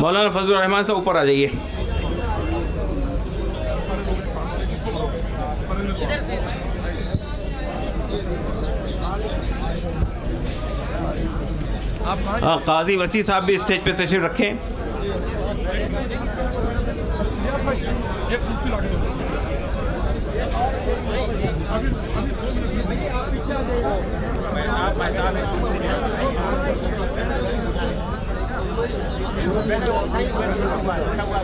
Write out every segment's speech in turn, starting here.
मौलाना फजलुर रहमान से ऊपर आ जाइए। काजी वसी साहब भी स्टेज पे तशरीफ रखें।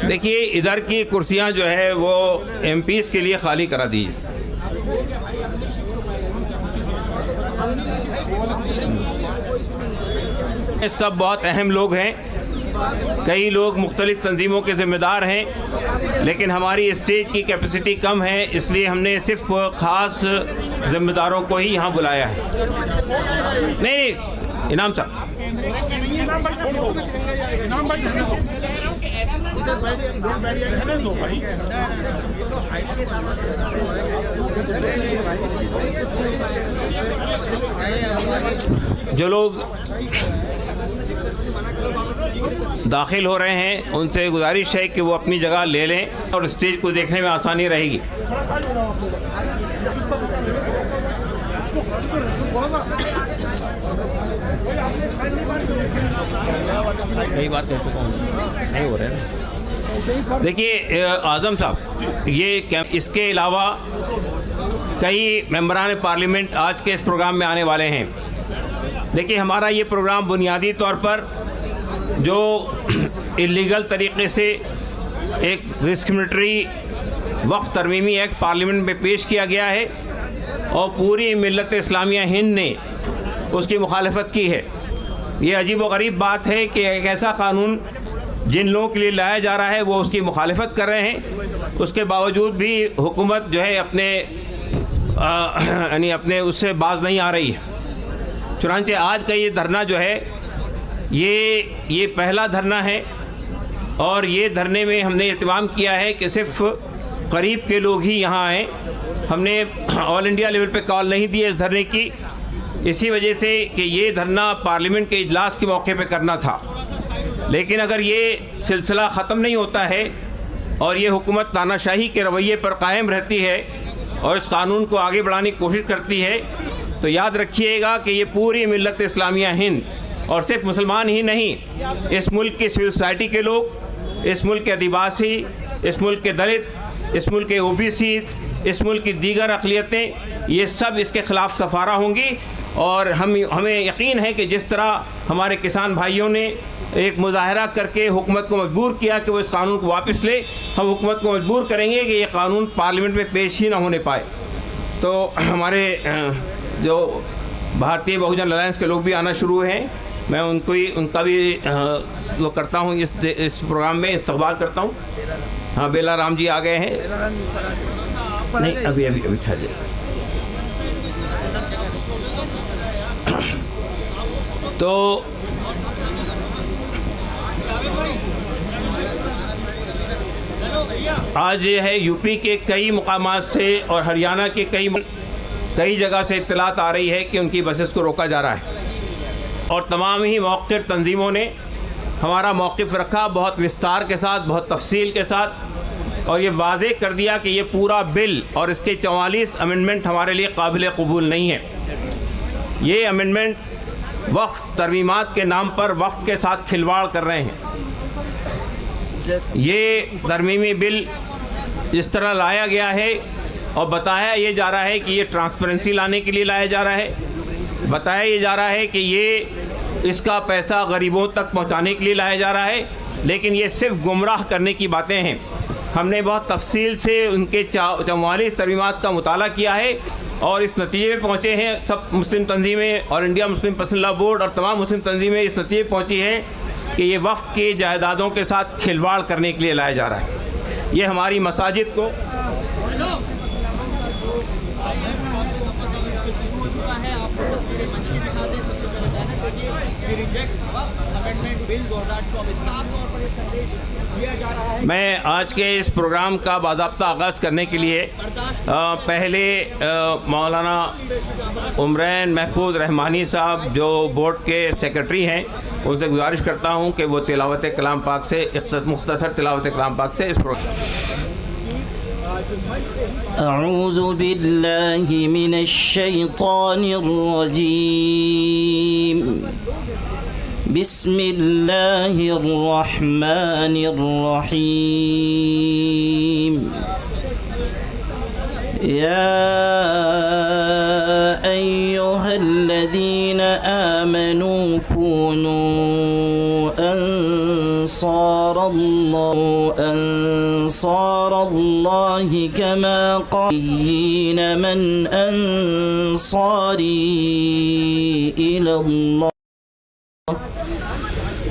देखिए, इधर की कुर्सियां जो है वो एमपीज़ के लिए खाली करा दीजिए। ये सब बहुत अहम लोग हैं, कई लोग मुख्तलिफ तंजीमों के ज़िम्मेदार हैं, लेकिन हमारी स्टेज की कैपेसिटी कम है, इसलिए हमने सिर्फ ख़ास ज़िम्मेदारों को ही यहाँ बुलाया है। नहीं, इनाम साहब, जो लोग दाखिल हो रहे हैं उनसे गुजारिश है कि वो अपनी जगह ले लें और स्टेज को देखने में आसानी रहेगी। कई बार कह चुका हूँ, नहीं हो रहा है। देखिए आज़म साहब, ये इसके अलावा कई मेंबरान पार्लियामेंट आज के इस प्रोग्राम में आने वाले हैं। देखिए, हमारा ये प्रोग्राम बुनियादी तौर पर जो इलीगल तरीके से एक डिस्क्रिमिनेटरी वक्फ तरमीमी एक्ट पार्लियामेंट में पेश किया गया है और पूरी मिल्लत इस्लामिया हिंद ने उसकी मुखालफत की है। ये अजीब व गरीब बात है कि एक ऐसा कानून जिन लोगों के लिए लाया जा रहा है वो उसकी मुखालफत कर रहे हैं, उसके बावजूद भी हुकूमत जो है अपने उससे बाज नहीं आ रही है। चुनांचे आज का ये धरना जो है ये पहला धरना है और ये धरने में हमने एहतमाम किया है कि सिर्फ करीब के लोग ही यहाँ आएँ। हमने ऑल इंडिया लेवल पे कॉल नहीं दी है इस धरने की, इसी वजह से कि ये धरना पार्लियामेंट के इजलास के मौके पे करना था। लेकिन अगर ये सिलसिला ख़त्म नहीं होता है और ये हुकूमत तानाशाही के रवैये पर कायम रहती है और इस कानून को आगे बढ़ाने की कोशिश करती है, तो याद रखिएगा कि ये पूरी मिल्लत इस्लामिया हिंद और सिर्फ मुसलमान ही नहीं, इस मुल्क की सिविल सोसाइटी के लोग, इस मुल्क के आदिवासी, इस मुल्क के दलित, इस मुल्क के ओबीसी, इस मुल्क की दीगर अक़लियतें, ये सब इसके ख़िलाफ़ सफ़ारा होंगी। और हमें यकीन है कि जिस तरह हमारे किसान भाइयों ने एक मुजाहरा करके हुकूमत को मजबूर किया कि वो इस कानून को वापस ले, हम हुकूमत को मजबूर करेंगे कि ये कानून पार्लियामेंट में पेश ही ना होने पाए। तो हमारे जो भारतीय बहुजन अलायंस के लोग भी आना शुरू हैं, मैं उनका भी वो करता हूँ, इस प्रोग्राम में इस्तकबाल करता हूँ। हाँ, बेला राम जी आ गए हैं। नहीं, अभी ठहर। तो आज ये है यूपी के कई मुकामात से और हरियाणा के कई जगह से इत्तलात आ रही है कि उनकी बसेस को रोका जा रहा है और तमाम ही मौक़िफ़ तंजीमों ने हमारा मौक़िफ़ रखा, बहुत विस्तार के साथ, बहुत तफसील के साथ, और ये वाज़ेह कर दिया कि ये पूरा बिल और इसके 44 अमेंडमेंट हमारे लिए काबिल कबूल नहीं है। ये अमेंडमेंट वक्फ तरमीमात के नाम पर वक्फ के साथ खिलवाड़ कर रहे हैं। ये तरमीमी बिल इस तरह लाया गया है और बताया ये जा रहा है कि ये ट्रांसपेरेंसी लाने के लिए लाया जा रहा है, बताया ये जा रहा है कि ये इसका पैसा गरीबों तक पहुंचाने के लिए लाया जा रहा है, लेकिन ये सिर्फ गुमराह करने की बातें हैं। हमने बहुत तफसील से उनके 44 तरमीमात का मुताला किया है और इस नतीजे में पहुँचे हैं। सब मुस्लिम तंजीमें और India Muslim personal law board और तमाम मुस्लिम तंजीमें इस नतीजे में पहुँची हैं कि ये वक्फ की जायदादों के साथ खिलवाड़ करने के लिए लाया जा रहा है। ये हमारी मसाजिद को मैं आज के इस प्रोग्राम का बाज़ाब्ता आगाज़ करने के लिए पहले मौलाना उमरैन महफूज रहमानी साहब जो बोर्ड के सेक्रेटरी हैं उनसे गुजारिश करता हूं कि वो तिलावत कलाम पाक से मुख्तसर तिलावत कलाम पाक से इस प्रोग्राम। अऊज़ु बिल्लाहि मिनश शैतानिर रजीम बिस्मिल्लाहिर रहमानिर रहीम या अय्युहल्लज़ीना आमनू कूनू अंसारल्लाहि कमा क़ाल मन अंसारी इलल्लाह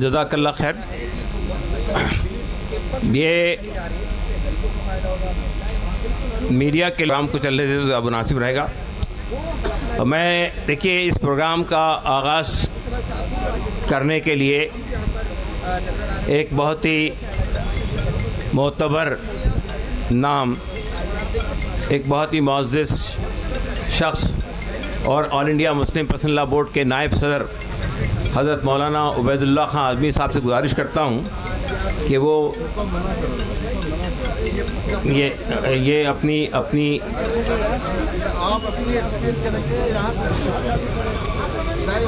जज़ाकल्लाह खैर। ये मीडिया के प्रोग्राम को चलने से तो मुनासिब रहेगा। मैं देखिए इस प्रोग्राम का आगाज़ करने के लिए एक बहुत ही मोतबर नाम, एक बहुत ही मुअज़्ज़ज़ शख्स और all India Muslim personal law board के नायब सदर हज़रत मौलाना उबैदुल्लाह खान आज़मी साहब से गुजारिश करता हूँ कि वो ये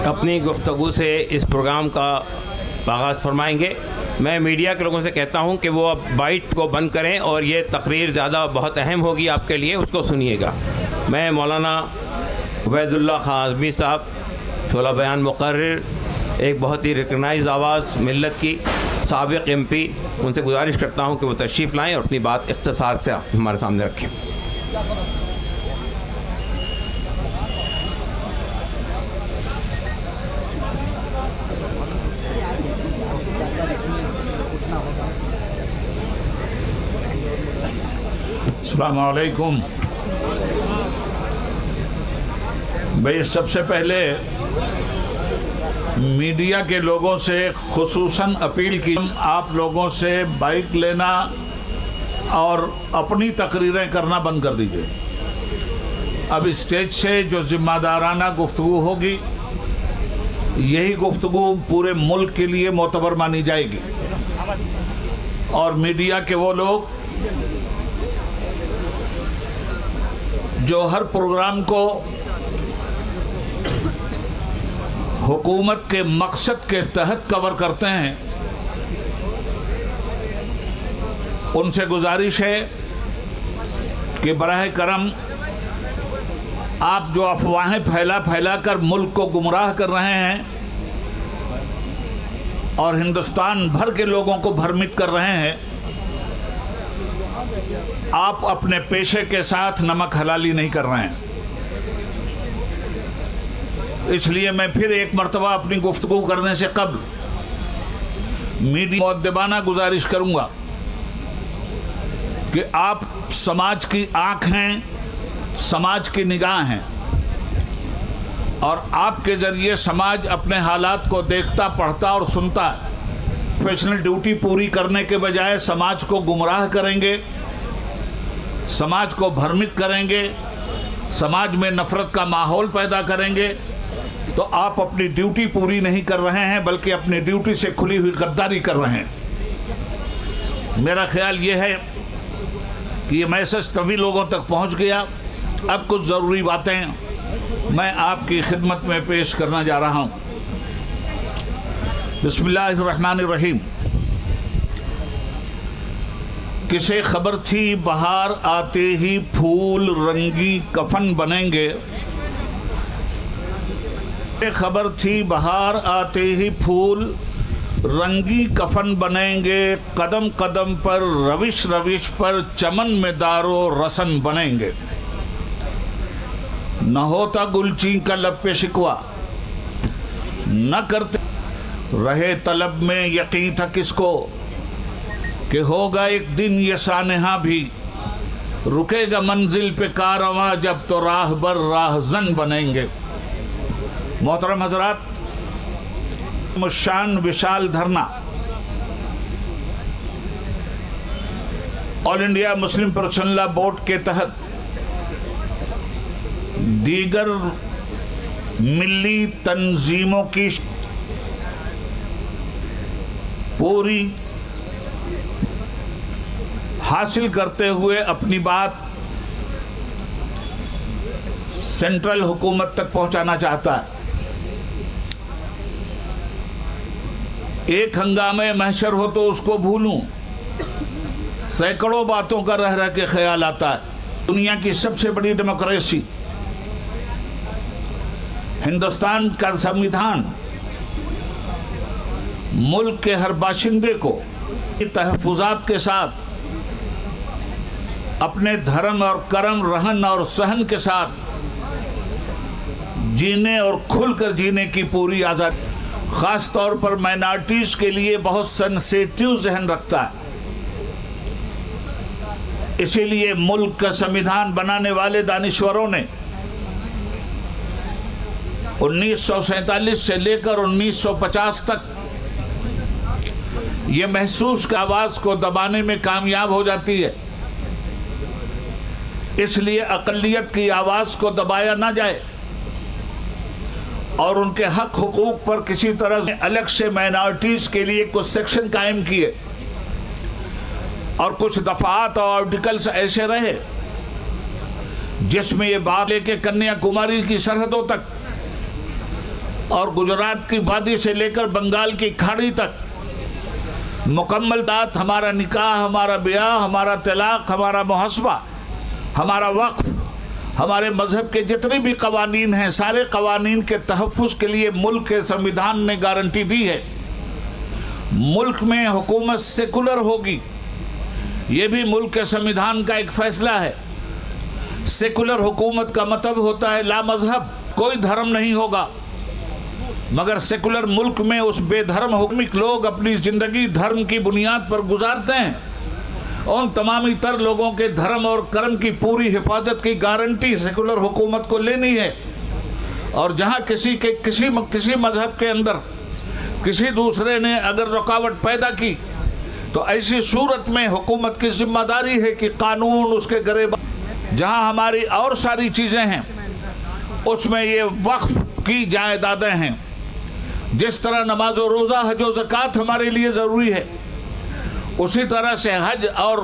अपनी गुफ्तगू से इस प्रोग्राम का आगाज़ फरमाएंगे। मैं मीडिया के लोगों से कहता हूं कि वो अब बाइट को बंद करें और ये तकरीर ज़्यादा बहुत अहम होगी आपके लिए, उसको सुनिएगा। मैं मौलाना उबैदुल्लाह खान आज़मी साहब शोला बयान मुक़र्रिर, एक बहुत ही रिकगनाइज़ आवाज़ मिल्लत की साबिक़ MP, उनसे गुजारिश करता हूं कि वो तशरीफ़ लाएं और अपनी बात इख्तिसार से हमारे सामने रखें। अस्सलामु अलैकुम। भाई सबसे पहले मीडिया के लोगों से खुसूसन अपील की, आप लोगों से बाइक लेना और अपनी तकरीरें करना बंद कर दीजिए। अब स्टेज से जो ज़िम्मेदाराना गुफ्तगू होगी, यही गुफ्तगू पूरे मुल्क के लिए मोतबर मानी जाएगी। और मीडिया के वो लोग जो हर प्रोग्राम को हुकूमत के मकसद के तहत कवर करते हैं, उनसे गुजारिश है कि बराह करम आप जो अफवाहें फैला कर मुल्क को गुमराह कर रहे हैं और हिंदुस्तान भर के लोगों को भ्रमित कर रहे हैं, आप अपने पेशे के साथ नमक हलाली नहीं कर रहे हैं। इसलिए मैं फिर एक मर्तबा अपनी गुफ्तगू करने से कबल मीडिया मुअद्दिबाना गुजारिश करूंगा कि आप समाज की आँख हैं, समाज की निगाह हैं और आपके ज़रिए समाज अपने हालात को देखता, पढ़ता और सुनता है। प्रोफेशनल ड्यूटी पूरी करने के बजाय समाज को गुमराह करेंगे, समाज को भ्रमित करेंगे, समाज में नफ़रत का माहौल पैदा करेंगे, तो आप अपनी ड्यूटी पूरी नहीं कर रहे हैं, बल्कि अपनी ड्यूटी से खुली हुई गद्दारी कर रहे हैं। मेरा ख्याल ये है कि ये मैसेज तभी लोगों तक पहुंच गया अब कुछ ज़रूरी बातें मैं आपकी खिदमत में पेश करना जा रहा हूँ। बिस्मिल्लाहिर्रहमानिर्रहीम। किसे खबर थी बाहर आते ही फूल रंगी कफन बनेंगे, खबर थी बाहर आते ही फूल रंगी कफन बनेंगे, कदम कदम पर रविश रविश पर चमन में दारो रसन बनेंगे। न होता गुलची का लब पे शिकवा, न करते रहे तलब में यकीन था किसको कि होगा एक दिन ये सानहा भी, रुकेगा मंजिल पे कारवां जब तो राहबर राहजन बनेंगे। मोहतरम हजरात, मुशान विशाल धरना all India Muslim personal law board के तहत दीगर मिली तंजीमों की पूरी हासिल करते हुए अपनी बात सेंट्रल हुकूमत तक पहुंचाना चाहता है। एक हंगामे महशर हो तो उसको भूलूं, सैकड़ों बातों का रह रह के ख्याल आता है। दुनिया की सबसे बड़ी डेमोक्रेसी हिंदुस्तान का संविधान मुल्क के हर बाशिंदे को तहफ़्फ़ुज़ात के साथ अपने धर्म और कर्म, रहन और सहन के साथ जीने और खुलकर जीने की पूरी आज़ादी, ख़ास तौर पर माइनॉरिटीज़ के लिए बहुत सेंसिटिव जहन रखता है। इसीलिए मुल्क का संविधान बनाने वाले दानिश्वरों ने 1947 से लेकर 1950 तक ये महसूस की आवाज़ को दबाने में कामयाब हो जाती है। इसलिए अक़लियत की आवाज़ को दबाया ना जाए और उनके हक हुकूक पर किसी तरह से अलग से माइनॉरिटीज़ के लिए कुछ सेक्शन कायम किए और कुछ दफ़ात और आर्टिकल्स ऐसे रहे जिसमें ये बात लेके कन्याकुमारी की सरहदों तक और गुजरात की वादी से लेकर बंगाल की खाड़ी तक मुकम्मल दात, हमारा निकाह, हमारा ब्याह, हमारा तलाक, हमारा मुहस्बा, हमारा वक्फ, हमारे मज़हब के जितने भी कवानीन हैं, सारे कवानीन के तहफ़्फ़ुज़ के लिए मुल्क के संविधान ने गारंटी दी है। मुल्क में हुकूमत सेकुलर होगी, ये भी मुल्क के संविधान का एक फ़ैसला है। सेकुलर हुकूमत का मतलब होता है ला मज़हब, कोई धर्म नहीं होगा, मगर सेकुलर मुल्क में उस बेधर्म हुक्मिक लोग अपनी ज़िंदगी धर्म की बुनियाद पर गुजारते हैं। उन तमामी तर लोगों के धर्म और कर्म की पूरी हिफाजत की गारंटी सेकुलर हुकूमत को लेनी है। और जहाँ किसी मज़हब के अंदर किसी दूसरे ने अगर रुकावट पैदा की तो ऐसी सूरत में हुकूमत की जिम्मेदारी है कि कानून उसके गरेबा, जहाँ हमारी और सारी चीज़ें हैं उसमें ये वक्फ की जायदादें हैं। जिस तरह नमाज और रोज़ा, हज और ज़कात हमारे लिए ज़रूरी है, उसी तरह से हज और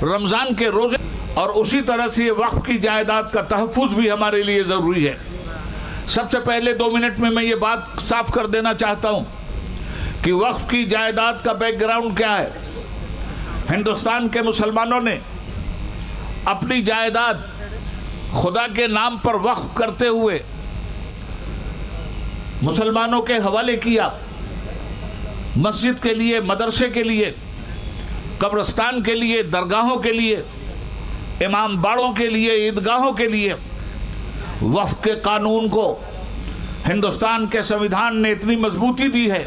रमज़ान के रोज़े और उसी तरह से ये वक्फ की जायदाद का तहफ़्फ़ुज़ भी हमारे लिए ज़रूरी है। सबसे पहले 2 मिनट में मैं ये बात साफ कर देना चाहता हूँ कि वक्फ की जायदाद का बैकग्राउंड क्या है। हिंदुस्तान के मुसलमानों ने अपनी जायदाद खुदा के नाम पर वक्फ करते हुए मुसलमानों के हवाले किया, मस्जिद के लिए, मदरसे के लिए, कब्रिस्तान के लिए, दरगाहों के लिए, इमाम बाड़ों के लिए, ईदगाहों के लिए। वक्फ के कानून को हिंदुस्तान के संविधान ने इतनी मजबूती दी है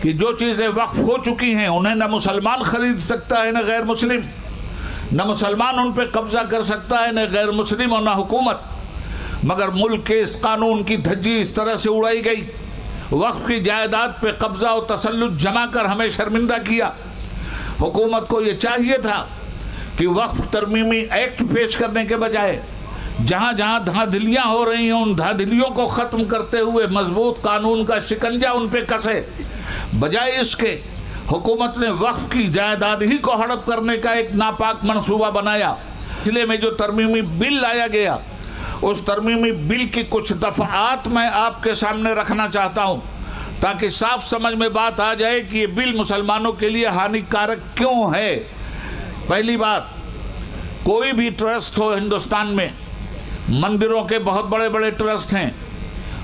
कि जो चीज़ें वक्फ हो चुकी हैं उन्हें न मुसलमान ख़रीद सकता है न गैर मुस्लिम, न मुसलमान उन पर कब्ज़ा कर सकता है न गैर मुस्लिम और न हुकूमत। मगर मुल्क के इस कानून की धज्जी इस तरह से उड़ाई गई, वक्फ की जायदाद पे कब्ज़ा और तसल्लुत जमा कर हमें शर्मिंदा किया। हुकूमत को ये चाहिए था कि वक्फ तरमीमी एक्ट पेश करने के बजाय जहाँ जहाँ धांधलियाँ हो रही हैं उन धांधलियों को ख़त्म करते हुए मजबूत कानून का शिकंजा उन पे कसे, बजाय इसके हुकूमत ने वक्फ की जायदाद ही को हड़प करने का एक नापाक मंसूबा बनाया। सिलसिले में जो तरमीमी बिल लाया गया, उस तरमीमी बिल की कुछ दफ़ात मैं आपके सामने रखना चाहता हूं, ताकि साफ समझ में बात आ जाए कि ये बिल मुसलमानों के लिए हानिकारक क्यों है। पहली बात, कोई भी ट्रस्ट हो हिंदुस्तान में, मंदिरों के बहुत बड़े बड़े ट्रस्ट हैं,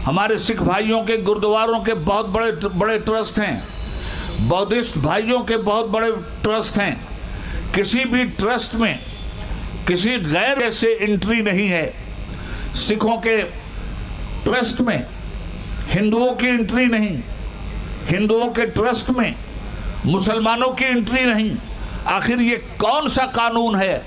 हमारे सिख भाइयों के गुरुद्वारों के बहुत बड़े बड़े ट्रस्ट हैं, बौद्धिस्ट भाइयों के बहुत बड़े ट्रस्ट हैं। किसी भी ट्रस्ट में किसी गैर से एंट्री नहीं है। सिखों के ट्रस्ट में हिंदुओं की एंट्री नहीं, हिंदुओं के ट्रस्ट में मुसलमानों की एंट्री नहीं। आखिर ये कौन सा कानून है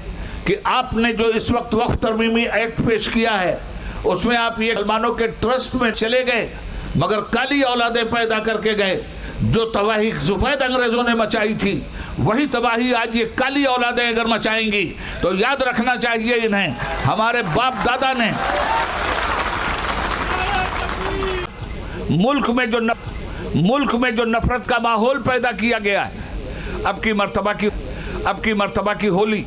कि आपने जो इस वक्त वक्फ तरमीमी एक्ट पेश किया है, उसमें आप ये मुसलमानों के ट्रस्ट में चले गए, मगर काली औलादें पैदा करके गए। जो तबाही सफ़ेद अंग्रेज़ों ने मचाई थी, वही तबाही आज ये काली औलादें अगर मचाएंगी तो याद रखना चाहिए इन्हें, हमारे बाप दादा ने मुल्क में जो नफरत का माहौल पैदा किया गया है। अब की मर्तबा की होली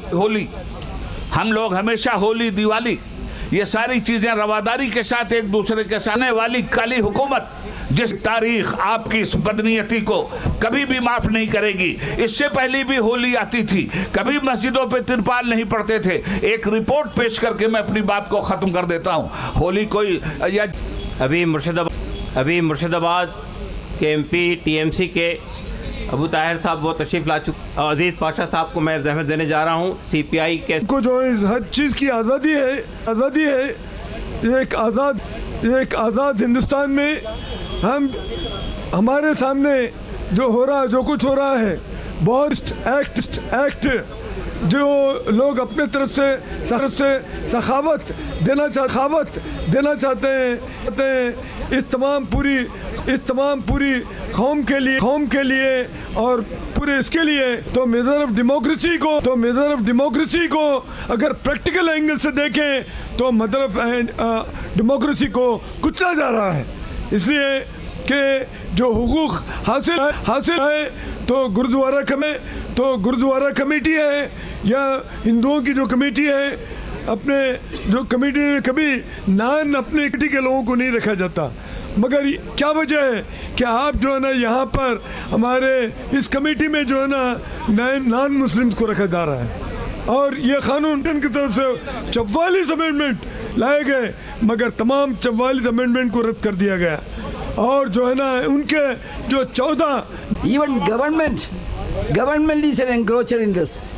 हम लोग हमेशा होली, दिवाली, ये सारी चीज़ें रवादारी के साथ एक दूसरे के साथ आने वाली काली हुकूमत, जिस तारीख आपकी इस बदनीयती को कभी भी माफ़ नहीं करेगी। इससे पहले भी होली आती थी, कभी मस्जिदों पे तिरपाल नहीं पड़ते थे। एक रिपोर्ट पेश करके मैं अपनी बात को ख़त्म कर देता हूँ। होली कोई या अभी मुर्शिदाबाद के MP TMC के अबू ताहिर साहब वो तशरीफ़ ला चुके। अजीज़ पाशा साहब को मैं ज़हमत देने जा रहा हूँ। CPI के को जो इस हर चीज़ की आज़ादी है। ये एक आज़ाद हिंदुस्तान में हमारे सामने जो कुछ हो रहा है, बहुत एक्ट जो लोग अपने तरफ से सखावत देना चाहते हैं इस तमाम पूरी कौम के लिए और पूरे इसके लिए, तो मेजर ऑफ डेमोक्रेसी को अगर प्रैक्टिकल एंगल से देखें तो मदर ऑफ डेमोक्रेसी को कुचला जा रहा है। इसलिए कि जो हुकूक हासिल है तो गुरुद्वारा कमेटी है या हिंदुओं की जो कमेटी है, अपने जो कमेटी में कभी अपने कमेटी के लोगों को नहीं रखा जाता। मगर क्या वजह है कि आप जो है ना यहाँ पर हमारे इस कमेटी में जो है ना नॉन मुस्लिम्स को रखा जा रहा है। और ये कानून की तरफ से 44 अमेंडमेंट लाए गए, मगर तमाम 44 अमेंडमेंट को रद्द कर दिया गया। और जो है ना उनके जो 14 even government is an encroacher in this.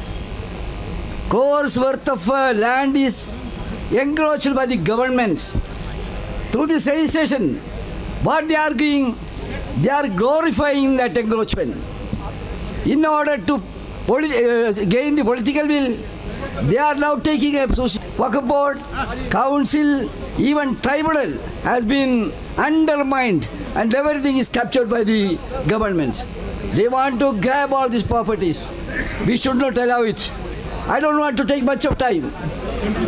Crores worth of land is encroached by the government through this registration. What they are doing, they are glorifying that encroachment. In order to gain the political will, they are now taking a Waqf board, council, even tribunal has been undermined and everything is captured by the government. They want to grab all these properties. We should not allow it. I don't want to take much of time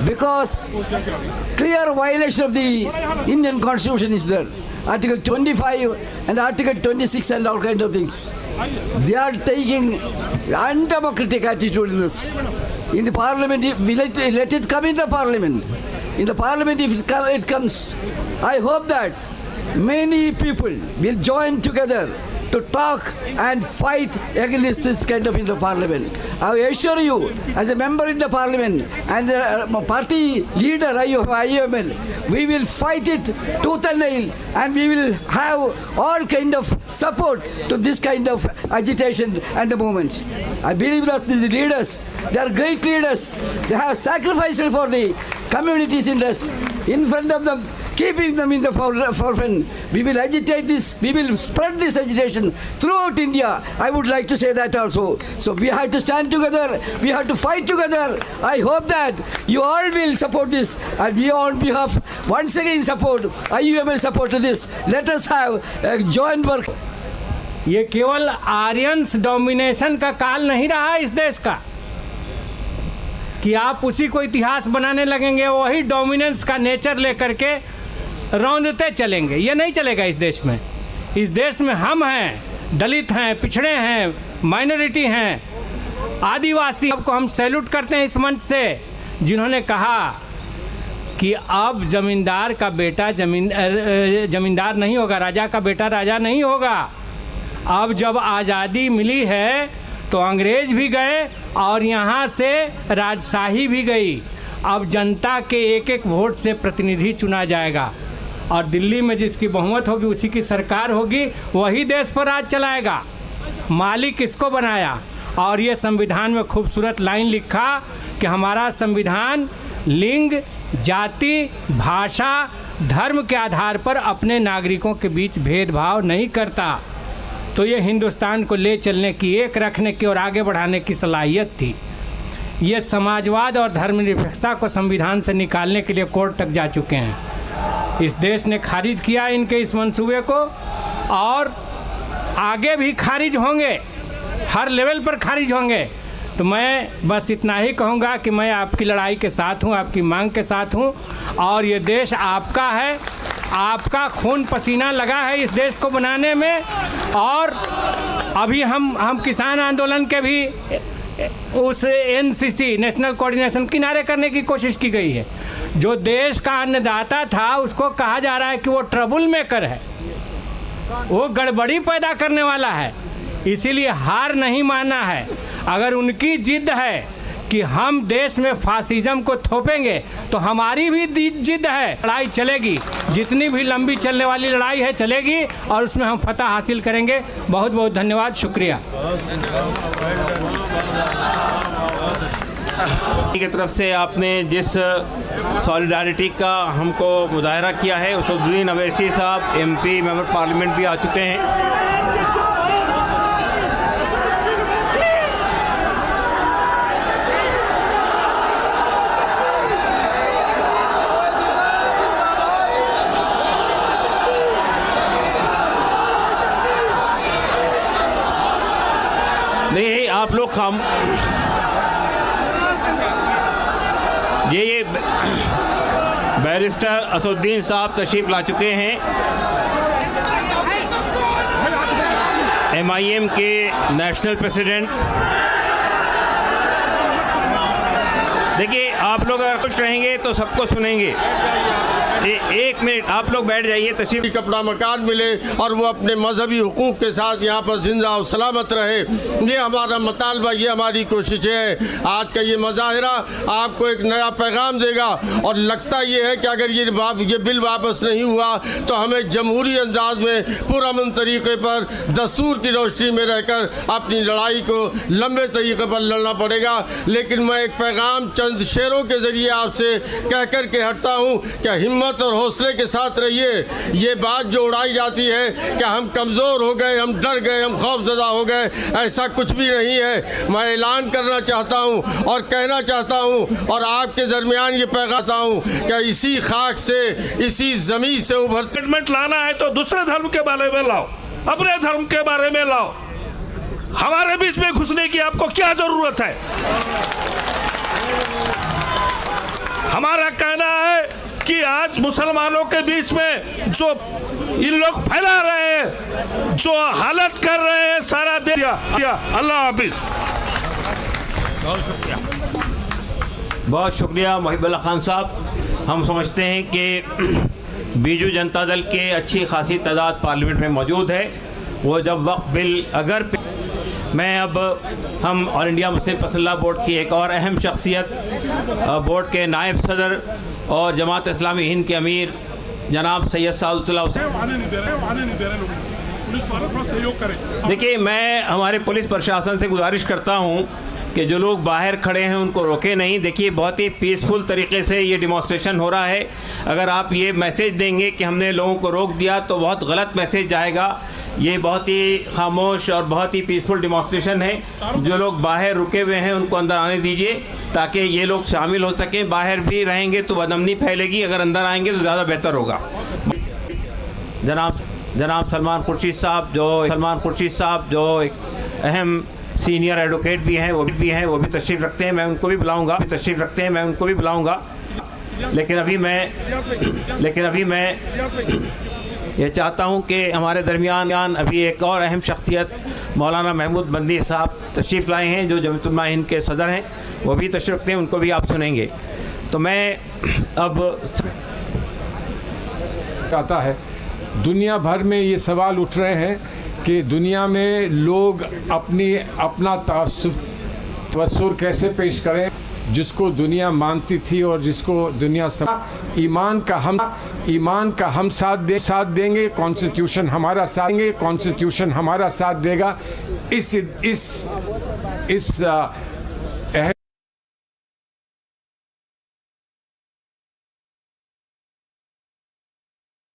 because clear violation of the Indian Constitution is there. Article 25 and Article 26 and all kinds of things. They are taking undemocratic attitude in this. In the parliament, we let it come in the parliament. In the parliament, if it comes, I hope that many people will join together to talk and fight against this kind of in the parliament. I assure you, as a member in the parliament and a party leader IUML, we will fight it tooth and nail, and we will have all kind of support to this kind of agitation and the movement. I believe that the leaders, they are great leaders. They have sacrificed for the community's interest in front of them, keeping them in the forefront. We will agitate this, we will spread this agitation throughout India. I would like to say that also. So we have to stand together, we have to fight together. I hope that you all will support this, and we on behalf once again support IUML support to this. Let us have a joint work. ये केवल Aryans domination का काल नहीं रहा इस देश का कि आप उसी को इतिहास बनाने लगेंगे, वही डोमिनेंस का नेचर लेकर के रौंदते चलेंगे। ये नहीं चलेगा इस देश में। इस देश में हम हैं, दलित हैं, पिछड़े हैं, माइनॉरिटी हैं, आदिवासी। आपको हम सैल्यूट करते हैं इस मंच से जिन्होंने कहा कि अब ज़मींदार का बेटा ज़मींदार नहीं होगा, राजा का बेटा राजा नहीं होगा। अब जब आज़ादी मिली है तो अंग्रेज भी गए और यहाँ से राजशाही भी गई। अब जनता के एक एक वोट से प्रतिनिधि चुना जाएगा और दिल्ली में जिसकी बहुमत होगी उसी की सरकार होगी, वही देश पर राज चलाएगा। मालिक इसको बनाया और ये संविधान में खूबसूरत लाइन लिखा कि हमारा संविधान लिंग, जाति, भाषा, धर्म के आधार पर अपने नागरिकों के बीच भेदभाव नहीं करता। तो ये हिंदुस्तान को ले चलने की, एक रखने की और आगे बढ़ाने की सलाहियत थी। ये समाजवाद और धर्मनिरपेक्षता को संविधान से निकालने के लिए कोर्ट तक जा चुके हैं। इस देश ने खारिज किया इनके इस मंसूबे को और आगे भी खारिज होंगे, हर लेवल पर खारिज होंगे। तो मैं बस इतना ही कहूँगा कि मैं आपकी लड़ाई के साथ हूँ, आपकी मांग के साथ हूँ और ये देश आपका है, आपका खून पसीना लगा है इस देश को बनाने में। और अभी हम किसान आंदोलन के भी उस NCC नेशनल कोऑर्डिनेशन किनारे करने की कोशिश की गई है। जो देश का अन्नदाता था उसको कहा जा रहा है कि वो ट्रबल मेकर है, वो गड़बड़ी पैदा करने वाला है। इसीलिए हार नहीं मानना है। अगर उनकी जिद है कि हम देश में फासिज्म को थोपेंगे तो हमारी भी जिद है, लड़ाई चलेगी। जितनी भी लंबी चलने वाली लड़ाई है चलेगी और उसमें हम फतह हासिल करेंगे। बहुत बहुत धन्यवाद, शुक्रिया। की तरफ से आपने जिस सॉलिडारिटी का हमको मुजाहरा किया है, उसुद्दीन अवैसी साहब MP मेंबर पार्लियामेंट भी आ चुके हैं। नहीं, आप लोग ये बैरिस्टर असुद्दीन साहब तशरीफ़ ला चुके हैं, MIM के नेशनल प्रेसिडेंट। देखिए, आप लोग अगर खुश रहेंगे तो सबको सुनेंगे। एक मिनट, आप लोग बैठ जाइए, तशरीफ। अपना मकान मिले और वो अपने मजहबी हुकूक के साथ यहाँ पर जिंदा और सलामत रहे, ये हमारा मुतालबा, ये हमारी कोशिश है। आज का ये मुजाहरा आपको एक नया पैगाम देगा और लगता ये है कि अगर ये बिल वापस नहीं हुआ तो हमें जमहूरी अंदाज में पुरअमन तरीके पर दस्तूर की रोशनी में रहकर अपनी लड़ाई को लंबे तरीके पर लड़ना पड़ेगा। लेकिन मैं एक पैगाम चंद शेरों के ज़रिए आपसे कह कर के हटता हूँ कि हिम्मत और हौसले के साथ रहिए। ये बात जो उड़ाई जाती है कि हम कमज़ोर हो गए, हम डर गए, हम खौफज़दा हो गए, ऐसा कुछ भी नहीं है। मैं ऐलान करना चाहता हूँ और कहना चाहता हूँ और आपके दरमियान ये पैगाम हूँ कि इसी खाक से, इसी ज़मीन से उभरते स्टेटमेंट लाना है तो दूसरे धर्म के बारे में लाओ, अपने धर्म के बारे में लाओ। हमारे बीच में घुसने की आपको क्या जरूरत है? हमारा कहना है कि आज मुसलमानों के बीच में जो इन लोग फैला रहे हैं, जो हालत कर रहे हैं सारा देश। अल्लाह हाफिज। बहुत शुक्रिया मुहिबुल्लाह खान साहब। हम समझते हैं कि बीजू जनता दल के अच्छी खासी तादाद पार्लियामेंट में मौजूद है। वो जब वक्त बिल अगर मैं अब हम ऑल इंडिया मुस्लिम पसल्ला बोर्ड की एक और अहम शख्सियत, बोर्ड के नायब सदर और जमात इस्लामी हिंद के अमीर जनाब सैयद सादुल्लाह। देखिए, मैं हमारे पुलिस प्रशासन से गुजारिश करता हूँ कि जो लोग बाहर खड़े हैं उनको रोके नहीं। देखिए, बहुत ही पीसफुल तरीके से ये डिमॉन्स्ट्रेशन हो रहा है। अगर आप ये मैसेज देंगे कि हमने लोगों को रोक दिया तो बहुत गलत मैसेज जाएगा। ये बहुत ही खामोश और बहुत ही पीसफुल डिमॉन्स्ट्रेशन है। जो लोग बाहर रुके हुए हैं उनको अंदर आने दीजिए ताकि ये लोग शामिल हो सकें। बाहर भी रहेंगे तो बदअमनी फैलेगी, अगर अंदर आएंगे तो ज़्यादा बेहतर होगा। जनाब सलमान खुर्शीद साहब जो एक अहम सीनियर एडवोकेट भी हैं, वो भी तशरीफ़ रखते हैं। मैं उनको भी बुलाऊंगा। लेकिन अभी मैं ये चाहता हूँ कि हमारे दरमियान अभी एक और अहम शख्सियत मौलाना महमूद बंदी साहब तशरीफ़ लाए हैं, जो जमीयत उलमा हिंद के सदर हैं। वो भी तशरीफ़ रखते हैं, उनको भी आप सुनेंगे। तो मैं अब आता है, दुनिया भर में ये सवाल उठ रहे हैं कि दुनिया में लोग अपना तवस्सुर कैसे पेश करें, जिसको दुनिया मानती थी और जिसको दुनिया सब ईमान का हम साथ देंगे, कॉन्स्टिट्यूशन हमारा साथ देगा। इस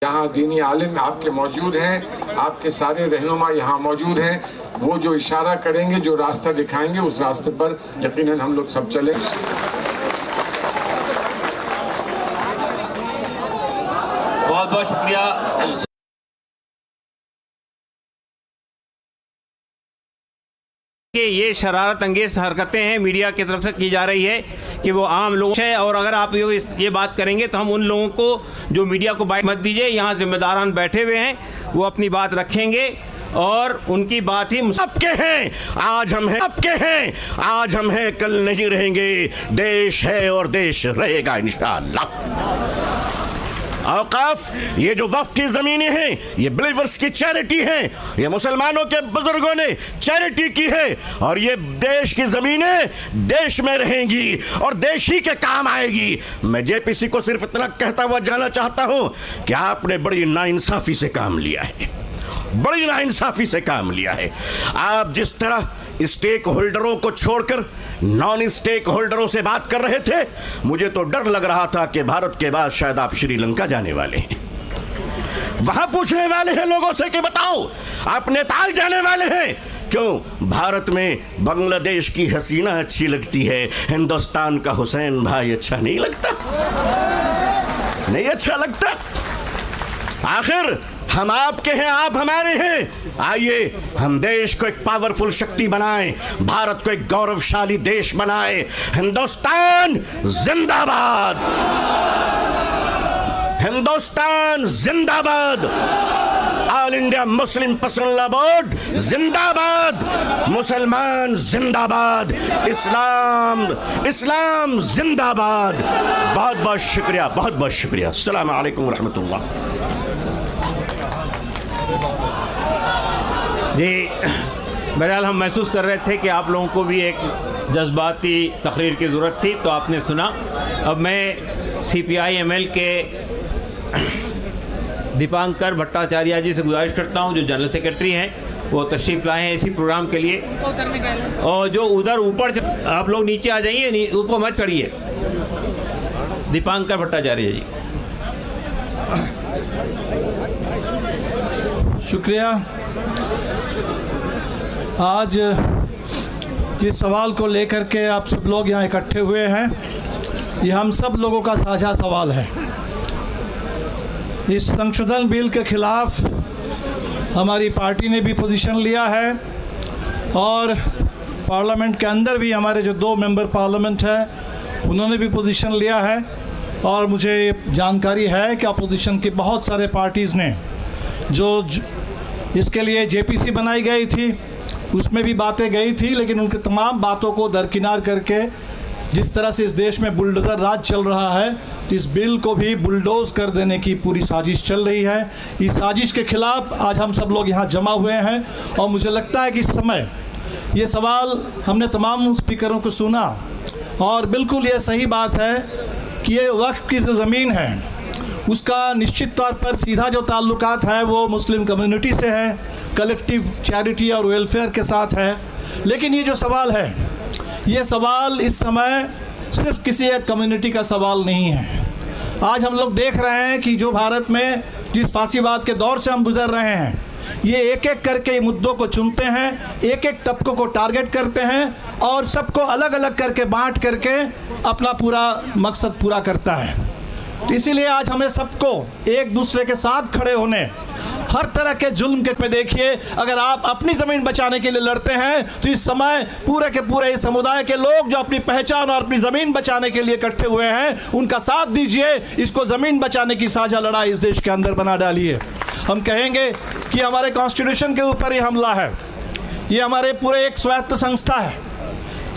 यहाँ दीनी आलिम आपके मौजूद हैं, आपके सारे रहनुमा यहाँ मौजूद हैं। वो जो इशारा करेंगे, जो रास्ता दिखाएंगे, उस रास्ते पर यकीनन हम लोग सब चलें। बहुत बहुत शुक्रिया। कि ये शरारत अंगेज हरकतें हैं मीडिया की तरफ से की जा रही है कि वो आम लोग हैं, और अगर आप ये बात करेंगे तो हम उन लोगों को जो मीडिया को बाइट मत दीजिए, यहाँ जिम्मेदारान बैठे हुए हैं, वो अपनी बात रखेंगे और उनकी बात ही आपके हैं। आज हम हैं, कल नहीं रहेंगे। देश है और देश रहेगा इंशाअल्लाह। औकाफ ये जो वक्फ की ज़मीनें हैं, ये बिलीवर्स की चैरिटी हैं, ये मुसलमानों के बुजुर्गों ने चैरिटी की है, और ये देश की ज़मीनें देश में रहेंगी और देश ही के काम आएगी। मैं जेपीसी को सिर्फ इतना कहता हुआ जाना चाहता हूं कि आपने बड़ी नाइंसाफ़ी से काम लिया है। आप जिस तरह स्टेक होल्डरों को छोड़कर नॉन स्टेक होल्डरों से बात कर रहे थे, मुझे तो डर लग रहा था कि भारत के बाद शायद आप श्रीलंका जाने वाले हैं। वहां पूछने वाले हैं लोगों से कि बताओ आप नेपाल जाने वाले हैं क्यों? भारत में बांग्लादेश की हसीना अच्छी लगती है, हिंदुस्तान का हुसैन भाई अच्छा नहीं लगता? नहीं अच्छा लगता? आखिर हम आपके हैं, आप हमारे हैं। आइए हम देश को एक पावरफुल शक्ति बनाएं, भारत को एक गौरवशाली देश बनाएं। हिंदुस्तान जिंदाबाद, हिंदुस्तान जिंदाबाद, all India Muslim personal law board जिंदाबाद, मुसलमान जिंदाबाद, इस्लाम जिंदाबाद। बहुत बहुत शुक्रिया। अस्सलाम वालेकुम व रहमतुल्लाह। जी, बहरहाल हम महसूस कर रहे थे कि आप लोगों को भी एक जज्बाती तकरीर की ज़रूरत थी, तो आपने सुना। अब मैं CPI-ML के दीपांकर भट्टाचार्य जी से गुजारिश करता हूं, जो जनरल सेक्रेटरी हैं, वो तशरीफ़ लाए हैं इसी प्रोग्राम के लिए। और जो उधर ऊपर आप लोग नीचे आ जाइए, ऊपर मत चढ़िए। दीपांकर भट्टाचार्य जी। शुक्रिया। आज जिस सवाल को लेकर के आप सब लोग यहाँ इकट्ठे हुए हैं, ये हम सब लोगों का साझा सवाल है। इस संशोधन बिल के ख़िलाफ़ हमारी पार्टी ने भी पोजीशन लिया है, और पार्लियामेंट के अंदर भी हमारे जो 2 मेंबर पार्लियामेंट हैं उन्होंने भी पोजीशन लिया है। और मुझे जानकारी है कि अपोजिशन की बहुत सारे पार्टीज़ ने जो इसके लिए JPC बनाई गई थी उसमें भी बातें गई थी, लेकिन उनके तमाम बातों को दरकिनार करके जिस तरह से इस देश में बुलडोज़र राज चल रहा है, तो इस बिल को भी बुलडोज़ कर देने की पूरी साजिश चल रही है। इस साजिश के ख़िलाफ़ आज हम सब लोग यहाँ जमा हुए हैं, और मुझे लगता है कि इस समय ये सवाल हमने तमाम स्पीकरों को सुना, और बिल्कुल ये सही बात है कि ये वक्फ की जो ज़मीन है उसका निश्चित तौर पर सीधा जो ताल्लुकात है वो मुस्लिम कम्युनिटी से है, कलेक्टिव चैरिटी और वेलफेयर के साथ है। लेकिन ये जो सवाल है, ये सवाल इस समय सिर्फ किसी एक कम्युनिटी का सवाल नहीं है। आज हम लोग देख रहे हैं कि जो भारत में जिस फासीवाद के दौर से हम गुजर रहे हैं, ये एक एक करके मुद्दों को चुनते हैं, एक एक तबकों को टारगेट करते हैं, और सबको अलग अलग करके बांट करके अपना पूरा मकसद पूरा करता है। तो इसीलिए आज हमें सबको एक दूसरे के साथ खड़े होने हर तरह के जुल्म के में देखिए, अगर आप अपनी ज़मीन बचाने के लिए लड़ते हैं तो इस समय पूरे के पूरे इस समुदाय के लोग जो अपनी पहचान और अपनी ज़मीन बचाने के लिए इकट्ठे हुए हैं, उनका साथ दीजिए। इसको ज़मीन बचाने की साझा लड़ाई इस देश के अंदर बना डालिए। हम कहेंगे कि हमारे कॉन्स्टिट्यूशन के ऊपर ये हमला है, ये हमारे पूरे एक स्वायत्त संस्था है।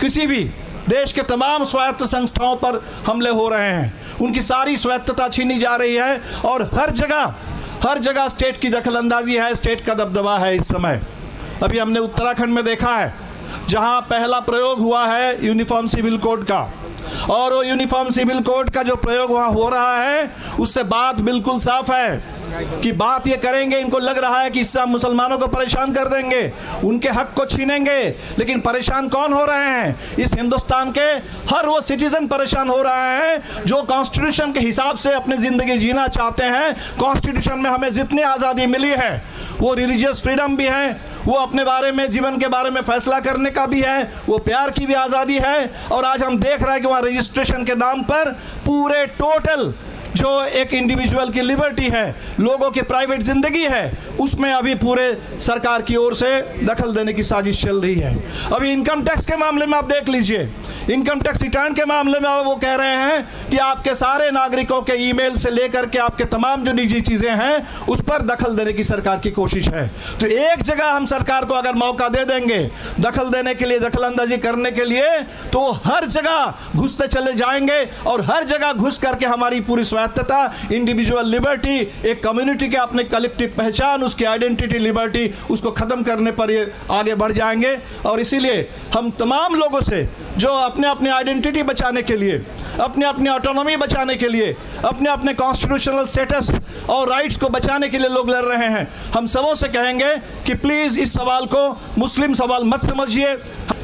किसी भी देश के तमाम स्वायत्त संस्थाओं पर हमले हो रहे हैं, उनकी सारी स्वायत्तता छीनी जा रही है और हर जगह स्टेट की दखलंदाजी है, स्टेट का दबदबा है इस समय। अभी हमने उत्तराखंड में देखा है जहां पहला प्रयोग हुआ है यूनिफॉर्म सिविल कोड का, और वो यूनिफॉर्म सिविल कोड का जो प्रयोग वहाँ हो रहा है उससे बात बिल्कुल साफ है कि बात ये करेंगे, इनको लग रहा है कि इससे हम मुसलमानों को परेशान कर देंगे, उनके हक को छीनेंगे। लेकिन परेशान कौन हो रहे हैं? इस हिंदुस्तान के हर वो सिटीजन परेशान हो रहा है जो कॉन्स्टिट्यूशन के हिसाब से अपनी ज़िंदगी जीना चाहते हैं। कॉन्स्टिट्यूशन में हमें जितनी आज़ादी मिली है, वो रिलीजियस फ्रीडम भी है, वो अपने बारे में, जीवन के बारे में फैसला करने का भी है, वो प्यार की भी आज़ादी है। और आज हम देख रहे हैं कि वहाँ रजिस्ट्रेशन के नाम पर पूरे टोटल जो एक इंडिविजुअल की लिबर्टी है, लोगों की प्राइवेट ज़िंदगी है, उसमें अभी पूरे सरकार की ओर से दखल देने की साजिश चल रही है। अभी इनकम टैक्स के मामले में आप देख लीजिए, इनकम टैक्स रिटर्न के मामले में वो कह रहे हैं कि आपके सारे नागरिकों के ईमेल से लेकर के आपके तमाम जो निजी चीज़ें हैं उस पर दखल देने की सरकार की कोशिश है। तो एक जगह हम सरकार को अगर मौका दे देंगे दखल देने के लिए, दखलंदाजी करने के लिए, तो हर जगह घुसते चले जाएंगे और हर जगह घुस करके हमारी पूरी स्वायत्तता, इंडिविजुअल लिबर्टी, एक कम्युनिटी के अपने कलेक्टिव पहचान, उसकी आइडेंटिटी लिबर्टी, उसको ख़त्म करने पर ये आगे बढ़ जाएंगे। और इसीलिए हम तमाम लोगों से जो अपने अपने आइडेंटिटी बचाने के लिए, अपने अपने ऑटोनॉमी बचाने के लिए, अपने अपने कॉन्स्टिट्यूशनल स्टेटस और राइट्स को बचाने के लिए लोग लड़ रहे हैं, हम सबों से कहेंगे कि प्लीज़ इस सवाल को मुस्लिम सवाल मत समझिए।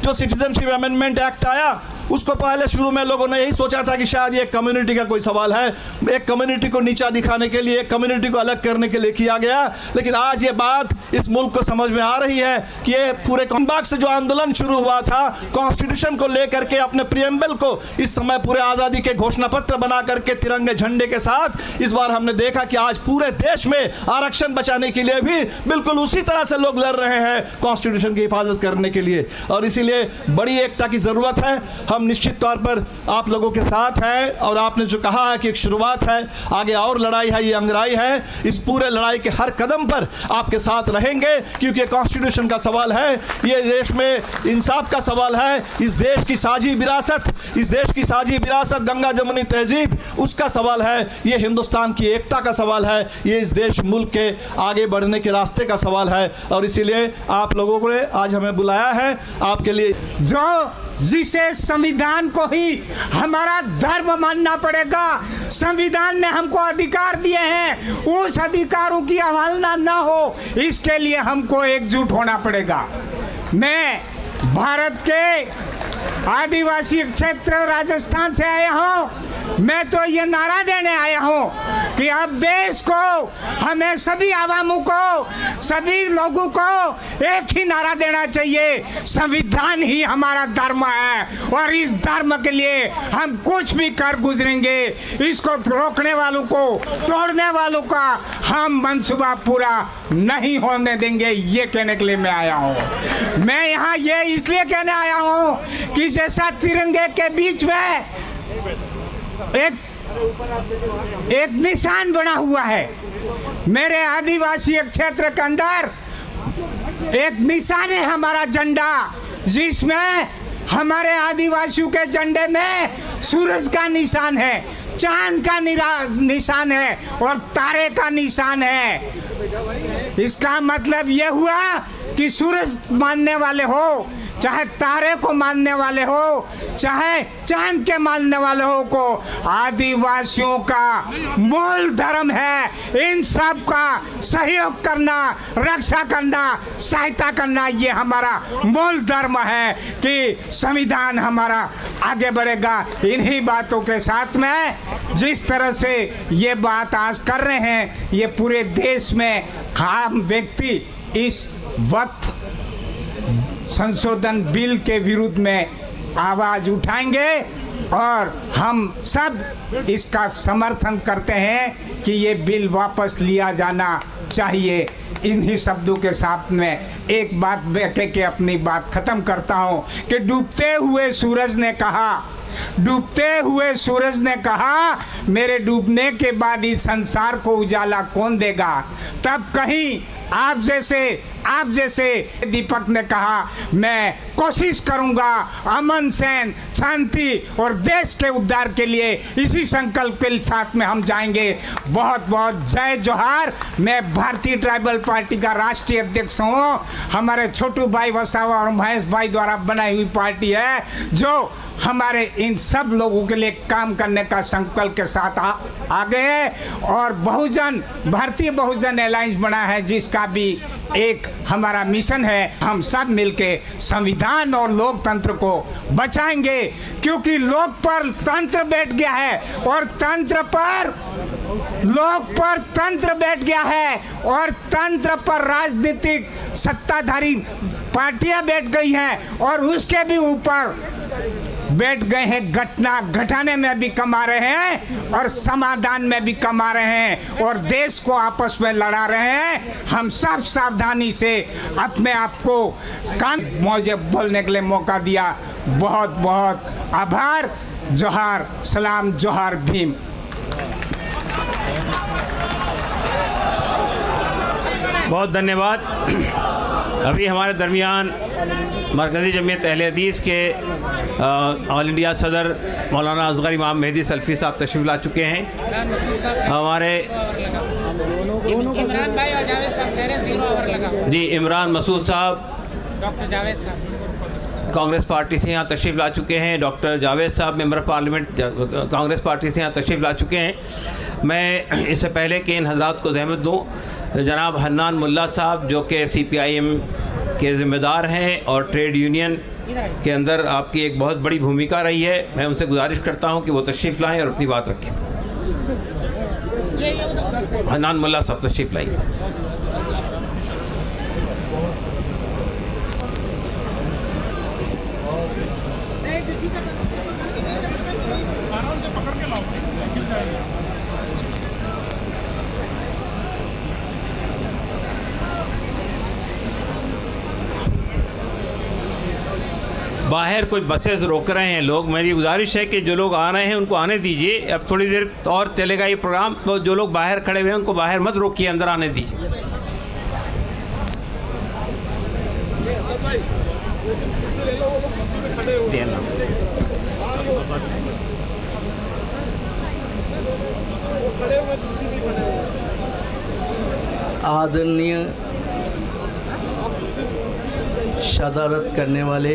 जो सिटीजनशिप अमेंडमेंट एक्ट आया उसको पहले शुरू में लोगों ने यही सोचा था कि शायद ये कम्युनिटी का कोई सवाल है, एक कम्युनिटी को नीचा दिखाने के लिए, एक कम्युनिटी को अलग करने के लिए किया गया। लेकिन आज ये बात इस मुल्क को समझ में आ रही है कि ये पूरे बाग से जो आंदोलन शुरू हुआ था कॉन्स्टिट्यूशन को लेकर के, अपने प्रियम्बल को इस समय पूरे आज़ादी के घोषणा पत्र बना करके तिरंगे झंडे के साथ, इस बार हमने देखा कि आज पूरे देश में आरक्षण बचाने के लिए भी बिल्कुल उसी तरह से लोग लड़ रहे हैं कॉन्स्टिट्यूशन की हिफाजत करने के लिए। और इसीलिए बड़ी एकता की ज़रूरत है। हम निश्चित तौर पर आप लोगों के साथ हैं और आपने जो कहा है कि एक शुरुआत है, आगे और लड़ाई है, ये अंगराई है, इस पूरे लड़ाई के हर कदम पर आपके साथ रहेंगे, क्योंकि कॉन्स्टिट्यूशन का सवाल है, ये देश में इंसाफ का सवाल है, इस देश की साझी विरासत, इस देश की साझी विरासत गंगा जमुनी तहजीब, उसका सवाल है, ये हिंदुस्तान की एकता का सवाल है, ये इस देश मुल्क के आगे बढ़ने के रास्ते का सवाल है। और इसीलिए आप लोगों ने आज हमें बुलाया है आपके लिए। जिसे संविधान को ही हमारा धर्म मानना पड़ेगा, संविधान ने हमको अधिकार दिए हैं, उस अधिकारों की अवहेलना न हो, इसके लिए हमको एकजुट होना पड़ेगा। मैं भारत के आदिवासी क्षेत्र राजस्थान से आया हूँ। मैं तो ये नारा देने आया हूँ कि अब देश को, हमें सभी आवामों को, सभी लोगों को एक ही नारा देना चाहिए, संविधान ही हमारा धर्म है और इस धर्म के लिए हम कुछ भी कर गुजरेंगे। इसको रोकने वालों को, तोड़ने वालों का हम मंसूबा पूरा नहीं होने देंगे, ये कहने के लिए मैं आया हूँ। मैं यहाँ ये इसलिए कहने आया हूँ कि जैसा तिरंगे के बीच में एक निशान बना हुआ है, मेरे आदिवासी क्षेत्र के अंदर एक निशान है हमारा झंडा, जिसमें हमारे आदिवासियों के झंडे में सूरज का निशान है, चांद का निशान है और तारे का निशान है। इसका मतलब यह हुआ कि सूरज मानने वाले हो, चाहे तारे को मानने वाले हो, चाहे चांद के मानने वाले हो, को आदिवासियों का मूल धर्म है इन सब का सहयोग करना, रक्षा करना, सहायता करना, ये हमारा मूल धर्म है कि संविधान हमारा आगे बढ़ेगा। इन्हीं बातों के साथ में जिस तरह से ये बात आज कर रहे हैं, ये पूरे देश में आम व्यक्ति इस वक्त संशोधन बिल के विरुद्ध में आवाज उठाएंगे और हम सब इसका समर्थन करते हैं कि ये बिल वापस लिया जाना चाहिए। इन्हीं शब्दों के साथ में एक बात कह के अपनी बात ख़त्म करता हूँ कि डूबते हुए सूरज ने कहा मेरे डूबने के बाद इस संसार को उजाला कौन देगा। तब कहीं आप जैसे दीपक ने कहा मैं कोशिश करूंगा अमन सेन शांति और देश के उद्धार के लिए। इसी संकल्प के साथ में हम जाएंगे। बहुत बहुत जय जोहार। मैं भारतीय ट्राइबल पार्टी का राष्ट्रीय अध्यक्ष हूँ। हमारे छोटू भाई वसावा और महेश भाई द्वारा बनाई हुई पार्टी है जो हमारे इन सब लोगों के लिए काम करने का संकल्प के साथ आगे है और भारतीय बहुजन अलायंस बना है जिसका भी एक हमारा मिशन है। हम सब मिलके संविधान और लोकतंत्र को बचाएंगे क्योंकि लोक पर तंत्र बैठ गया है और लोक पर तंत्र बैठ गया है और तंत्र पर राजनीतिक सत्ताधारी पार्टियां बैठ गई हैं और उसके भी ऊपर बैठ गए हैं। घटना घटाने में भी कमा रहे हैं और समाधान में भी कमा रहे हैं और देश को आपस में लड़ा रहे हैं। हम सब सावधानी से अपने आप को कान मौजे बोलने के लिए मौका दिया। बहुत बहुत आभार। जोहार सलाम, जोहार भीम। बहुत धन्यवाद। अभी हमारे दरमियान मरकज़ी जमीयत अहले हदीस के ऑल इंडिया सदर मौलाना असगर इमाम मेहदी सल्फ़ी साहब तशरीफ़ ला चुके हैं। हमारे इमरान भाई और जावेद साहब कह रहे हैं 0 ओवर लगा। जी इमरान मसूद साहब डॉक्टर जावेद साहब कांग्रेस पार्टी से यहाँ तशरीफ़ ला चुके हैं। डॉक्टर जावेद साहब मेंबर पार्लियामेंट कांग्रेस पार्टी से यहाँ तशरीफ़ ला चुके हैं। मैं इससे पहले कि इन हज़रात को ज़हमत दूँ, जनाब हन्नान मुल्ला साहब जो कि CPIM के ज़िम्मेदार हैं और ट्रेड यूनियन के अंदर आपकी एक बहुत बड़ी भूमिका रही है, मैं उनसे गुजारिश करता हूं कि वो तशरीफ़ लाएं और अपनी बात रखें। हन्नान मुल्ला साहब तशरीफ़ लाइए। बाहर कुछ बसेस रोक रहे हैं लोग। मेरी गुजारिश है कि जो लोग आ रहे हैं उनको आने दीजिए। अब थोड़ी देर और चलेगा ये प्रोग्राम, तो जो लोग बाहर खड़े हुए हैं उनको बाहर मत रोकिए, अंदर आने दीजिए। आदरणीय शदारत करने वाले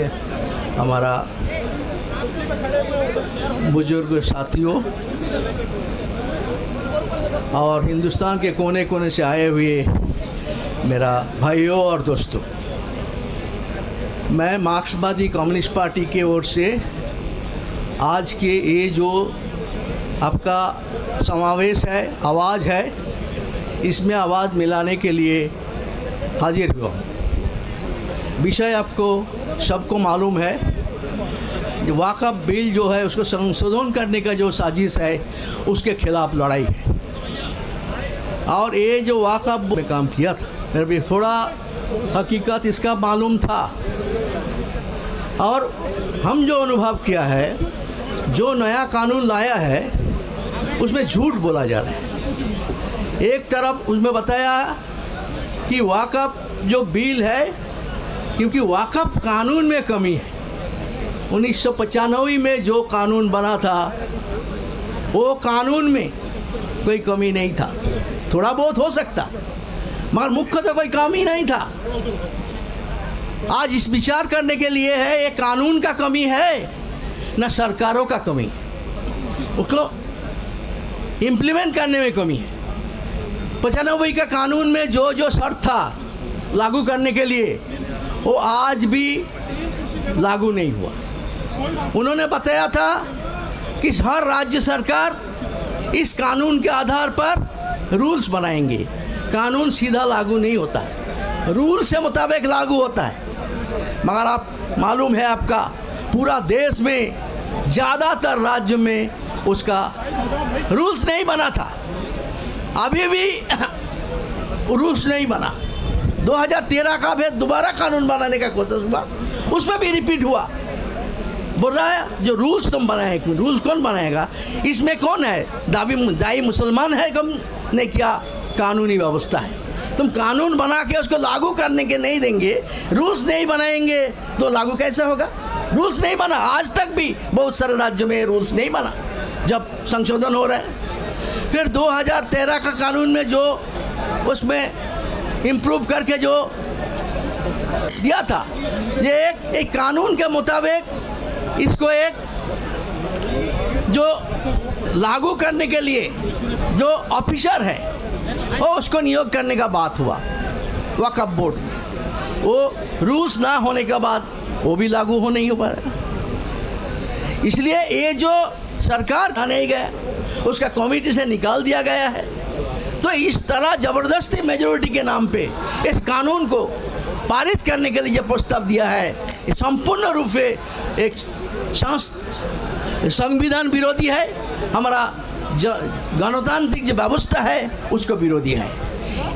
हमारा बुजुर्ग साथियों और हिंदुस्तान के कोने कोने से आए हुए मेरा भाइयों और दोस्तों, मैं मार्क्सवादी कम्युनिस्ट पार्टी की ओर से आज के ये जो आपका समावेश है, आवाज़ है, इसमें आवाज़ मिलाने के लिए हाजिर हुआ। विषय आपको सबको मालूम है, वाक़फ़ बिल जो है उसको संशोधन करने का जो साजिश है उसके खिलाफ लड़ाई है। और ये जो वाक़फ़ में काम किया था, मेरे भी थोड़ा हकीकत इसका मालूम था और हम जो अनुभव किया है, जो नया कानून लाया है उसमें झूठ बोला जा रहा है। एक तरफ उसमें बताया कि वाक़फ़ जो बिल है, क्योंकि वाक़फ़ कानून में कमी है। 1995 में जो कानून बना था वो कानून में कोई कमी नहीं था, थोड़ा बहुत हो सकता, मगर मुख्य तो कोई कमी नहीं था। आज इस विचार करने के लिए है ये कानून का कमी है न सरकारों का कमी है, उसको इम्प्लीमेंट करने में कमी है। 95 का कानून में जो जो शर्त था लागू करने के लिए वो आज भी लागू नहीं हुआ। उन्होंने बताया था कि हर राज्य सरकार इस कानून के आधार पर रूल्स बनाएंगे। कानून सीधा लागू नहीं होता है, रूल से मुताबिक लागू होता है। मगर आप मालूम है आपका पूरा देश में ज़्यादातर राज्य में उसका रूल्स नहीं बना था, अभी भी रूल्स नहीं बना। 2013 का फिर दोबारा कानून बनाने का कोशिश हुआ, उसमें भी रिपीट हुआ। बोल रहा है जो रूल्स तुम बनाए, रूल्स कौन बनाएगा? इसमें कौन है? दाई मुसलमान है कम ने क्या कानूनी व्यवस्था है? तुम कानून बना के उसको लागू करने के नहीं देंगे, रूल्स नहीं बनाएंगे तो लागू कैसे होगा? रूल्स नहीं बना, आज तक भी बहुत सारे राज्यों में रूल्स नहीं बना जब संशोधन हो रहा है। फिर 2013 का कानून में जो उसमें इम्प्रूव करके जो दिया था, ये एक कानून के मुताबिक इसको एक जो लागू करने के लिए जो ऑफिसर है वो उसको नियोग करने का बात हुआ वक्फ बोर्ड। वो रूल्स ना होने के बाद वो भी लागू हो नहीं हो पा रहा, इसलिए ये जो सरकार का नहीं गया उसका कमेटी से निकाल दिया गया है। तो इस तरह ज़बरदस्ती मेजोरिटी के नाम पे इस कानून को पारित करने के लिए प्रस्ताव दिया है, ये संपूर्ण रूप से एक संविधान विरोधी है, हमारा गणतांत्रिक जो व्यवस्था है उसको विरोधी है।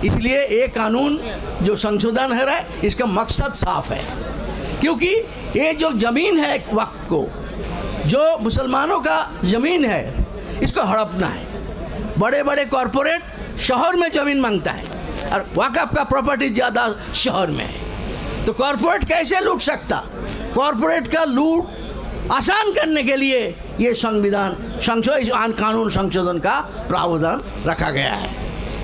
इसलिए ये कानून जो संशोधन है रहा है इसका मकसद साफ है, क्योंकि ये जो ज़मीन है वक्फ को, जो मुसलमानों का ज़मीन है इसको हड़पना है। बड़े बड़े कॉरपोरेट शहर में ज़मीन मांगता है और वक्फ का प्रॉपर्टी ज़्यादा शहर में है, तो कॉरपोरेट कैसे लूट सकता? कॉरपोरेट का लूट आसान करने के लिए ये संविधान कानून संशोधन का प्रावधान रखा गया है।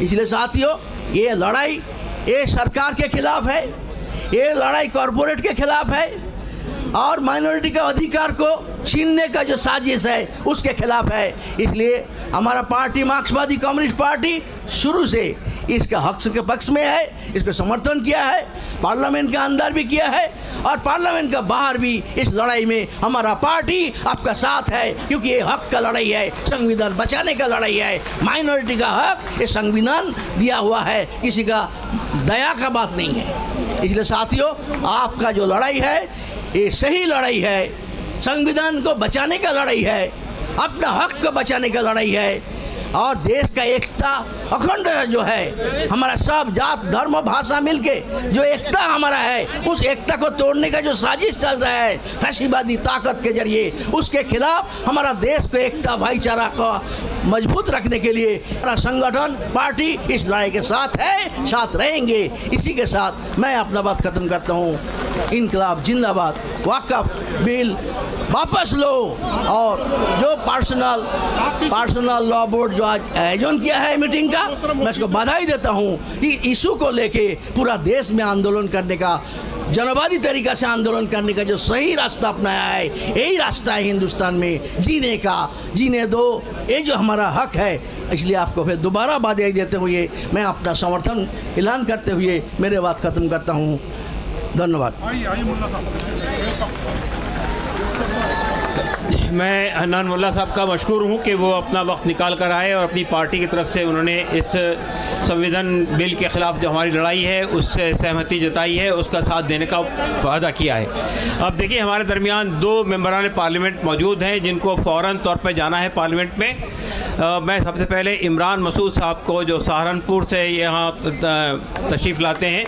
इसलिए साथियों, ये लड़ाई ये सरकार के खिलाफ है, ये लड़ाई कॉरपोरेट के खिलाफ है और माइनॉरिटी का अधिकार को छीनने का जो साजिश है उसके खिलाफ है। इसलिए हमारा पार्टी मार्क्सवादी कम्युनिस्ट पार्टी शुरू से इसका हक के पक्ष में है, इसको समर्थन किया है, पार्लियामेंट के अंदर भी किया है और पार्लियामेंट के बाहर भी इस लड़ाई में हमारा पार्टी आपका साथ है, क्योंकि ये हक का लड़ाई है, संविधान बचाने का लड़ाई है। माइनॉरिटी का हक ये संविधान दिया हुआ है, किसी का दया का बात नहीं है। इसलिए साथियों, आपका जो लड़ाई है ये सही लड़ाई है, संविधान को बचाने का लड़ाई है, अपना हक को बचाने का लड़ाई है और देश का एकता अखंड जो है, हमारा सब जात धर्म भाषा मिलके जो एकता हमारा है, उस एकता को तोड़ने का जो साजिश चल रहा है फैसिबादी ताकत के जरिए, उसके खिलाफ हमारा देश को एकता भाईचारा को मजबूत रखने के लिए हमारा संगठन पार्टी इस लड़ाई के साथ है, साथ रहेंगे। इसी के साथ मैं अपना बात खत्म करता हूँ। इनकलाब जिंदाबाद, वक्फ बिल वापस लो और जो पर्सनल लॉ बोर्ड जो आज आयोजन किया है मीटिंग का, मैं इसको बधाई देता हूँ कि इशू को लेके पूरा देश में आंदोलन करने का, जनवादी तरीका से आंदोलन करने का जो सही रास्ता अपनाया है, यही रास्ता है हिंदुस्तान में जीने का। जीने दो, ये जो हमारा हक है। इसलिए आपको फिर दोबारा बधाई देते हुए मैं अपना समर्थन ऐलान करते हुए मेरे बात खत्म करता हूँ। धन्यवाद। मैं हन्नान मुल्ला साहब का मशकूर हूँ कि वो अपना वक्त निकाल कर आए और अपनी पार्टी की तरफ से उन्होंने इस संविधान बिल के ख़िलाफ़ जो हमारी लड़ाई है उससे सहमति जताई है, उसका साथ देने का वादा किया है। अब देखिए, हमारे दरमियान 2 मेंबरान पार्लियामेंट मौजूद हैं जिनको फ़ौरन तौर पर जाना है पार्लियामेंट में। मैं सबसे पहले इमरान मसूद साहब को, जो सहारनपुर से यहाँ तशरीफ़ लाते हैं,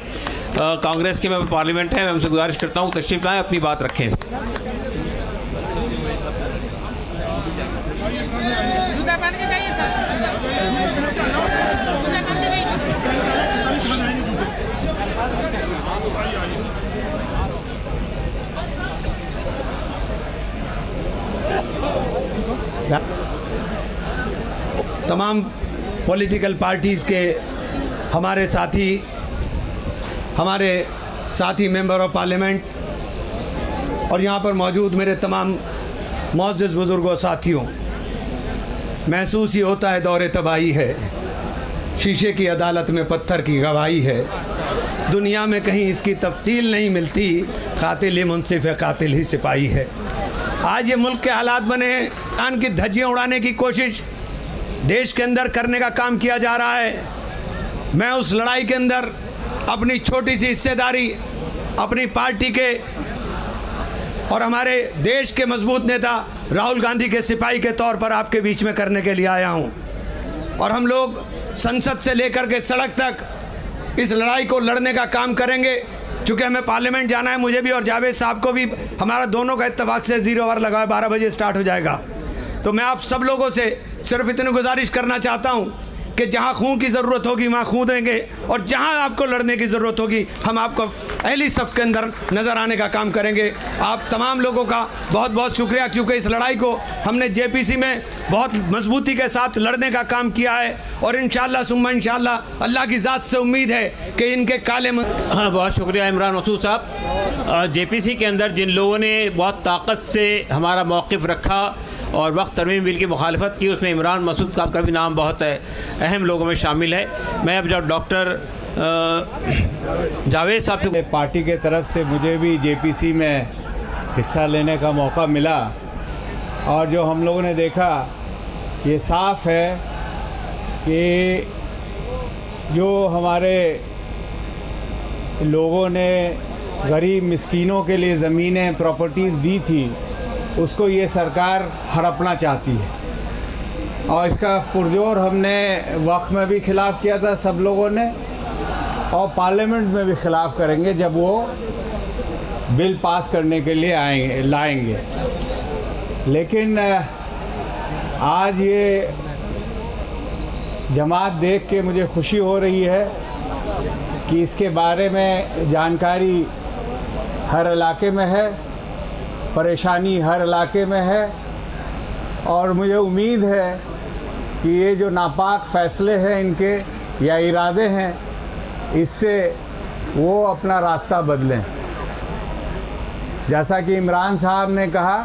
कांग्रेस के मेंबर पार्लियामेंट हैं, मैं उनसे गुजारिश करता हूँ तशरीफ़ लाएँ, अपनी बात रखें। तमाम पॉलिटिकल पार्टीज़ के हमारे साथी मेंबर ऑफ पार्लियामेंट और यहाँ पर मौजूद मेरे तमाम मुअज़्ज़िज़ बुज़ुर्गों साथियों, महसूस ही होता है दौरे तबाही है, शीशे की अदालत में पत्थर की गवाही है, दुनिया में कहीं इसकी तफसील नहीं मिलती, कातिल ही मुंसिफ है, कातिल ही सिपाही है। आज ये मुल्क के हालात बने हैं, कान की धज्जियाँ उड़ाने की कोशिश देश के अंदर करने का काम किया जा रहा है। मैं उस लड़ाई के अंदर अपनी छोटी सी हिस्सेदारी अपनी पार्टी के और हमारे देश के मजबूत नेता राहुल गांधी के सिपाही के तौर पर आपके बीच में करने के लिए आया हूं। और हम लोग संसद से लेकर के सड़क तक इस लड़ाई को लड़ने का काम करेंगे। चूँकि हमें पार्लियामेंट जाना है, मुझे भी और जावेद साहब को भी, हमारा दोनों का इत्तेफाक से 0 आवर लगा है, 12 बजे स्टार्ट हो जाएगा। तो मैं आप सब लोगों से सिर्फ इतनी गुजारिश करना चाहता हूं कि जहां खून की ज़रूरत होगी वहां खून देंगे, और जहां आपको लड़ने की ज़रूरत होगी हम आपको अहली सफ़ के अंदर नज़र आने का काम करेंगे। आप तमाम लोगों का बहुत बहुत शुक्रिया, क्योंकि इस लड़ाई को हमने जेपीसी में बहुत मजबूती के साथ लड़ने का काम किया है। और इंशाअल्लाह सुम्मा इंशाअल्लाह अल्लाह की ज़ात से उम्मीद है कि इनके काले हाँ, बहुत शुक्रिया इमरान मसूद साहब। जेपीसी के अंदर जिन लोगों ने बहुत ताकत से हमारा मौक़िफ़ रखा और वक्त तरमीम बिल की मुखालफत की, उसमें इमरान मसूद साहब का भी नाम बहुत अहम लोगों में शामिल है। मैं अब जब डॉक्टर जावेद साहब से, पार्टी के तरफ से मुझे भी जेपीसी में हिस्सा लेने का मौका मिला, और जो हम लोगों ने देखा ये साफ़ है कि जो हमारे लोगों ने गरीब मिस्कीनों के लिए ज़मीनें प्रॉपर्टीज़ दी थी, उसको ये सरकार हड़पना चाहती है। और इसका पुरजोर हमने वक्त में भी खिलाफ़ किया था सब लोगों ने, और पार्लियामेंट में भी खिलाफ़ करेंगे जब वो बिल पास करने के लिए लाएंगे। लेकिन आज ये जमात देख के मुझे खुशी हो रही है कि इसके बारे में जानकारी हर इलाके में है, परेशानी हर इलाके में है, और मुझे उम्मीद है कि ये जो नापाक फ़ैसले हैं इनके या इरादे हैं, इससे वो अपना रास्ता बदलें। जैसा कि इमरान साहब ने कहा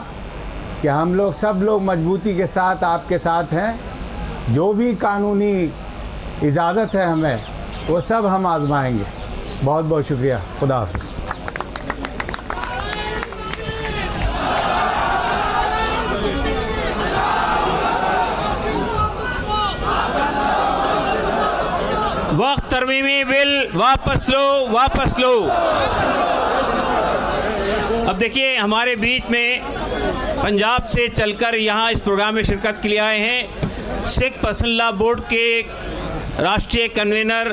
कि हम लोग सब लोग मजबूती के साथ आपके साथ हैं, जो भी कानूनी इजाज़त है हमें वो सब हम आजमाएंगे। बहुत बहुत शुक्रिया। खुदा हाफ़िज़। वक्त तरमीमी बिल वापस लो, वापस लो। अब देखिए, हमारे बीच में पंजाब से चलकर यहाँ इस प्रोग्राम में शिरकत के लिए आए हैं सिख पर्सनल लॉ बोर्ड के राष्ट्रीय कन्वीनर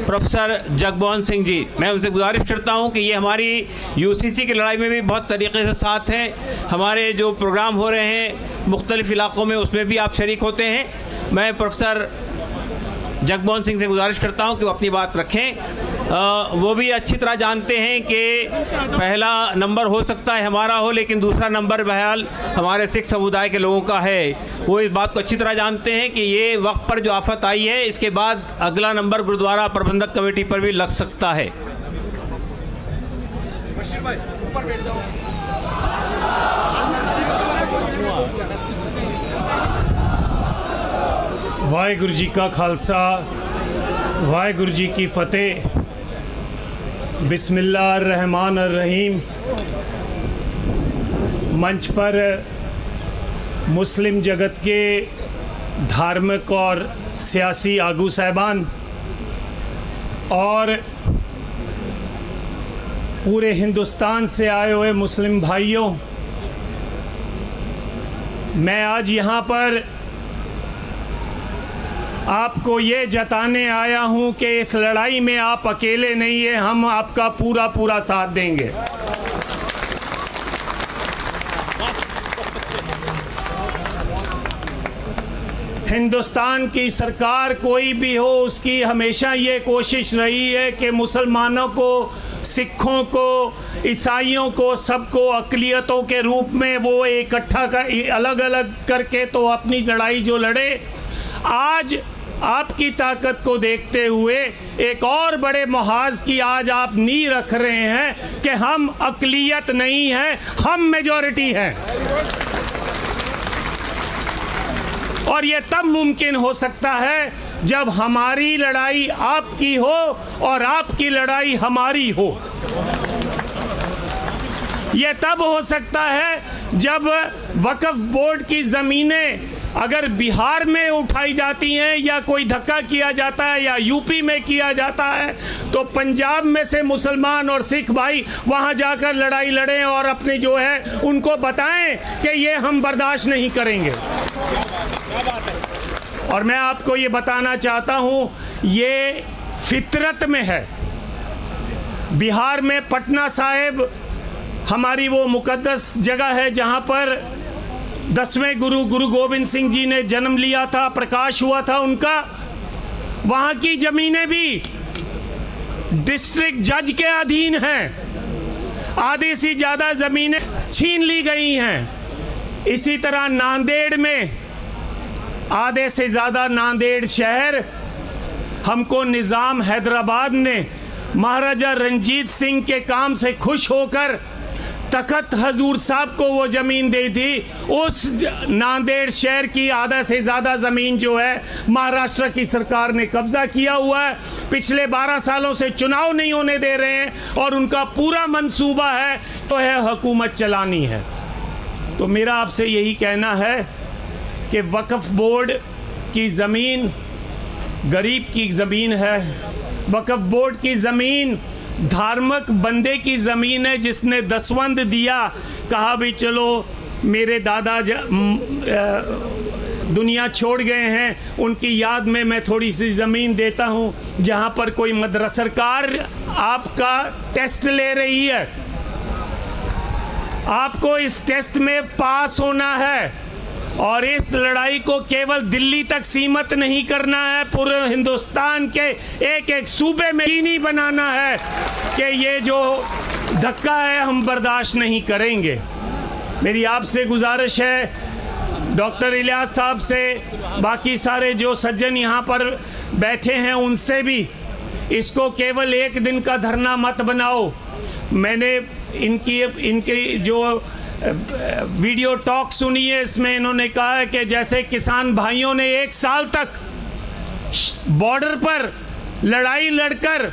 प्रोफेसर जगमोहन सिंह जी। मैं उनसे गुजारिश करता हूँ कि ये हमारी यूसीसी की लड़ाई में भी बहुत तरीके से साथ हैं। हमारे जो प्रोग्राम हो रहे हैं मुख्तलिफ़ इलाक़ों में, उसमें भी आप शरीक होते हैं। मैं प्रोफेसर जगमोहन सिंह से गुजारिश करता हूं कि वो अपनी बात रखें। वो भी अच्छी तरह जानते हैं कि पहला नंबर हो सकता है हमारा हो, लेकिन दूसरा नंबर बहरहाल हमारे सिख समुदाय के लोगों का है। वो इस बात को अच्छी तरह जानते हैं कि ये वक्त पर जो आफत आई है, इसके बाद अगला नंबर गुरुद्वारा प्रबंधक कमेटी पर भी लग सकता है। वाहिगुरु जी का खालसा, वाहिगुरु जी की फ़तेह। बिस्मिल्लाहिर्रहमानिर्रहीम। मंच पर मुस्लिम जगत के धार्मिक और सियासी आगू साहबान और पूरे हिंदुस्तान से आए हुए मुस्लिम भाइयों, मैं आज यहाँ पर आपको ये जताने आया हूँ कि इस लड़ाई में आप अकेले नहीं हैं, हम आपका पूरा पूरा साथ देंगे। हिंदुस्तान की सरकार कोई भी हो, उसकी हमेशा ये कोशिश रही है कि मुसलमानों को, सिखों को, ईसाइयों को, सबको अक़लियतों के रूप में वो इकट्ठा कर, अलग अलग करके तो अपनी लड़ाई जो लड़े। आज आपकी ताकत को देखते हुए एक और बड़े मुहाज की आज आप नींव रख रहे हैं कि हम अक़लियत नहीं हैं, हम मेजॉरिटी हैं। और ये तब मुमकिन हो सकता है जब हमारी लड़ाई आपकी हो और आपकी लड़ाई हमारी हो। ये तब हो सकता है जब वक्फ बोर्ड की ज़मीनें अगर बिहार में उठाई जाती हैं या कोई धक्का किया जाता है या यूपी में किया जाता है, तो पंजाब में से मुसलमान और सिख भाई वहां जाकर लड़ाई लड़ें और अपने जो है उनको बताएं कि ये हम बर्दाश्त नहीं करेंगे। और मैं आपको ये बताना चाहता हूं, ये फितरत में है। बिहार में पटना साहिब हमारी वो मुकद्दस जगह है जहां पर 10वें गुरु गोविंद सिंह जी ने जन्म लिया था, प्रकाश हुआ था उनका। वहाँ की ज़मीनें भी डिस्ट्रिक्ट जज के अधीन हैं। आधे से ज़्यादा ज़मीनें छीन ली गई हैं। इसी तरह नांदेड़ में आधे से ज़्यादा नांदेड़ शहर हमको निज़ाम हैदराबाद ने महाराजा रंजीत सिंह के काम से खुश होकर तखत हजूर साहब को वो ज़मीन दी थी। उस नांदेड़ शहर की आधा से ज़्यादा ज़मीन जो है महाराष्ट्र की सरकार ने कब्ज़ा किया हुआ है। पिछले 12 सालों से चुनाव नहीं होने दे रहे हैं और उनका पूरा मंसूबा है तो है हुकूमत चलानी है। तो मेरा आपसे यही कहना है कि वक्फ बोर्ड की ज़मीन गरीब की ज़मीन है। वक्फ बोर्ड की ज़मीन धार्मिक बंदे की ज़मीन है जिसने दसवंध दिया, कहा भी चलो मेरे दादा दुनिया छोड़ गए हैं, उनकी याद में मैं थोड़ी सी ज़मीन देता हूँ। जहाँ पर कोई मदरसा सरकार आपका टेस्ट ले रही है, आपको इस टेस्ट में पास होना है और इस लड़ाई को केवल दिल्ली तक सीमित नहीं करना है, पूरे हिंदुस्तान के एक एक सूबे में ही नहीं बनाना है कि ये जो धक्का है हम बर्दाश्त नहीं करेंगे। मेरी आपसे गुजारिश है, डॉक्टर इलियास साहब से, बाकी सारे जो सज्जन यहाँ पर बैठे हैं उनसे भी, इसको केवल एक दिन का धरना मत बनाओ। मैंने इनकी जो वीडियो टॉक सुनी है, इसमें इन्होंने कहा है कि जैसे किसान भाइयों ने 1 साल तक बॉर्डर पर लड़ाई लड़कर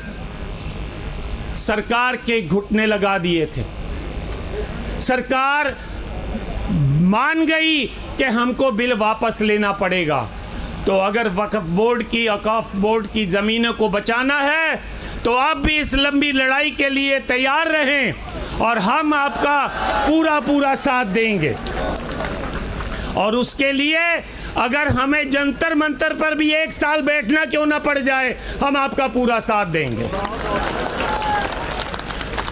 सरकार के घुटने लगा दिए थे। सरकार मान गई कि हमको बिल वापस लेना पड़ेगा। तो अगर वक्फ बोर्ड की ज़मीनों को बचाना है तो आप भी इस लंबी लड़ाई के लिए तैयार रहें और हम आपका पूरा साथ देंगे। और उसके लिए अगर हमें जंतर मंतर पर भी 1 साल बैठना क्यों ना पड़ जाए, हम आपका पूरा साथ देंगे।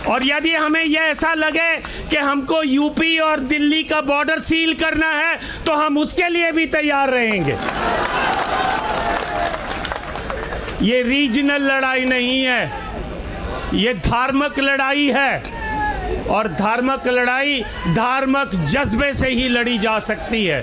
और यदि हमें यह ऐसा लगे कि हमको यूपी और दिल्ली का बॉर्डर सील करना है तो हम उसके लिए भी तैयार रहेंगे। ये रीजनल लड़ाई नहीं है, ये धार्मिक लड़ाई है और धार्मिक लड़ाई धार्मिक जज्बे से ही लड़ी जा सकती है।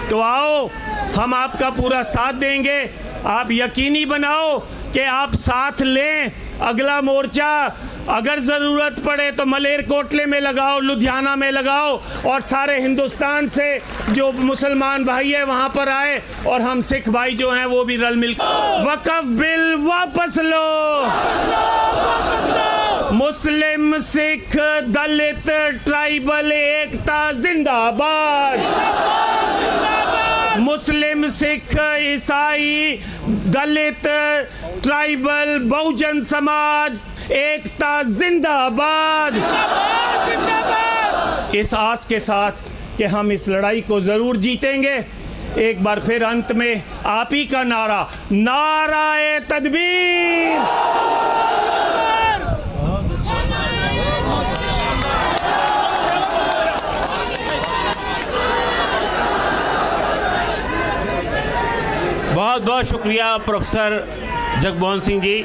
तो आओ, हम आपका पूरा साथ देंगे। आप यकीनी बनाओ कि आप साथ लें। अगला मोर्चा अगर ज़रूरत पड़े तो मलेरकोटले में लगाओ, लुधियाना में लगाओ और सारे हिंदुस्तान से जो मुसलमान भाई है वहाँ पर आए और हम सिख भाई जो हैं वो भी रल मिल। वक्फ बिल वापस लो। मुस्लिम, सिख, दलित, ट्राइबल एकता जिंदाबाद। मुस्लिम, सिख, ईसाई, दलित, ट्राइबल, बहुजन समाज एकता जिंदाबाद। इस आस के साथ कि हम इस लड़ाई को ज़रूर जीतेंगे, एक बार फिर अंत में आप ही का नारा, नाराए तकबीर। बहुत बहुत शुक्रिया प्रोफेसर जगमोहन सिंह जी,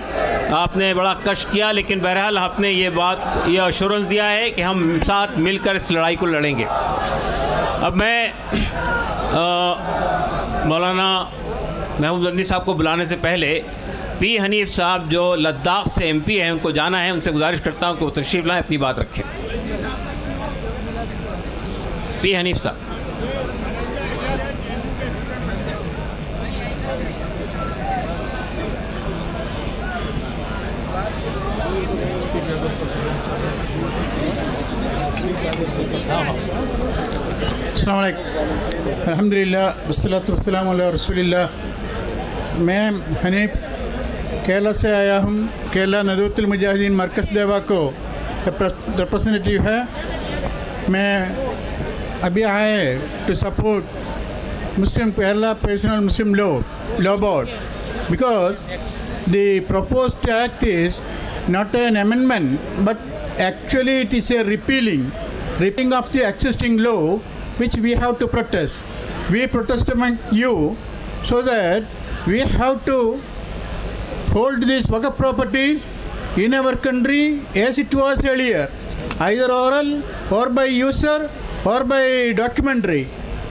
आपने बड़ा कष्ट किया, लेकिन बहरहाल आपने ये अश्योरेंस दिया है कि हम साथ मिलकर इस लड़ाई को लड़ेंगे। अब मैं मौलाना महमूद गंदी साहब को बुलाने से पहले पी हनीफ साहब जो लद्दाख से MP हैं, उनको जाना है, उनसे गुजारिश करता हूं कि वो तशरीफ़ लाएं, अपनी बात रखें। पी हनीफ साहब। अस्सलाम वालेकुम अल्हम्दुलिल्लाह वस्सलातु वस्सलामु अला रसूलिल्लाह। मैं हनीफ केरला से आया हूँ। केरला नदवतुल मुजाहिदीन मरकज़ देवा को रिप्रेजेंटेटिव है। मैं अभी आए to support Muslim Kerala Personal Muslim Law Board because the proposed act is not an amendment but actually it is a repealing of the existing law which we have to protest. We protest among you so that we have to hold these waqf properties in our country as it was earlier, either oral or by user or by documentary.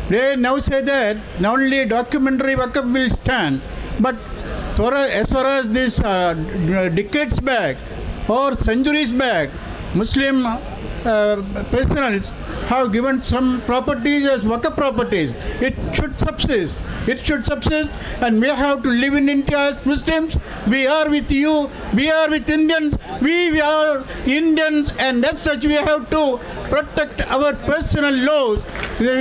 They now say that not only documentary waqf will stand, but as far as this decades back or centuries back, Muslim personals have given some properties as waqf properties. It should subsist. It should subsist, and we have to live in India as Muslims. We are with you. We are with Indians. We are Indians, and as such, we have to protect our personal laws. We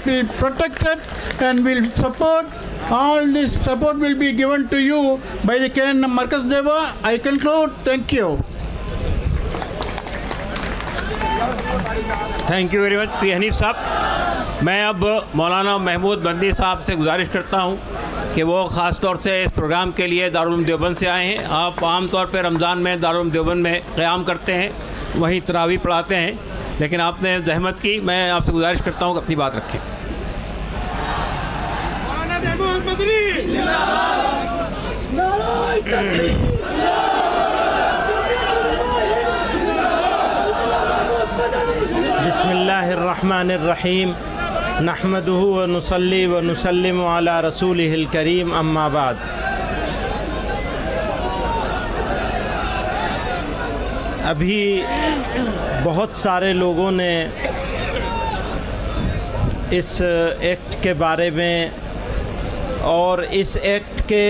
will protect it, and will support. All this support will be given to you by the KN Markaz Deva. I conclude. Thank you. Thank you very much P Hanif साहब। मैं अब मौलाना महमूद बंदी साहब से गुजारिश करता हूं कि वो ख़ास तौर से इस प्रोग्राम के लिए दारुल उलूम देवबंद से आए हैं। आप आम तौर पे रमज़ान में दारुल उलूम देवबंद में क़याम करते हैं, वहीं तरावी पढ़ाते हैं, लेकिन आपने जहमत की। मैं आपसे गुजारिश करता हूं कि अपनी बात रखें। बिस्मिल्लाहिर्रहमानिर्रहीम नहमदुहु व नुसल्ली व नुसल्लिमु अला रसूलिहिल करीम अम्मा बाद। अभी बहुत सारे लोगों ने इस एक्ट के बारे में और इस एक्ट के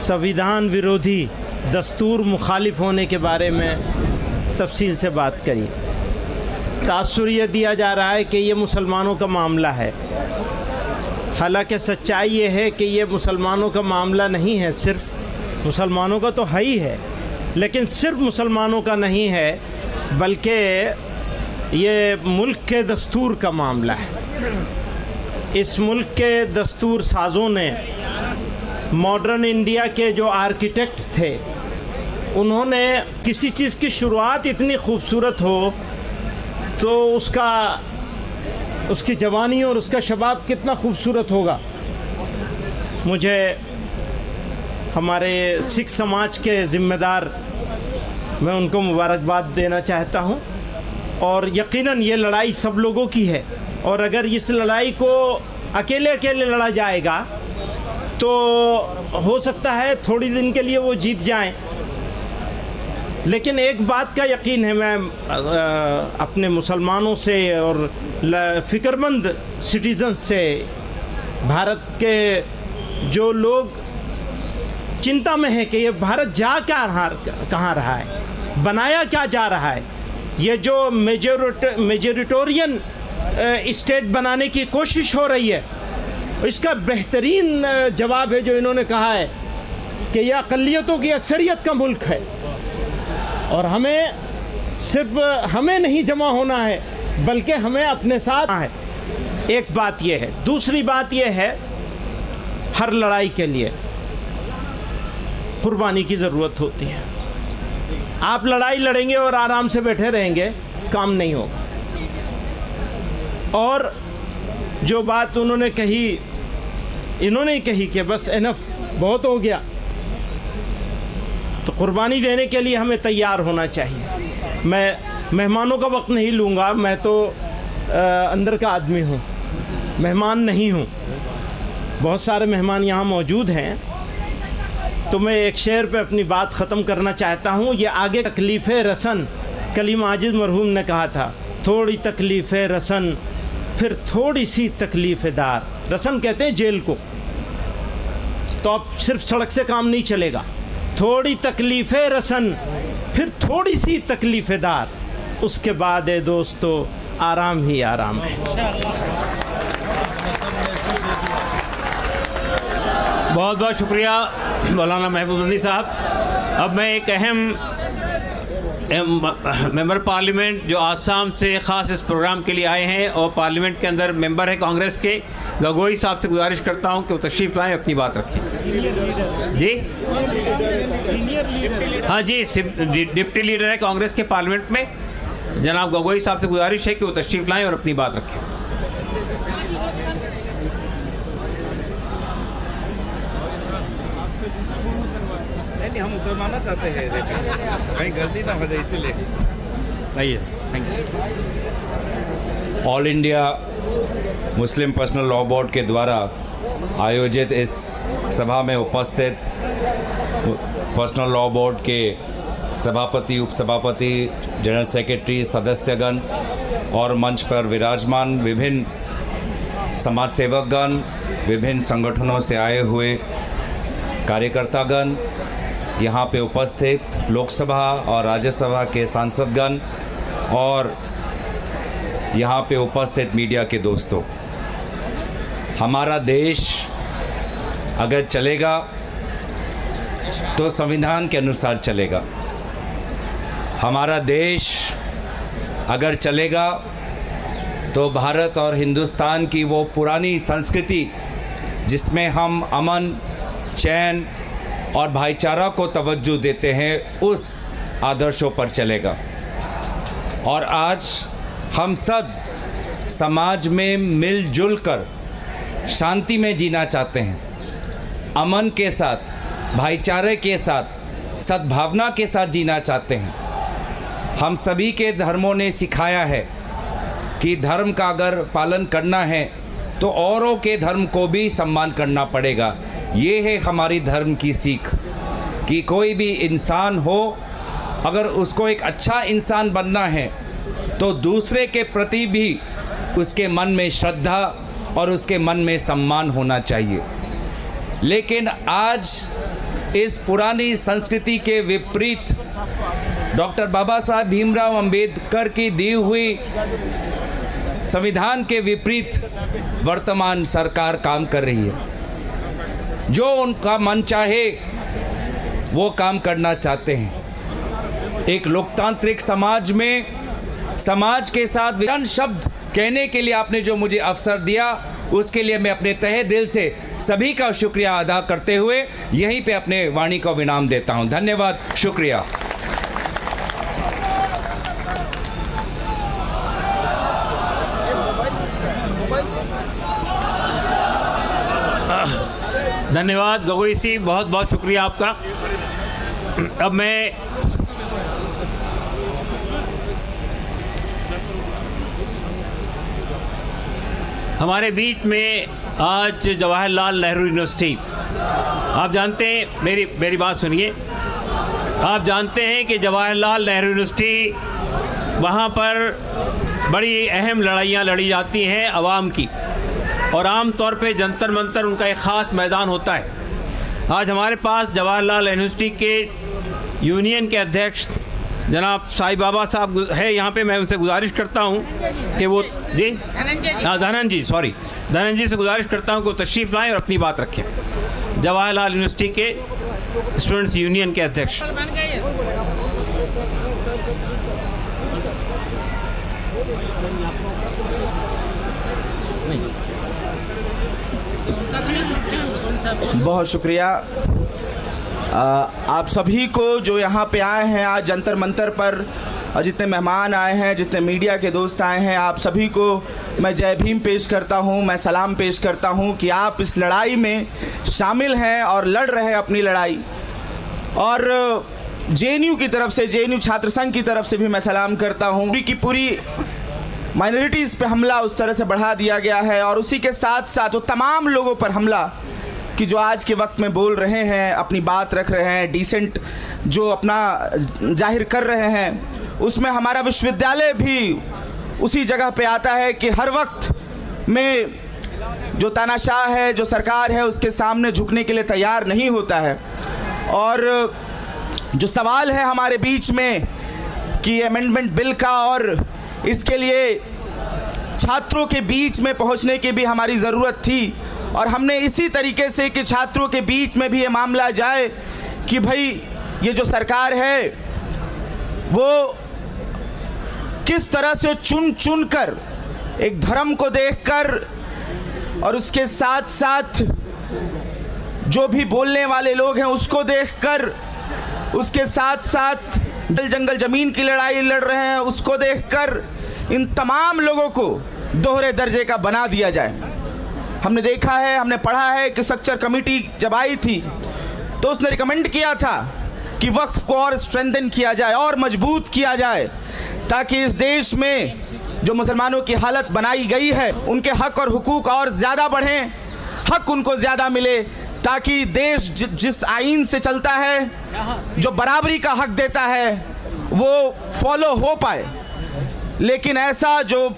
संविधान विरोधी दस्तूर मुखालिफ होने के बारे में तफसील से बात करी। तासुर ये दिया जा रहा है कि ये मुसलमानों का मामला है, हालांकि सच्चाई ये है कि ये मुसलमानों का मामला नहीं है। सिर्फ मुसलमानों का तो है ही है, लेकिन सिर्फ मुसलमानों का नहीं है, बल्कि ये मुल्क के दस्तूर का मामला है। इस मुल्क के दस्तूर साज़ों ने, मॉडर्न इंडिया के जो आर्किटेक्ट थे, उन्होंने किसी चीज़ की शुरुआत इतनी खूबसूरत हो तो उसकी जवानी और उसका शबाब कितना खूबसूरत होगा। मुझे हमारे सिख समाज के ज़िम्मेदार, मैं उनको मुबारकबाद देना चाहता हूँ, और यकीनन ये लड़ाई सब लोगों की है, और अगर इस लड़ाई को अकेले अकेले लड़ा जाएगा तो हो सकता है थोड़ी दिन के लिए वो जीत जाएं। लेकिन एक बात का यकीन है, मैं अपने मुसलमानों से और फ़िक्रमंद सिटीज़न से, भारत के जो लोग चिंता में हैं कि ये भारत जा कहाँ रहा है, बनाया क्या जा रहा है, ये जो मेजोरिटोरियन स्टेट बनाने की कोशिश हो रही है, इसका बेहतरीन जवाब है जो इन्होंने कहा है कि यह अक़लियतों की अक्सरियत का मुल्क है, और हमें सिर्फ हमें नहीं जमा होना है, बल्कि हमें अपने साथ है। एक बात यह है। दूसरी बात यह है, हर लड़ाई के लिए कुर्बानी की ज़रूरत होती है। आप लड़ाई लड़ेंगे और आराम से बैठे रहेंगे, काम नहीं होगा। और जो बात उन्होंने कही, इन्होंने ही कही कि बस इनफ, बहुत हो गया, तो कुर्बानी देने के लिए हमें तैयार होना चाहिए। मैं मेहमानों का वक्त नहीं लूँगा, मैं तो अंदर का आदमी हूँ, मेहमान नहीं हूँ। बहुत सारे मेहमान यहाँ मौजूद हैं, तो मैं एक शेर पे अपनी बात ख़त्म करना चाहता हूँ। ये आगे तकलीफ़ रसन, कलीम आजिज़ मरहूम ने कहा था, थोड़ी तकलीफ़ रसन फिर थोड़ी सी तकलीफ़ दार। रसन कहते हैं जेल को, तो अब सिर्फ सड़क से काम नहीं चलेगा। थोड़ी तकलीफ़ रसन फिर थोड़ी सी तकलीफ़ दार, उसके बाद दोस्तों आराम ही आराम है। बहुत बहुत शुक्रिया मौलाना महबूब अली साहब। अब मैं एक अहम मेंबर पार्लियामेंट जो आसाम से ख़ास इस प्रोग्राम के लिए आए हैं और पार्लियामेंट के अंदर मेंबर है कांग्रेस के, गगोई साहब से गुजारिश करता हूं कि वो तशरीफ़ लाएं, अपनी बात रखें। जी हाँ जी, डिप्टी लीडर है कांग्रेस के पार्लियामेंट में, जनाब गगोई साहब से गुजारिश है कि वो तशरीफ़ लाएं और अपनी बात रखें। नहीं, हम उतरवाना चाहते हैं, कहीं गलती ना हो जाए इसीलिए। आइए, thank you. All India Muslim personal law board के द्वारा आयोजित इस सभा में उपस्थित पर्सनल लॉ बोर्ड के सभापति, उपसभापति, जनरल सेक्रेटरी, सदस्यगण और मंच पर विराजमान विभिन्न समाज सेवकगण, विभिन्न संगठनों से आए हुए कार्यकर्तागण, यहाँ पे उपस्थित लोकसभा और राज्यसभा के सांसदगण और यहाँ पे उपस्थित मीडिया के दोस्तों, हमारा देश अगर चलेगा तो संविधान के अनुसार चलेगा। हमारा देश अगर चलेगा तो भारत और हिंदुस्तान की वो पुरानी संस्कृति जिसमें हम अमन, चैन और भाईचारा को तवज्जो देते हैं, उस आदर्शों पर चलेगा। और आज हम सब समाज में मिलजुल कर शांति में जीना चाहते हैं, अमन के साथ, भाईचारे के साथ, सद्भावना के साथ जीना चाहते हैं। हम सभी के धर्मों ने सिखाया है कि धर्म का अगर पालन करना है तो औरों के धर्म को भी सम्मान करना पड़ेगा। ये है हमारी धर्म की सीख कि कोई भी इंसान हो, अगर उसको एक अच्छा इंसान बनना है तो दूसरे के प्रति भी उसके मन में श्रद्धा और उसके मन में सम्मान होना चाहिए। लेकिन आज इस पुरानी संस्कृति के विपरीत डॉक्टर बाबा साहब भीमराव अंबेडकर की दी हुई संविधान के विपरीत वर्तमान सरकार काम कर रही है। जो उनका मन चाहे वो काम करना चाहते हैं। एक लोकतांत्रिक समाज में समाज के साथ विरान शब्द कहने के लिए आपने जो मुझे अवसर दिया, उसके लिए मैं अपने तहे दिल से सभी का शुक्रिया अदा करते हुए यहीं पे अपने वाणी को विराम देता हूं। धन्यवाद, शुक्रिया। धन्यवाद गगोई सी, बहुत बहुत शुक्रिया आपका। अब मैं हमारे बीच में आज जवाहरलाल नेहरू यूनिवर्सिटी, आप जानते हैं, मेरी बात सुनिए, आप जानते हैं कि जवाहरलाल नेहरू यूनिवर्सिटी, वहाँ पर बड़ी अहम लड़ाइयाँ लड़ी जाती हैं आवाम की, और आम तौर पे जंतर मंतर उनका एक ख़ास मैदान होता है। आज हमारे पास जवाहरलाल यूनिवर्सिटी के यूनियन के अध्यक्ष जनाब साईं बाबा साहब है यहाँ पे। मैं उनसे गुजारिश करता हूँ कि वो जी धनंजय जी से गुजारिश करता हूँ कि वो तशरीफ़ लाएँ और अपनी बात रखें। जवाहरलाल यूनिवर्सिटी के स्टूडेंट्स यूनियन के अध्यक्ष। बहुत शुक्रिया आप सभी को जो यहाँ पे आए हैं आज जंतर मंतर पर, और जितने मेहमान आए हैं, जितने मीडिया के दोस्त आए हैं, आप सभी को मैं जय भीम पेश करता हूँ, मैं सलाम पेश करता हूँ कि आप इस लड़ाई में शामिल हैं और लड़ रहे हैं अपनी लड़ाई। और जेएनयू की तरफ से, जेएनयू छात्र संघ की तरफ से भी मैं सलाम करता हूँ कि पूरी माइनॉरिटीज़ पे हमला उस तरह से बढ़ा दिया गया है, और उसी के साथ साथ वो तमाम लोगों पर हमला कि जो आज के वक्त में बोल रहे हैं, अपनी बात रख रहे हैं, डिसेंट जो अपना जाहिर कर रहे हैं, उसमें हमारा विश्वविद्यालय भी उसी जगह पे आता है कि हर वक्त में जो तानाशाह है, जो सरकार है, उसके सामने झुकने के लिए तैयार नहीं होता है। और जो सवाल है हमारे बीच में कि अमेंडमेंट बिल का, और इसके लिए छात्रों के बीच में पहुंचने की भी हमारी ज़रूरत थी और हमने इसी तरीके से कि छात्रों के बीच में भी ये मामला जाए कि भाई ये जो सरकार है वो किस तरह से चुन चुन कर एक धर्म को देखकर और उसके साथ साथ जो भी बोलने वाले लोग हैं उसको देखकर, उसके साथ साथ जंगल ज़मीन की लड़ाई लड़ रहे हैं उसको देखकर इन तमाम लोगों को दोहरे दर्जे का बना दिया जाए। हमने देखा है, हमने पढ़ा है कि स्ट्रक्चर कमेटी जब आई थी तो उसने रिकमेंड किया था कि वक्फ को और स्ट्रेंथन किया जाए और मजबूत किया जाए ताकि इस देश में जो मुसलमानों की हालत बनाई गई है उनके हक और हुकूक और ज़्यादा बढ़ें, हक उनको ज़्यादा मिले, ताकि देश जिस आइन से चलता है, जो बराबरी का हक देता है, वो फॉलो हो पाए। लेकिन ऐसा जो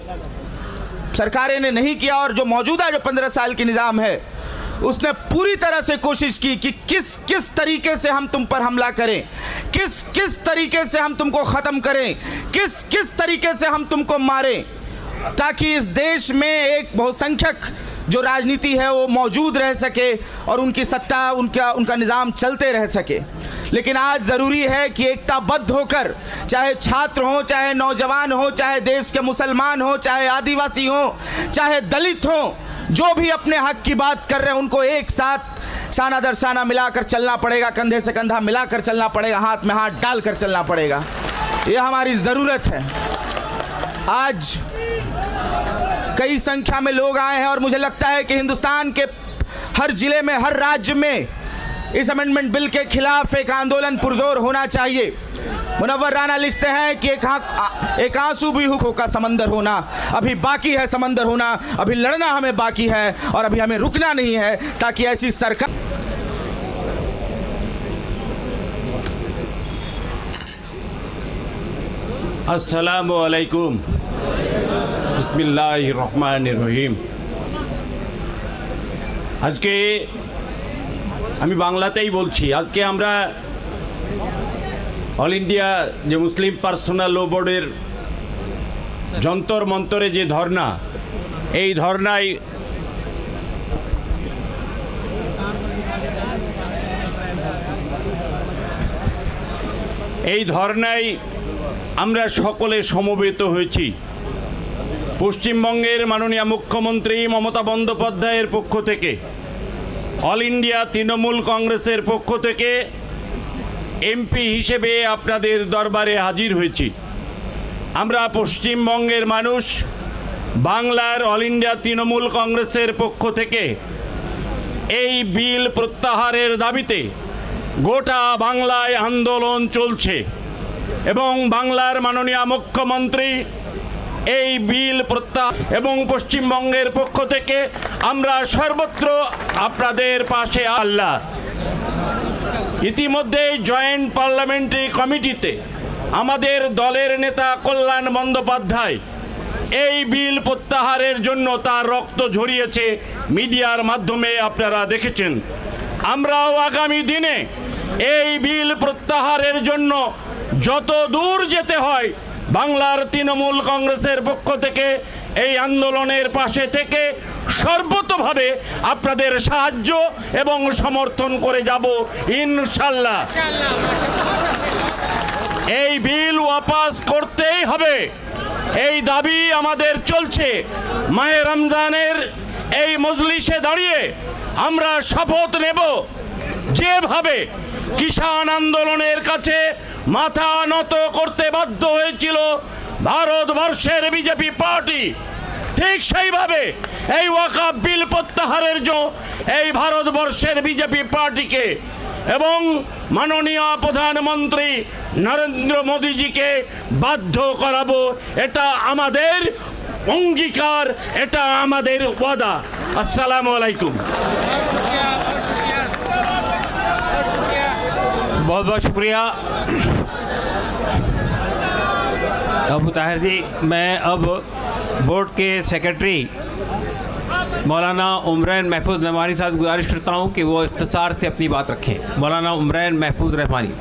सरकारें ने नहीं किया और जो मौजूदा जो 15 साल की निज़ाम है उसने पूरी तरह से कोशिश की कि किस तरीके से हम तुम पर हमला करें, किस तरीके से हम तुमको ख़त्म करें, किस तरीके से हम तुमको मारें, ताकि इस देश में एक बहुसंख्यक जो राजनीति है वो मौजूद रह सके और उनकी सत्ता, उनका निज़ाम चलते रह सके। लेकिन आज ज़रूरी है कि एकताबद्ध होकर, चाहे छात्र हो, चाहे नौजवान हो, चाहे देश के मुसलमान हो, चाहे आदिवासी हो, चाहे दलित हो, जो भी अपने हक की बात कर रहे हैं उनको एक साथ साना दर साना मिलाकर चलना पड़ेगा, कंधे से कंधा मिलाकर चलना पड़ेगा, हाथ में हाथ डालकर चलना पड़ेगा। ये हमारी ज़रूरत है। आज कई संख्या में लोग आए हैं और मुझे लगता है कि हिंदुस्तान के हर ज़िले में, हर राज्य में इस अमेंडमेंट बिल के खिलाफ एक आंदोलन पुरजोर होना चाहिए। मुनव्वर राना लिखते हैं कि एक आंसू भी हुक्म का समंदर होना, अभी बाकी है समंदर होना, अभी लड़ना हमें बाकी है और अभी हमें रुकना नहीं है, ताकि ऐसी सरकार अस्सलामु अलैकुम बिस्मिल्लाहिर्रहमानिर्रहीम। আজকে আমি বাংলাতেই বলছি। আজকে আমরা অল ইন্ডিয়া যে মুসলিম পার্সোনাল ল বোর্ডের যন্তর মন্তরে যে ধর্না, এই ধর্নায় আমরা সকলে সমবেত হয়েছি। পশ্চিমবঙ্গের মাননীয় মুখ্যমন্ত্রী মমতা বন্দ্যোপাধ্যায়ের পক্ষ থেকে, অল ইন্ডিয়া তৃণমূল কংগ্রেসের পক্ষ থেকে এমপি হিসেবে আপনাদের দরবারে হাজির হয়েছি। আমরা পশ্চিমবঙ্গের মানুষ বাংলার অল ইন্ডিয়া তৃণমূল কংগ্রেসের পক্ষ থেকে এই বিল প্রত্যাহারের দাবিতে গোটা বাংলায় আন্দোলন চলছে এবং বাংলার মাননীয় মুখ্যমন্ত্রী এই বিল প্রত্যাহার এবং পশ্চিমবঙ্গের পক্ষ থেকে আমরা সর্বত্র আপনাদের পাশে আল্লাহ। ইতিমধ্যে জয়েন্ট পার্লামেন্টারি কমিটিতে আমাদের দলের নেতা কল্যাণ বন্দ্যোপাধ্যায় এই বিল প্রত্যাহারের জন্য তার রক্ত ঝরিয়েছে, মিডিয়ার মাধ্যমে আপনারা দেখেছেন। আমরাও আগামী দিনে এই বিল প্রত্যাহারের জন্য যত দূর যেতে হয় বাংলার তৃণমূল কংগ্রেসের পক্ষ থেকে এই আন্দোলনের পাশে থেকে সর্বতোভাবে আপনাদের সাহায্য এবং সমর্থন করে যাব ইনশাআল্লাহ। এই বিল ওয়াপাস করতেই হবে, এই দাবি আমাদের চলছে। মাহে রমজানের এই মজলিসে দাঁড়িয়ে আমরা শপথ নেব, যেভাবে কিষাণ আন্দোলনের কাছে মাথা নত করতে বাধ্য হয়েছিল ভারতবর্ষের বিজেপি পার্টি, ঠিক সেইভাবে এই ওয়াকফ বিল প্রত্যাহারের জন্য এই ভারতবর্ষের বিজেপি পার্টিকে এবং মাননীয় প্রধানমন্ত্রী নরেন্দ্র মোদীজিকে বাধ্য করাবো। এটা আমাদের অঙ্গীকার, এটা আমাদের ওয়াদা। আসসালামু আলাইকুম। बहुत बहुत शुक्रिया अबू ताहिर जी। मैं अब बोर्ड के सेक्रेटरी मौलाना उमरैन महफूज रहमानी साहब गुजारिश करता हूं कि वो इख्तिसार से अपनी बात रखें। मौलाना उमरैन महफूज रहमानी।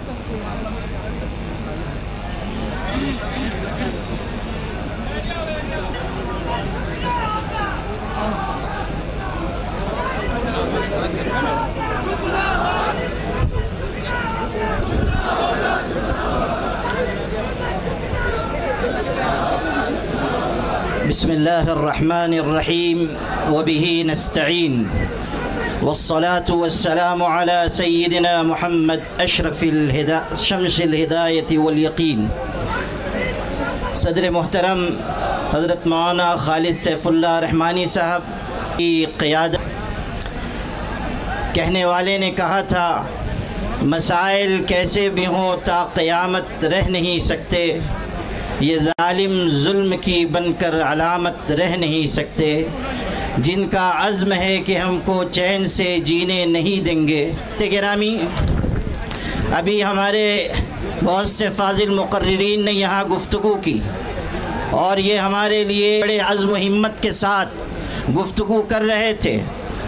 बिस्मिल्लाहिर्रहमानिर्रहीम वबिही नस्तईन वस्सलातु वस्सलामु अला सय्यिदिना मुहम्मद शम्सिल हिदायति वल यकीन। सदर मोहतरम हज़रत मौलाना खालिद सैफुल्लाह रहमानी साहब की क़यादत, कहने वाले ने कहा था मसाइल कैसे भी हों ता क़यामत रह नहीं सकते, ये जालिम जुल्म की बनकर अलामत रह नहीं सकते, जिनका अज़्म है कि हमको चैन से जीने नहीं देंगे। गिरामी, अभी हमारे बहुत से फाजिल मुकर्रिरीन ने यहाँ गुफ्तगू की और ये हमारे लिए बड़े अज़्म हिम्मत के साथ गुफ्तगू कर रहे थे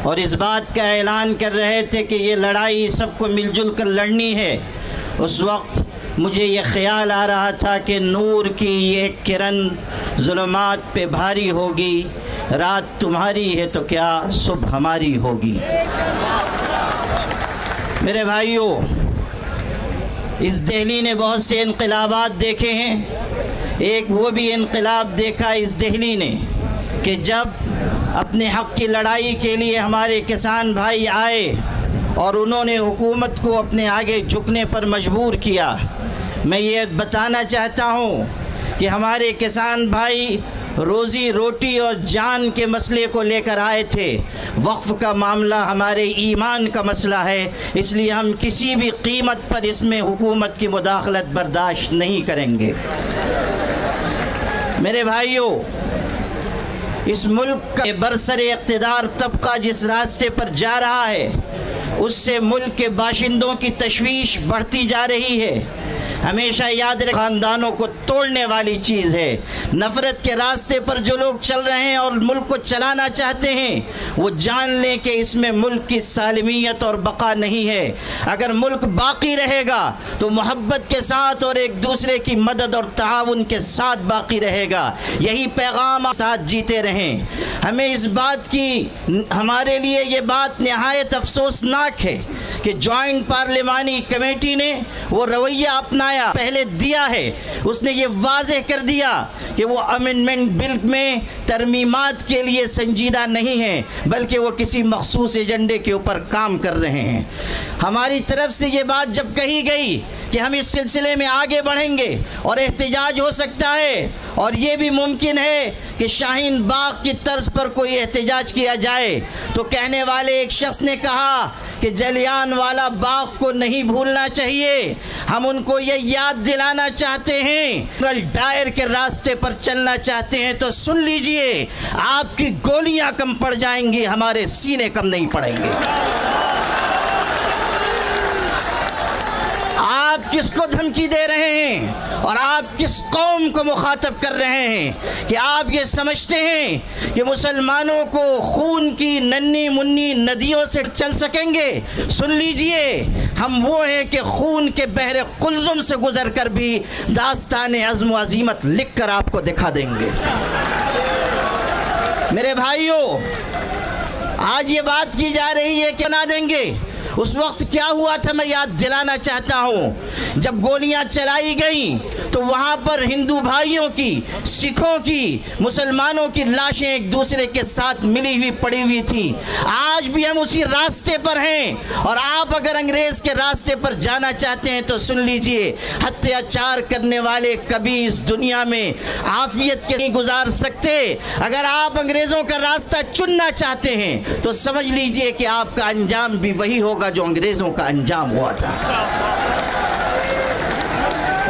और इस बात का ऐलान कर रहे थे कि ये लड़ाई सबको मिलजुल कर लड़नी है। उस वक्त मुझे ये ख़्याल आ रहा था कि नूर की ये किरण ज़ुल्मात पे भारी होगी, रात तुम्हारी है तो क्या सुबह हमारी होगी। मेरे भाइयों, इस दिल्ली ने बहुत से इनकलाबात देखे हैं। एक वो भी इनकलाब देखा इस दिल्ली ने कि जब अपने हक़ की लड़ाई के लिए हमारे किसान भाई आए और उन्होंने हुकूमत को अपने आगे झुकने पर मजबूर किया। मैं ये बताना चाहता हूँ कि हमारे किसान भाई रोज़ी रोटी और जान के मसले को लेकर आए थे। वक्फ़ का मामला हमारे ईमान का मसला है, इसलिए हम किसी भी कीमत पर इसमें हुकूमत की मुदाखलत बर्दाश्त नहीं करेंगे। मेरे भाइयों, इस मुल्क का बरसरे इक़्तिदार तबका जिस रास्ते पर जा रहा है उससे मुल्क के बाशिंदों की तशवीश बढ़ती जा रही है। हमेशा याद रखें, ख़ानदानों को तोड़ने वाली चीज़ है। नफ़रत के रास्ते पर जो लोग चल रहे हैं और मुल्क को चलाना चाहते हैं वो जान लें कि इसमें मुल्क की सालमियत और बका नहीं है। अगर मुल्क बाकी रहेगा तो मोहब्बत के साथ और एक दूसरे की मदद और ताउन के साथ बाकी रहेगा। यही पैगाम साथ जीते रहें। हमें इस बात की, हमारे लिए ये बात नहायत अफसोसनाक है कि जॉइंट पार्लिमानी कमेटी ने वो रवैया अपनाया पहले दिया है। उसने ये वाज़ेह कर दिया कि वो अमेंडमेंट बिल में तरमीमात के लिए संजीदा नहीं है, बल्कि वो किसी मखसूस एजेंडे के ऊपर काम कर रहे हैं। हमारी तरफ से ये बात जब कही गई कि हम इस सिलसिले में आगे बढ़ेंगे और एहतजाज हो सकता है और ये भी मुमकिन है कि शाहीन बाग की तर्ज पर कोई एहतजाज किया जाए, तो कहने वाले एक शख्स ने कहा कि जलियांवाला बाग को नहीं भूलना चाहिए। हम उनको ये याद दिलाना चाहते हैं, डायर के रास्ते पर चलना चाहते हैं तो सुन लीजिए, आपकी गोलियां कम पड़ जाएंगी, हमारे सीने कम नहीं पड़ेंगे। आप किसको धमकी दे रहे हैं और आप किस कौम को मुखातब कर रहे हैं कि आप ये समझते हैं कि मुसलमानों को खून की नन्ही मुन्नी नदियों से चल सकेंगे? सुन लीजिए, हम वो हैं कि खून के बहरे कुल्ज़ुम से गुजर कर भी दास्तान अज़्म व अज़ीमत लिख कर आपको दिखा देंगे। मेरे भाइयों, आज ये बात की जा रही है कि ना देंगे। उस वक्त क्या हुआ था मैं याद दिलाना चाहता हूँ। जब गोलियां चलाई गईं तो वहाँ पर हिंदू भाइयों की, सिखों की, मुसलमानों की लाशें एक दूसरे के साथ मिली हुई पड़ी हुई थी। आज भी हम उसी रास्ते पर हैं और आप अगर अंग्रेज़ के रास्ते पर जाना चाहते हैं तो सुन लीजिए, अत्याचार करने वाले कभी इस दुनिया में आफियत के नहीं गुजार सकते। अगर आप अंग्रेज़ों का रास्ता चुनना चाहते हैं तो समझ लीजिए कि आपका अंजाम भी वही होगा जो अंग्रेज़ों का अंजाम हुआ था।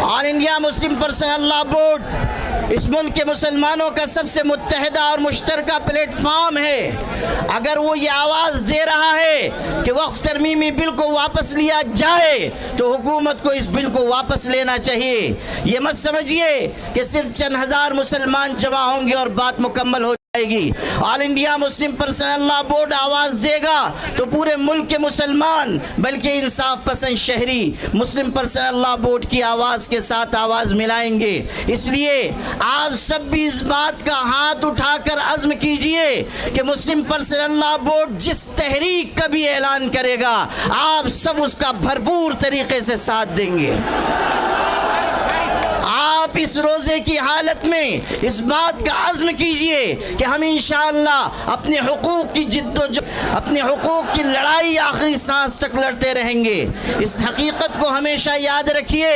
All India Muslim personal law board इस मुल्क के मुसलमानों का सबसे मुत्तहदा और मुश्तरका प्लेटफॉर्म है। अगर वो ये आवाज़ दे रहा है कि वक्फ तरमीमी बिल को वापस लिया जाए तो हुकूमत को इस बिल को वापस लेना चाहिए। ये मत समझिए कि सिर्फ चंद हज़ार मुसलमान जमा होंगे और बात मुकम्मल हो जाएगी। All India Muslim personal law board आवाज़ देगा तो पूरे मुल्क के मुसलमान, बल्कि इंसाफ पसंद शहरी मुस्लिम पर्सनल लॉ बोर्ड की आवाज़ के साथ आवाज़ मिलाएंगे। इसलिए आप सब भी इस बात का हाथ उठाकर अज़्म कीजिए कि मुस्लिम पर्सनल लॉ बोर्ड जिस तहरीक का भी ऐलान करेगा आप सब उसका भरपूर तरीके से साथ देंगे। आप इस रोज़े की हालत में इस बात का अज़्म कीजिए कि हम इंशाअल्लाह अपने हुकूक की अपने हुकूक की लड़ाई आखिरी सांस तक लड़ते रहेंगे। इस हकीकत को हमेशा याद रखिए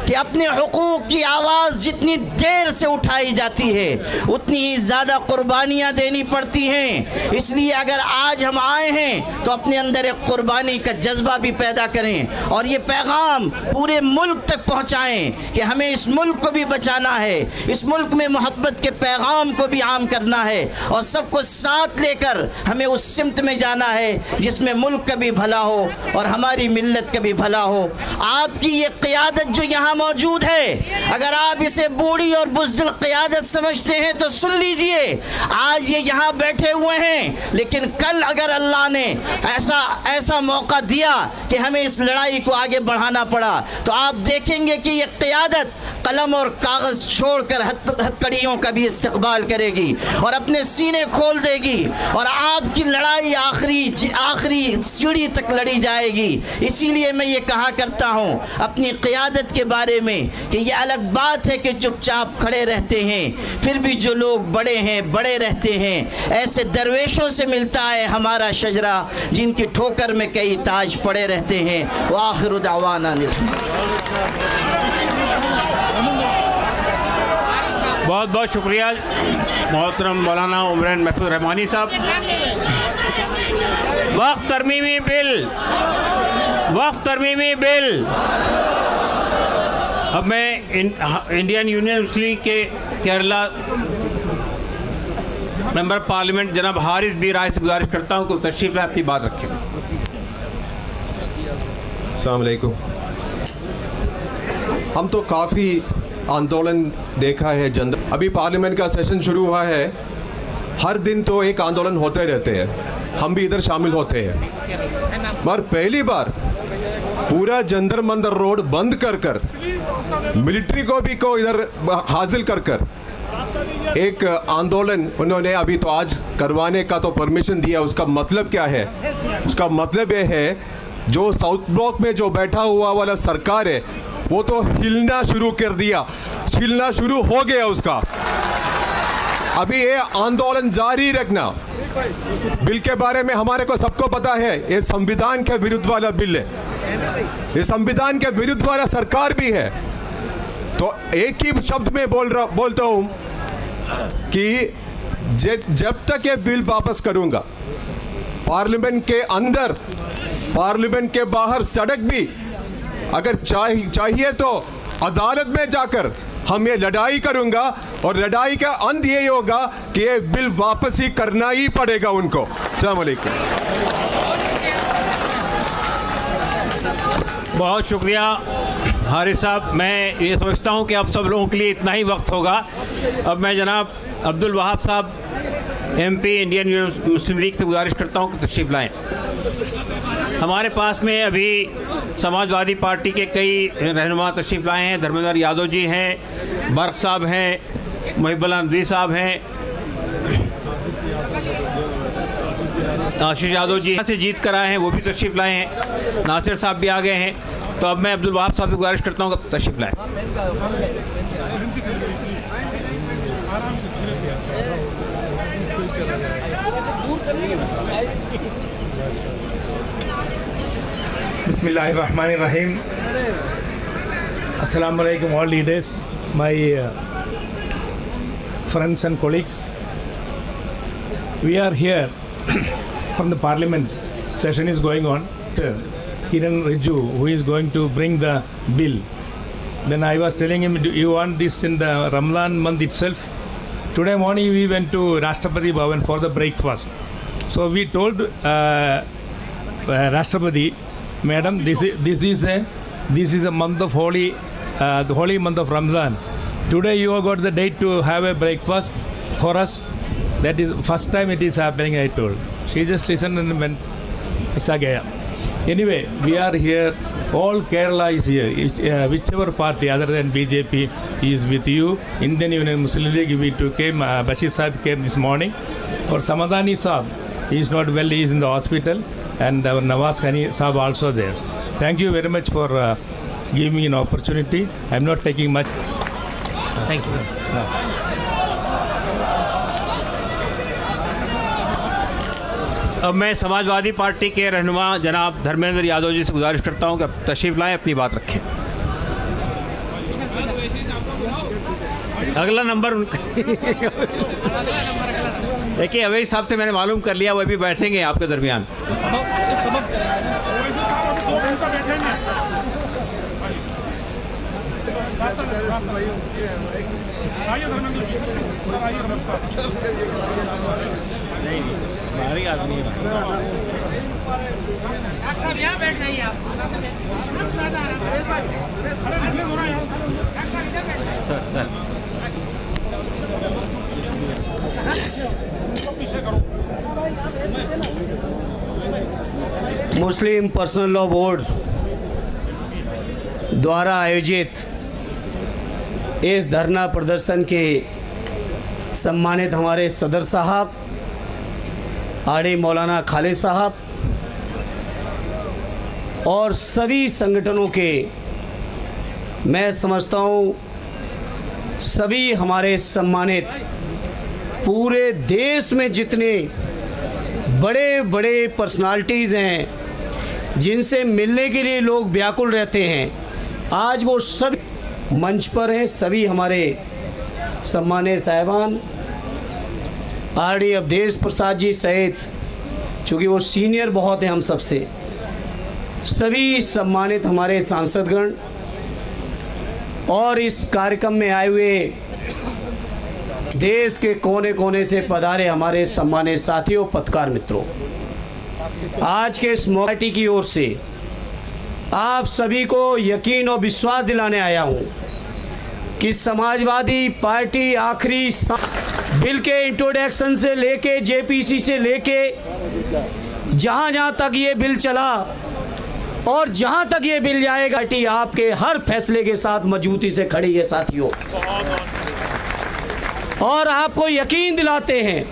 कि अपने हुकूक की आवाज़ जितनी देर से उठाई जाती है उतनी ही ज़्यादा कुर्बानियाँ देनी पड़ती हैं। इसलिए अगर आज हम आए हैं तो अपने अंदर एक कुर्बानी का जज्बा भी पैदा करें और ये पैगाम पूरे मुल्क तक पहुँचाएँ कि हमें इस मुल्क को भी बचाना है, इस मुल्क में मोहब्बत के पैगाम को भी आम करना है और सबको साथ लेकर हमें उस सिमत में जाना है जिसमें मुल्क का भी भला हो और हमारी मिल्लत का भी भला हो। आपकी ये क़ियादत जो यहाँ मौजूद है, अगर आप इसे बूढ़ी और बुज़दिल क़ियादत समझते हैं तो सुन लीजिए, आज ये यहाँ बैठे हुए हैं, लेकिन कल अगर अल्लाह ने ऐसा मौका दिया कि हमें इस लड़ाई को आगे बढ़ाना पड़ा तो आप देखेंगे कि ये क़ियादत कलम और कागज़ छोड़कर हथकड़ियों का भी इस्तेक़बाल करेगी और अपने सीने खोल देगी और आपकी लड़ाई आखिरी सीढ़ी तक लड़ी जाएगी। इसीलिए मैं ये कहा करता हूँ अपनी क़ियादत के बारे में कि ये अलग बात है कि चुपचाप खड़े रहते हैं, फिर भी जो लोग बड़े रहते हैं, ऐसे दरवेशों से मिलता है हमारा शजरा जिनकी ठोकर में कई ताज पड़े रहते हैं। व आखिरु दावाना बहुत बहुत शुक्रिया मोहतरम मौलाना उमरान महफूज रहमानी साहब। वक्त तरमीमी बिल अब मैं इंडियन यूनियन मुस्लिम लीग के केरला मेंबर पार्लियामेंट जनाब हारिस बी राय से गुजारिश करता हूं कि तशरीफ लाए अपनी बात रखें। अस्सलाम वालेकुम। हम तो काफ़ी आंदोलन देखा है अभी पार्लियामेंट का सेशन शुरू हुआ है, हर दिन तो एक आंदोलन होते रहते हैं, हम भी इधर शामिल होते हैं, मगर पहली बार पूरा जंतर मंतर रोड बंद कर मिलिट्री को भी इधर हासिल कर एक आंदोलन उन्होंने अभी तो आज करवाने का तो परमिशन दिया। उसका मतलब क्या है? उसका मतलब ये है जो साउथ ब्लॉक में जो बैठा हुआ वाला सरकार है वो तो हिलना शुरू कर दिया, हिलना शुरू हो गया उसका। अभी ये आंदोलन जारी रखना। बिल के बारे में हमारे को सबको पता है, ये संविधान के विरुद्ध वाला बिल है, ये संविधान के विरुद्ध वाला सरकार भी है। तो एक ही शब्द में बोलता हूँ कि जब तक ये बिल वापस करूँगा, पार्लियामेंट के अंदर, पार्लियामेंट के बाहर सड़क भी अगर चाहिए तो अदालत में जाकर हम ये लड़ाई करूंगा और लड़ाई का अंत यही होगा कि ये बिल वापस ही करना ही पड़ेगा उनको। अस्सलाम वालेकुम। बहुत शुक्रिया हारिस साहब। मैं ये समझता हूँ कि अब सब लोगों के लिए इतना ही वक्त होगा। अब मैं जनाब अब्दुल वहाब साहब MP इंडियन यूनियन मुस्लिम लीग से गुजारिश करता हूँ कि तशरीफ़ लाएँ। हमारे पास में अभी समाजवादी पार्टी के कई रहनुमा तशरीफ़ लाए हैं। धर्मेंद्र यादव जी हैं, बर्क साहब हैं, मुहिबुल्लाह नदवी साहब हैं, आशीष यादव जी यहाँ से जीत कर आए हैं, वो भी तशरीफ़ लाए हैं, नासिर साहब भी आ गए हैं। तो अब मैं अब्दुल वहाब साहब से गुजारिश करता हूँ कि तशरीफ़ लाएँ। Bismillahirrahmanirrahim. Assalamu alaikum all leaders, my friends and colleagues. We are here from the parliament. Session is going on. Kiran Rijiju, who is going to bring the bill. Then I was telling him, do you want this in the Ramadan month itself? Today morning we went to Rashtrapati Bhavan for the breakfast. So we told Rashtrapati, Madam, this is a month of holy, the holy month of Ramadan. Today you have got the date to have a breakfast for us. That is first time it is happening, I told. She just listened and went, Isa gaya. Anyway, we are here. All Kerala is here. Whichever party other than BJP is with you. Indian Union Muslim League, we took him. Bashir Saab came this morning. Or Samadani Saab, he is not well, he is in the hospital. And our Nawaz Khani Saab also there. Thank you very much for giving me an opportunity. I am not taking much. Thank you. अब मैं Samajwadi party के रहनुमा जनाब धर्मेंद्र यादव जी से गुजारिश करता हूं कि अब तशरीफ़ लाएं, अपनी बात रखें। अगला नंबर देखिए, अवैध साहब से मैंने मालूम कर लिया, वो भी बैठेंगे आपके दरमियान। भारी आदमी है। यहाँ बैठ जाइए आप। मुस्लिम पर्सनल लॉ बोर्ड द्वारा आयोजित इस धरना प्रदर्शन के सम्मानित हमारे सदर साहब आड़ी मौलाना खालिद साहब और सभी संगठनों के, मैं समझता हूँ सभी हमारे सम्मानित पूरे देश में जितने बड़े बड़े पर्सनालिटीज़ हैं जिनसे मिलने के लिए लोग व्याकुल रहते हैं, आज वो सब मंच पर हैं। सभी हमारे सम्मानित साहिबान आरडी अवधेश प्रसाद जी सहित, चूँकि वो सीनियर बहुत हैं हम सबसे, सभी सम्मानित हमारे सांसदगण और इस कार्यक्रम में आए हुए देश के कोने कोने से पधारे हमारे सम्मानित साथियों, पत्रकार मित्रों, आज के इस पार्टी की ओर से आप सभी को यकीन और विश्वास दिलाने आया हूं कि समाजवादी पार्टी आखिरी बिल के इंट्रोडक्शन से लेके जेपीसी से लेके जहां तक ये बिल चला और जहां तक ये बिल जाएगा, पार्टी आपके हर फैसले के साथ मजबूती से खड़ी है साथियों। और आपको यकीन दिलाते हैं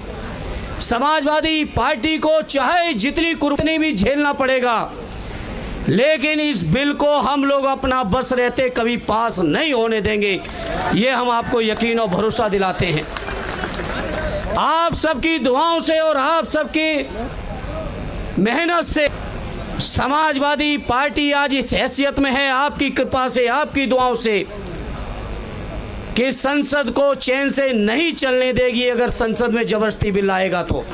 समाजवादी पार्टी को चाहे जितनी कुर्बानी भी झेलना पड़ेगा, लेकिन इस बिल को हम लोग अपना बस रहते कभी पास नहीं होने देंगे, ये हम आपको यकीन और भरोसा दिलाते हैं। आप सबकी दुआओं से और आप सबकी मेहनत से समाजवादी पार्टी आज इस हैसियत में है, आपकी कृपा से, आपकी दुआओं से, कि संसद को चैन से नहीं चलने देगी। अगर संसद में जबरदस्ती बिल आएगा तो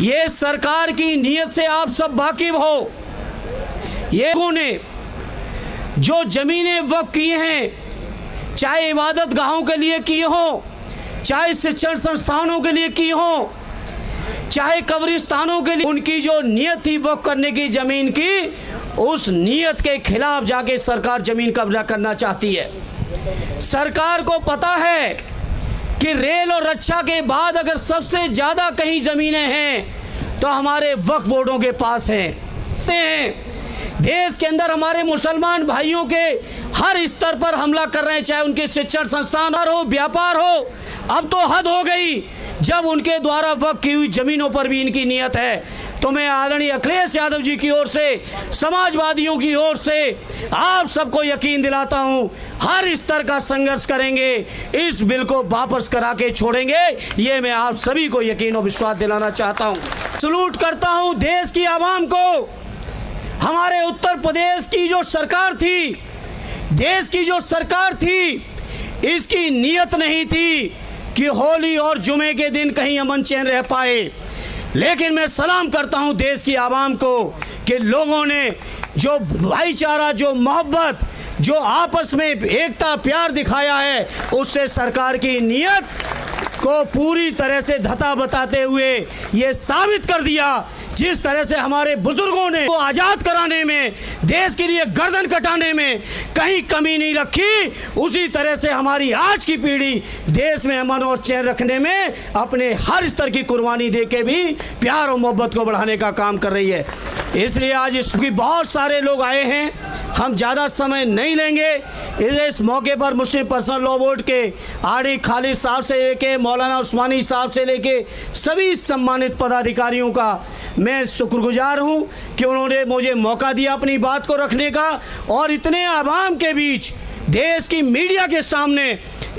ये सरकार की नीयत से आप सब वाकिफ हो। ये लोगों ने जो जमीनें वक्फ की हैं, चाहे इबादत गाहों के लिए की हो, चाहे शिक्षण संस्थानों के लिए की हो, चाहे कब्रिस्तानों के लिए, उनकी जो नीयत थी वक्फ करने की ज़मीन की, उस नीयत के खिलाफ जाके सरकार ज़मीन कब्जा करना चाहती है। सरकार को पता है कि रेल और रक्षा के बाद अगर सबसे ज़्यादा कहीं ज़मीनें हैं तो हमारे वक्फ बोर्डों के पास हैं। देश के अंदर हमारे मुसलमान भाइयों के हर स्तर पर हमला कर रहे हैं, चाहे उनके शिक्षण संस्थान हो, व्यापार हो। अब तो हद हो गई जब उनके द्वारा वक्फ की हुई ज़मीनों पर भी इनकी नीयत है। तो मैं आदरणीय अखिलेश यादव जी की ओर से, समाजवादियों की ओर से आप सबको यकीन दिलाता हूं, हर स्तर का संघर्ष करेंगे, इस बिल को वापस करा के छोड़ेंगे, ये मैं आप सभी को यकीन और विश्वास दिलाना चाहता हूं। सलूट करता हूं देश की आवाम को। हमारे उत्तर प्रदेश की जो सरकार थी, देश की जो सरकार थी, इसकी नीयत नहीं थी कि होली और जुमे के दिन कहीं अमन चैन रह पाए। लेकिन मैं सलाम करता हूं देश की आवाम को कि लोगों ने जो भाईचारा, जो मोहब्बत, जो आपस में एकता प्यार दिखाया है, उससे सरकार की नीयत को पूरी तरह से धता बताते हुए ये साबित कर दिया। जिस तरह से हमारे बुजुर्गों ने को आज़ाद कराने में, देश के लिए गर्दन कटाने में कहीं कमी नहीं रखी, उसी तरह से हमारी आज की पीढ़ी देश में अमन और चैन रखने में अपने हर स्तर की कुर्बानी दे के भी प्यार और मोहब्बत को बढ़ाने का काम कर रही है। इसलिए आज इसकी बहुत सारे लोग आए हैं, हम ज़्यादा समय नहीं लेंगे। इस मौके पर मुस्लिम पर्सनल लॉ बोर्ड के आरडी खालिद साहब से लेके मौलाना उस्मानी साहब से लेके सभी सम्मानित पदाधिकारियों का मैं शुक्रगुजार हूं कि उन्होंने मुझे मौका दिया अपनी बात को रखने का, और इतने आवाम के बीच देश की मीडिया के सामने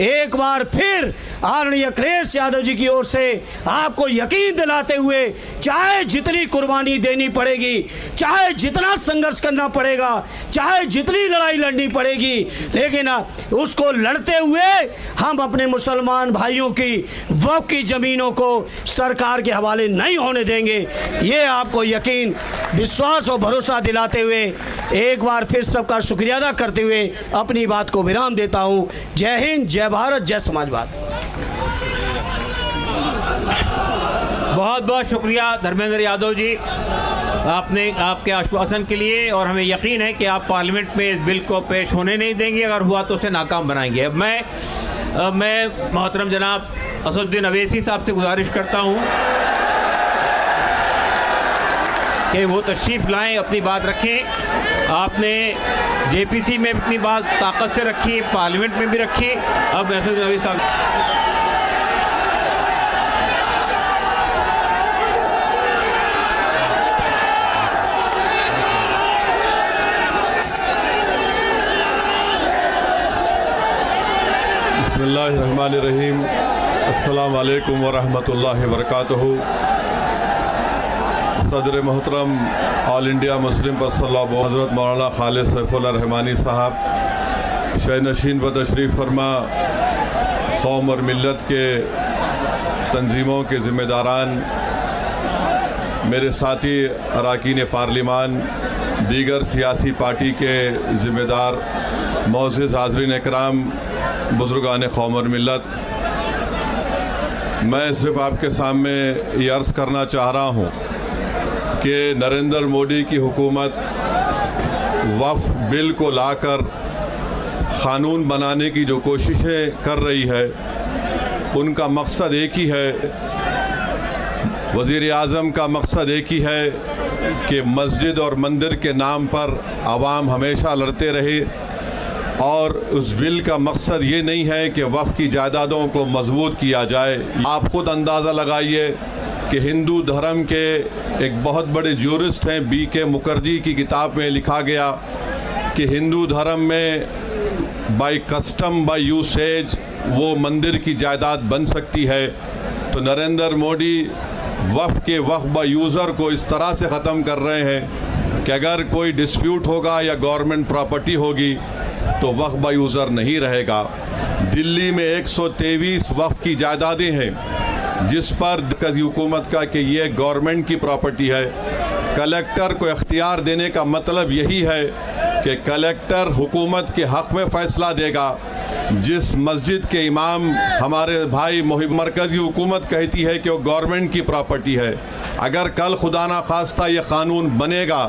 एक बार फिर आदरणीय अखिलेश यादव जी की ओर से आपको यकीन दिलाते हुए, चाहे जितनी कुर्बानी देनी पड़ेगी, चाहे जितना संघर्ष करना पड़ेगा, चाहे जितनी लड़ाई लड़नी पड़ेगी, लेकिन उसको लड़ते हुए हम अपने मुसलमान भाइयों की वक्फ की ज़मीनों को सरकार के हवाले नहीं होने देंगे। ये आपको यकीन, विश्वास और भरोसा दिलाते हुए एक बार फिर सबका शुक्रिया अदा करते हुए अपनी बात को विराम देता हूँ। जय हिंद, जय भारत, जय समाजवाद। बहुत बहुत शुक्रिया धर्मेंद्र यादव जी, आपने आपके आश्वासन के लिए, और हमें यकीन है कि आप पार्लियामेंट में इस बिल को पेश होने नहीं देंगे, अगर हुआ तो उसे नाकाम बनाएंगे। अब मैं मोहतरम जनाब असदुद्दीन अवैसी साहब से गुजारिश करता हूँ कि वो तशरीफ़ लाएं, अपनी बात रखें। आपने जेपीसी में अपनी बात ताकत से रखी, पार्लियामेंट में भी रखी। अब असदुद्दीन अवैसी साहब। बिस्मिल्लाहिर्रहमानिर्रहीम। अस्सलाम वालेकुम वरहमतुल्लाहि वबरकातुहू। सदर मोहतरम ऑल इंडिया मुस्लिम पर्सनल हज़रत मौलाना खालिद सैफुल्लाह रहमानी साहब, शह नशीन व तशरीफ़ फरमा कौम और मिलत के तंजीमों के ज़िम्मेदारान, मेरे साथी अरकान पार्लिमान, दीगर सियासी पार्टी के ज़िम्मेदार, मोअज़्ज़िज़ हाज़रीन इकराम, बुज़ुर्गान कौम और मिलत, मैं सिर्फ़ आपके सामने ये अर्ज़ करना चाह रहा हूँ कि नरेंद्र मोदी की हुकूमत वक्फ बिल को लाकर क़ानून बनाने की जो कोशिशें कर रही है, उनका मकसद एक ही है, वज़ीर आज़म का मकसद एक ही है कि मस्जिद और मंदिर के नाम पर आवाम हमेशा लड़ते रहे, और उस बिल का मकसद ये नहीं है कि वक्फ की जायदादों को मजबूत किया जाए। आप ख़ुद अंदाज़ा लगाइए कि हिंदू धर्म के एक बहुत बड़े ज्यूरिस्ट हैं, BK मुखर्जी की किताब में लिखा गया कि हिंदू धर्म में बाय कस्टम बाय यूसेज वो मंदिर की जायदाद बन सकती है। तो नरेंद्र मोदी वक्फ के वक्फ बाय यूज़र को इस तरह से ख़त्म कर रहे हैं कि अगर कोई डिस्प्यूट होगा या गवर्नमेंट प्रॉपर्टी होगी तो वक्फ बाय यूज़र नहीं रहेगा। दिल्ली में 123 वक्फ की जायदादें हैं जिस पर मरकज़ी हुकूमत का कि ये गवर्नमेंट की प्रॉपर्टी है। कलेक्टर को इख्तियार देने का मतलब यही है कि कलेक्टर हुकूमत के हक़ में फ़ैसला देगा। जिस मस्जिद के इमाम हमारे भाई मरकज़ी हुकूमत कहती है कि वो गवर्नमेंट की प्रॉपर्टी है, अगर कल खुदा ना खास्ता ये क़ानून बनेगा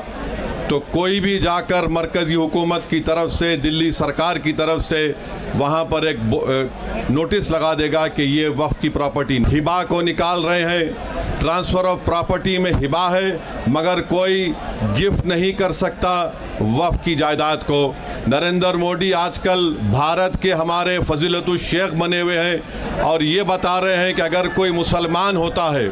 तो कोई भी जाकर मरकज़ी हुकूमत की तरफ से, दिल्ली सरकार की तरफ से वहाँ पर एक नोटिस लगा देगा कि ये वक्फ की प्रॉपर्टी। हिबा को निकाल रहे हैं, ट्रांसफ़र ऑफ प्रॉपर्टी में हिबा है, मगर कोई गिफ्ट नहीं कर सकता वक्फ की जायदाद को। नरेंद्र मोदी आजकल भारत के हमारे फजीलतुश शेख बने हुए हैं और ये बता रहे हैं कि अगर कोई मुसलमान होता है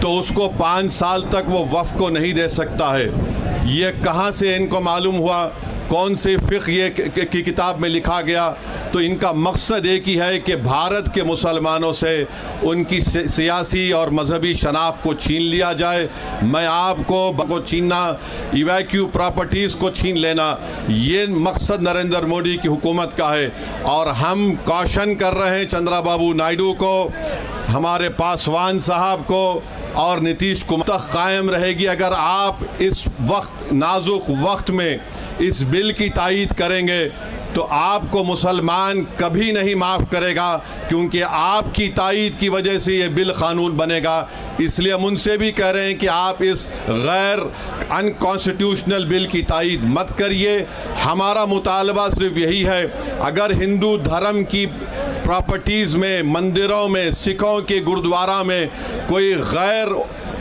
तो उसको 5 साल तक वो वक्फ को नहीं दे सकता है। ये कहाँ से इनको मालूम हुआ, कौन से फ़िक़्ह ये की किताब में लिखा गया? तो इनका मकसद एक ही है कि भारत के मुसलमानों से उनकी सियासी और मजहबी शनाख्त को छीन लिया जाए। मैं आपको छीनना, इवैक्यू प्रॉपर्टीज़ को छीन लेना, ये मकसद नरेंद्र मोदी की हुकूमत का है। और हम कॉशन कर रहे हैं चंद्रबाबू नायडू को, हमारे पासवान साहब को और नीतीश कुमार तक कायम रहेगी अगर आप इस वक्त नाजुक वक्त में इस बिल की तायीद करेंगे तो आपको मुसलमान कभी नहीं माफ़ करेगा, क्योंकि आपकी तायीद की वजह से ये बिल क़ानून बनेगा। इसलिए हम उनसे भी कह रहे हैं कि आप इस गैर अनकॉन्स्टिट्यूशनल बिल की तायीद मत करिए। हमारा मुतालबा सिर्फ यही है, अगर हिंदू धर्म की प्रॉपर्टीज़ में, मंदिरों में, सिखों के गुरुद्वारा में कोई गैर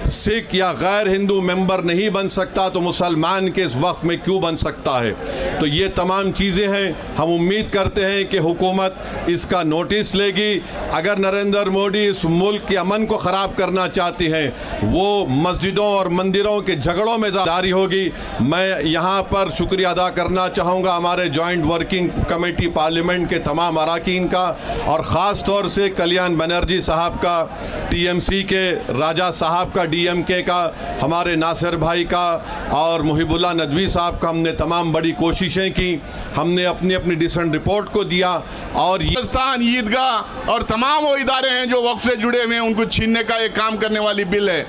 सिख या गैर हिंदू मेंबर नहीं बन सकता तो मुसलमान के इस वक्त में क्यों बन सकता है। तो ये तमाम चीज़ें हैं। हम उम्मीद करते हैं कि हुकूमत इसका नोटिस लेगी। अगर नरेंद्र मोदी इस मुल्क के अमन को ख़राब करना चाहती हैं, वो मस्जिदों और मंदिरों के झगड़ों में जारी होगी। मैं यहाँ पर शुक्रिया अदा करना चाहूँगा हमारे जॉइंट वर्किंग कमेटी पार्लियामेंट के तमाम अरकान का, और ख़ास तौर से कल्याण बनर्जी साहब का, टीएमसी के राजा साहब का, डीएमके का, हमारे नासिर भाई का और मुहिबुल्ला नदवी साहब का। हमने तमाम बड़ी कोशिशें की, हमने अपनी अपनी डिसेंट रिपोर्ट को दिया। और हिंदुस्तान ईदगाह और तमाम वो इदारे हैं जो वक्फ से जुड़े हुए हैं, उनको छीनने का एक काम करने वाली बिल है।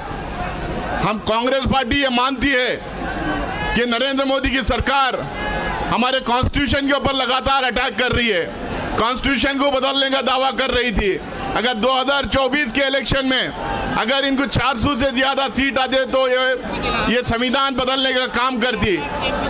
हम कांग्रेस पार्टी ये मानती है कि नरेंद्र मोदी की सरकार हमारे कॉन्स्टिट्यूशन के ऊपर लगातार अटैक कर रही है, कॉन्स्टिट्यूशन को बदलने का दावा कर रही थी। अगर 2024 के इलेक्शन में अगर इनको 400 से ज़्यादा सीट आते तो ये संविधान बदलने का काम करती,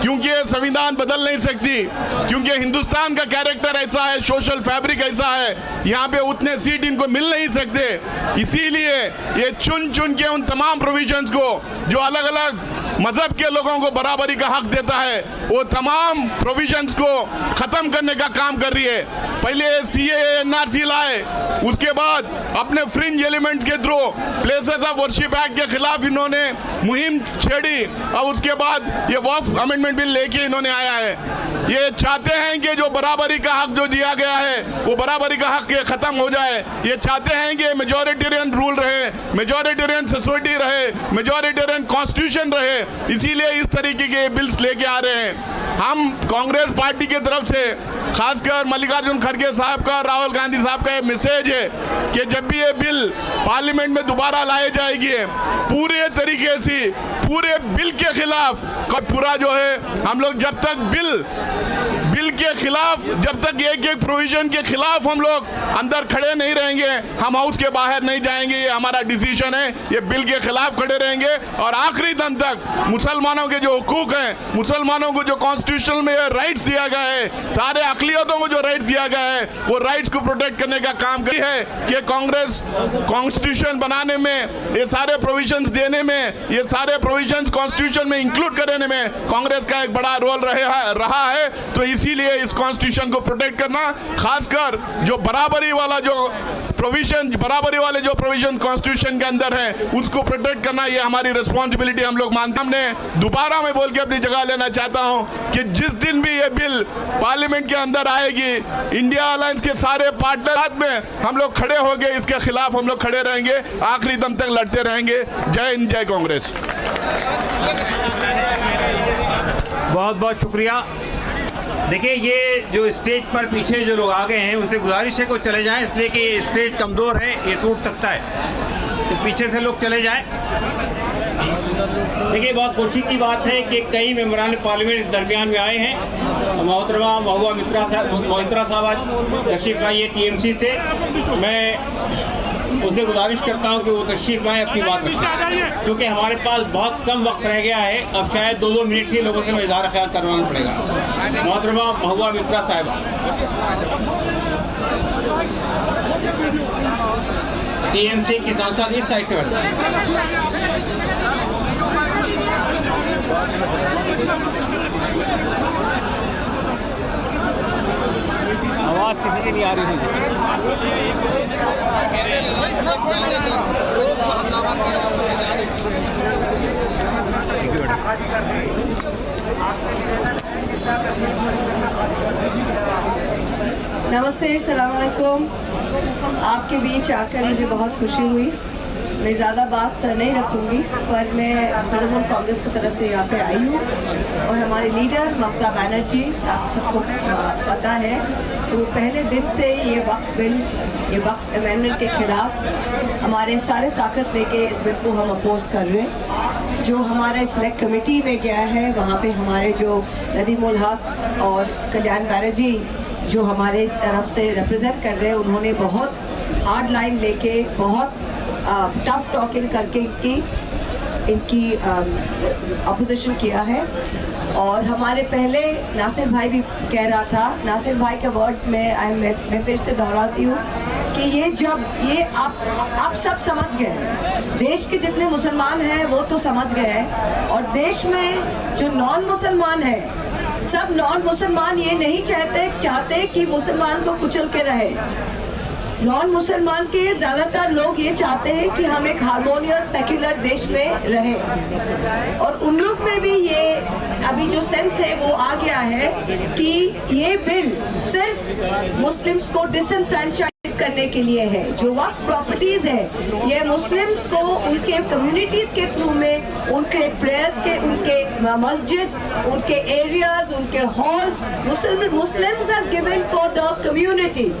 क्योंकि ये संविधान बदल नहीं सकती, क्योंकि हिंदुस्तान का कैरेक्टर ऐसा है, सोशल फैब्रिक ऐसा है, यहाँ पे उतने सीट इनको मिल नहीं सकते। इसीलिए ये चुन चुन के उन तमाम प्रोविजंस को जो अलग अलग मजहब के लोगों को बराबरी का हक देता है, वो तमाम प्रोविजंस को ख़त्म करने का काम कर रही है। पहले CAA NRC लाए, उसके बाद अपने फ्रिंज एलिमेंट्स के through places of worship act के खिलाफ इन्होंने मुहिम छेड़ी, और उसके बाद ये वक्फ अमेंडमेंट बिल लेके इन्होंने आया है। ये चाहते हैं कि जो बराबरी का हक जो दिया गया है वो बराबरी का हक ख़त्म हो जाए। ये चाहते हैं कि मेजॉरिटेरियन रूल रहे, मेजॉरिटेरियन सोसाइटी रहे, मेजॉरिटेरियन कॉन्स्टिट्यूशन रहे। इसीलिए इस तरीके के बिल्स लेके आ रहे हैं। हम कांग्रेस पार्टी की तरफ से खासकर मल्लिकार्जुन खड़गे साहब का, राहुल गांधी साहब का ये मैसेज है कि जब भी ये बिल पार्लियामेंट में दोबारा लाए जाएगी, पूरे तरीके से पूरे बिल के खिलाफ पूरा जो है हम लोग जब तक बिल के खिलाफ, जब तक एक एक प्रोविजन के खिलाफ हम लोग अंदर खड़े नहीं रहेंगे, हम हाउस के बाहर नहीं जाएंगे। ये हमारा डिसीजन है, ये बिल के खिलाफ खड़े रहेंगे और आखिरी दम तक मुसलमानों के जो हुकूक हैं, मुसलमानों को जो कॉन्स्टिट्यूशन में राइट्स दिया गया है, सारे अक़लियतों को जो राइट्स दिया गया है, वो राइट्स को प्रोटेक्ट करने का काम करी है कि कांग्रेस कॉन्स्टिट्यूशन बनाने में, ये सारे प्रोविजंस देने में, ये सारे प्रोविजंस कॉन्स्टिट्यूशन में इंक्लूड करने में कांग्रेस का एक बड़ा रोल रहा है। तो इसीलिए इस कॉन्स्टिट्यूशन को प्रोटेक्ट करना, खासकर जो बराबरी वाले जो प्रोविजन कॉन्स्टिट्यूशन के अंदर है, उसको प्रोटेक्ट करना, ये हमारी रिस्पॉन्सिबिलिटी हम लोग मानते हैं। हमने दोबारा मैं बोल के अपनी जगह लेना चाहता हूं कि जिस दिन भी ये बिल पार्लियामेंट के अंदर आएगी, इंडिया अलायंस के सारे पार्टनर साथ में हम लोग खड़े होंगे, इसके खिलाफ हम लोग खड़े रहेंगे, आखिरी दम तक लड़ते रहेंगे। जय हिंद, जय कांग्रेस। बहुत बहुत शुक्रिया। देखिए, ये जो स्टेज पर पीछे जो लोग आ गए हैं उनसे गुजारिश है कि वो चले जाएं, इसलिए कि स्टेज कमज़ोर है, ये टूट सकता है, तो पीछे से लोग चले जाएं। देखिए, बहुत खुशी की बात है कि कई मेंबरान पार्लियामेंट इस दरमियान में आए हैं। मोहतरमा महुआ मित्रा साहब तशरीफ़ लाई है TMC से। मैं उनसे गुजारिश करता हूं कि वो तशरीफ़ लाएँ, अपनी बात रखें, क्योंकि हमारे पास बहुत कम वक्त रह गया है। अब शायद 2-2 मिनट ही लोगों से मैं इज़हार ख्याल करवाना पड़ेगा। मोहतरमा महुआ मित्रा साहिबा TMC की सांसद, इस साइड से बैठे। आवाज़ किसी की नहीं आ रही थी। नमस्ते, अस्सलाम वालेकुम। आपके बीच आकर मुझे बहुत खुशी हुई। मैं ज़्यादा बात नहीं रखूँगी, पर मैं तृणमूल कांग्रेस की तरफ से यहाँ पे आई हूँ और हमारे लीडर ममता बनर्जी, आप सबको पता है कि वो पहले दिन से ये वक्फ बिल, ये वक्फ अमेंडमेंट के ख़िलाफ़ हमारे सारे ताकत लेके इस बिल को हम अपोज कर रहे हैं। जो हमारे सिलेक्ट कमेटी में गया है, वहाँ पे हमारे जो नदीमुल हक और कल्याण बनर्जी जो हमारे तरफ से रिप्रेजेंट कर रहे हैं, उन्होंने बहुत हार्ड लाइन लेके, बहुत टफ टॉकिंग करके इनकी अपोजिशन किया है। और हमारे पहले नासिर भाई भी कह रहा था, नासिर भाई के वर्ड्स में मैं फिर से दोहराती हूँ कि ये जब ये आप सब समझ गए हैं देश के जितने मुसलमान हैं वो तो समझ गए हैं, और देश में जो नॉन मुसलमान हैं, सब नॉन मुसलमान ये नहीं चाहते कि मुसलमान को कुचल के रहे। नॉन मुसलमान के ज़्यादातर लोग ये चाहते हैं कि हम एक हार्मोनियस सेक्युलर देश में रहें, और उन लोग में भी ये अभी जो सेंस है वो आ गया है कि ये बिल सिर्फ मुस्लिम्स को डिसएनफ्रेंचाइज करने के लिए है। जो वक्फ प्रॉपर्टीज है ये मुस्लिम्स को उनके कम्युनिटीज के थ्रू में उनके प्रेयर्स के, उनके मस्जिद्स, उनके एरियाज, उनके halls Muslims have given for the community,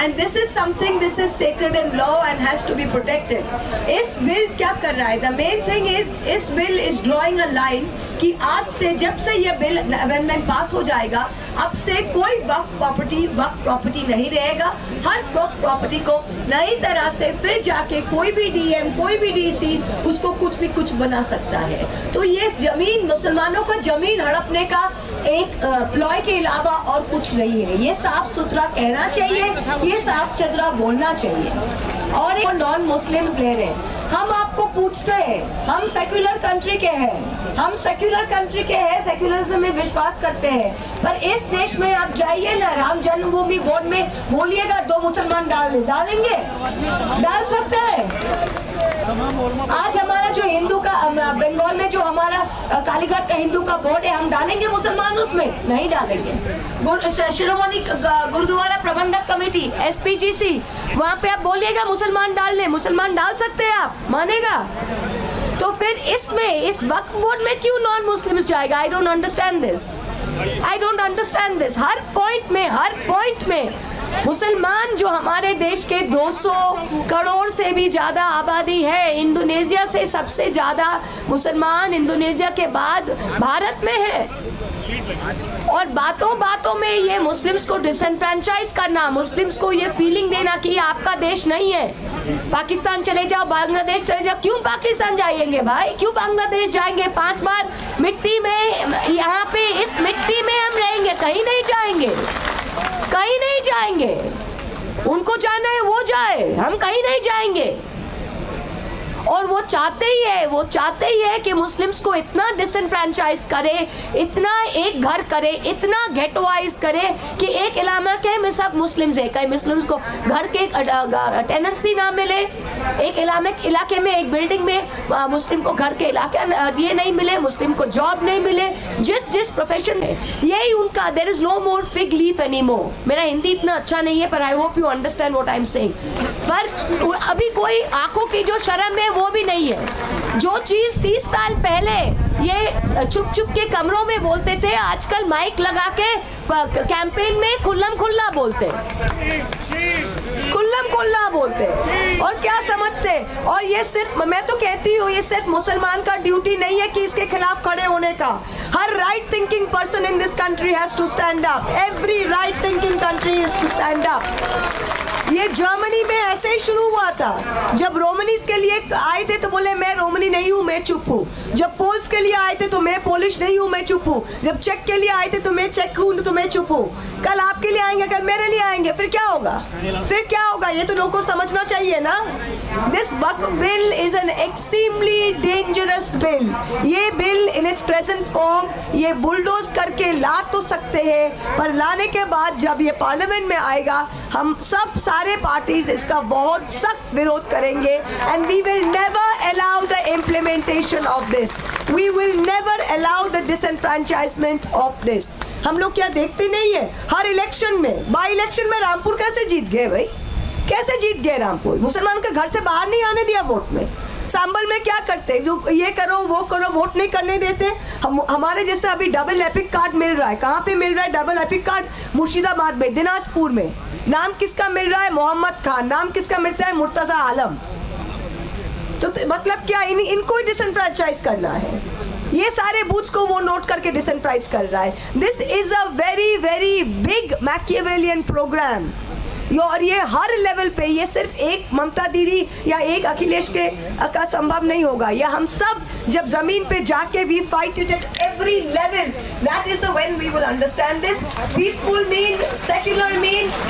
and this is something, this is sacred in law and has to be protected. इस बिल क्या कर रहा है? The main thing is इस bill is drawing a line कि आज से, जब से ये बिल अमेंडमेंट पास हो जाएगा, अब से कोई वक्फ प्रॉपर्टी नहीं रहेगा। हर वक्फ प्रॉपर्टी को नई तरह से फिर जाके कोई भी डीएम, कोई भी डीसी उसको कुछ बना सकता है। तो ये जमीन, मुसलमानों का जमीन हड़पने का एक प्लॉय के अलावा और कुछ नहीं है। ये साफ सुथरा कहना चाहिए, ये साफ चदरा बोलना चाहिए। और एक नॉन मुस्लिम्स ले रहे हैं, हम आपको पूछते हैं, हम सेक्युलर कंट्री के हैं, हम सेक्युलर कंट्री के हैं, सेक्युलरिज्म में विश्वास करते हैं, पर इस देश में आप जाइए ना, राम जन्मभूमि बोर्ड में बोलिएगा 2 मुसलमान डालेंगे, डाल सकते हैं। आज हमारा जो हिंदू का बंगाल में जो हमारा कालीघाट का हिंदू का बोर्ड है, हम डालेंगे मुसलमान उसमें? नहीं डालेंगे। शिरोमणि गुरुद्वारा प्रबंधक कमेटी SPGC, वहाँ पे आप बोलिएगा मुसलमान डाल ले, मुसलमान डाल सकते हैं आप, मानेगा? तो फिर इसमें, इस वक्फ बोर्ड में क्यों नॉन मुस्लिम्स जाएगा? I don't understand this. Her point में मुसलमान, जो हमारे देश के 200 करोड़ से भी ज़्यादा आबादी है, इंडोनेशिया से सबसे ज़्यादा मुसलमान इंडोनेशिया के बाद भारत में है, और बातों में ये मुस्लिम्स को डिसएनफ्रेंचाइज करना, मुस्लिम्स को ये फीलिंग देना कि ये आपका देश नहीं है, पाकिस्तान चले जाओ, बांग्लादेश चले जाओ। क्यों पाकिस्तान जाएंगे भाई? क्यों बांग्लादेश जाएंगे? 5 बार मिट्टी में, यहाँ पे इस मिट्टी में हम रहेंगे, कहीं नहीं जाएंगे। उनको जाना है वो जाए, हम कहीं नहीं जाएंगे। और वो चाहते ही है कि मुस्लिम्स को इतना डिसएनफ्रेंचाइज करे, इतना एक घर करे, इतना गेटवाइज करे कि एक इलाके में सब मुस्लिम्स है, कहीं मुस्लिम्स को घर के टेनेंसी ना मिले, एक इलाके में एक बिल्डिंग में मुस्लिम को घर के इलाके ये नहीं मिले, मुस्लिम को जॉब नहीं मिले, जिस प्रोफेशन में, यही उनका, there is no more fig leaf any more. मेरा हिंदी इतना अच्छा नहीं है, पर I hope you understand what I am saying. पर अभी कोई आंखों की जो शर्म है वो भी नहीं है। जो चीज 30 साल पहले ये चुप के कमरों में बोलते थे, आजकल माइक लगा के कैंपेन में खुल्लम खुल्ला बोलते, और क्या समझते? और ये सिर्फ, मैं तो कहती हूँ, ये सिर्फ मुसलमान का ड्यूटी नहीं है कि इसके खिलाफ खड़े होने का। हर right thinking person in this country has to stand up. Every right thinking country is to stand up. ये जर्मनी में ऐसे ही शुरू हुआ था। जब रोमनीज के लिए आए थे तो बोले मैं रोमनी नहीं हूँ, मैं चुप हूँ। जब पोल्स के लिए आए थे तो मैं पोलिश नहीं हूँ, मैं चुप हूँ। जब चेक के लिए आए थे तो मैं चेक हूँ, तो मैं चुप हूँ। कल आपके लिए आएंगे, कल मेरे लिए आएंगे, फिर क्या होगा? ये तो लोगों को समझना चाहिए ना। This Waqf bill is an extremely dangerous bill. ये bill in its present form ये बुलडोज करके ला तो सकते हैं, पर लाने के बाद जब ये पार्लियामेंट में आएगा, हम सारे पार्टीज इसका बहुत सख्त विरोध करेंगे। And we will never allow the implementation of this, we will never allow the disenfranchisement of this. हम लोग क्या देखते नहीं है? हर इलेक्शन में, बाई इलेक्शन में रामपुर कैसे जीत गए भाई? कैसे जीत गए रामपुर? मुसलमान के घर से बाहर नहीं आने दिया वोट में। सांबल में क्या करते, ये करो वो करो, वोट नहीं करने देते। हमारे जैसे अभी डबल एपिक कार्ड मिल रहा है। कहाँ पे मिल रहा है डबल एपिक कार्ड? मुर्शिदाबाद में, दिनाजपुर में। नाम किसका मिल रहा है? मोहम्मद खान। नाम किसका मिलता है? मुर्तजा आलम। तो मतलब क्या, इनको ही डिसएनफ्रेंचाइज करना है? ये सारे बूथ्स को वो नोट करके डिसएनफ्रेंचाइज कर रहा है। This is a very very big Machiavellian programme. और ये हर लेवल पे, ये सिर्फ एक ममता दीदी या एक अखिलेश के का संभव नहीं होगा। ये हम सब जब जमीन पे जाके we fight it at every level, that is the when we will understand this. Peaceful means, secular means,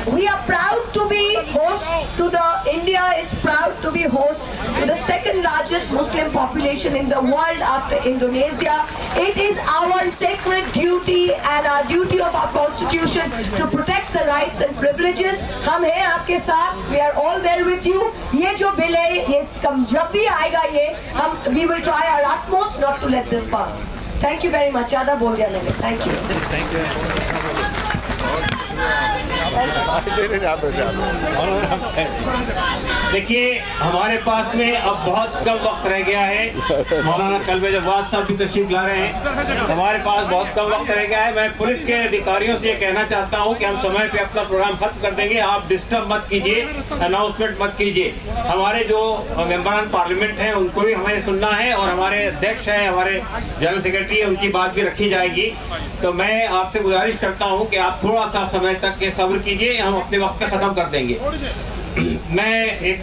we are proud to be host to the, India is proud to be host to the second largest Muslim population in the world after Indonesia. It is our sacred duty and our duty of our constitution to protect the rights and privileges. हम हैं आपके साथ, we are all there with you. ये जो bill है, ये जब भी आएगा ये हम we will try our utmost not to let this pass. Thank you very much. ज़्यादा बोल दिया मैंने. Thank you. Thank you. देखिए, हमारे पास में अब बहुत कम वक्त रह गया है। मौलाना कलवे जवाद साहब भी तशरीफ ला रहे हैं। हमारे पास बहुत कम वक्त रह गया है। मैं पुलिस के अधिकारियों से ये कहना चाहता हूँ कि हम समय पे अपना प्रोग्राम खत्म कर देंगे। आप डिस्टर्ब मत कीजिए, अनाउंसमेंट मत कीजिए। हमारे जो मेंबरान पार्लियामेंट हैं उनको भी हमें सुनना है, और हमारे अध्यक्ष हैं, हमारे जनरल सेक्रेटरी हैं, उनकी बात भी रखी जाएगी। तो मैं आपसे गुजारिश करता हूँ कि आप थोड़ा सा समय तक के सब्र कीजिए, हम अपने वक्त पे ख़त्म कर देंगे। मैं एक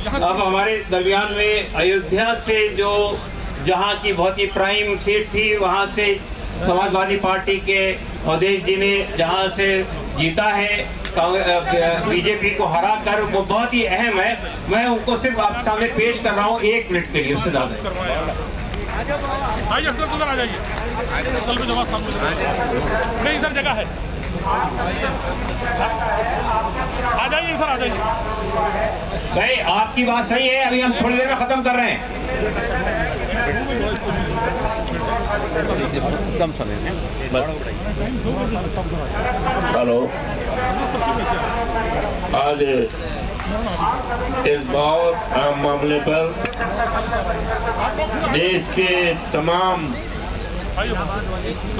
अब हमारे दरमियान में अयोध्या से जो जहाँ की बहुत ही प्राइम सीट थी, वहाँ से समाजवादी पार्टी के अवधेश जी ने जहाँ से जीता है, बीजेपी को हरा कर, वो बहुत ही अहम है। मैं उनको सिर्फ आपके सामने पेश कर रहा हूँ 1 मिनट के लिए, उससे ज़्यादा। इधर जगह है, आ जाइए इधर, आ जाइए भाई। आपकी बात सही है, अभी हम थोड़ी देर में खत्म कर रहे हैं। कम समय में। हेलो, आज इस बहुत अहम मामले पर देश के तमाम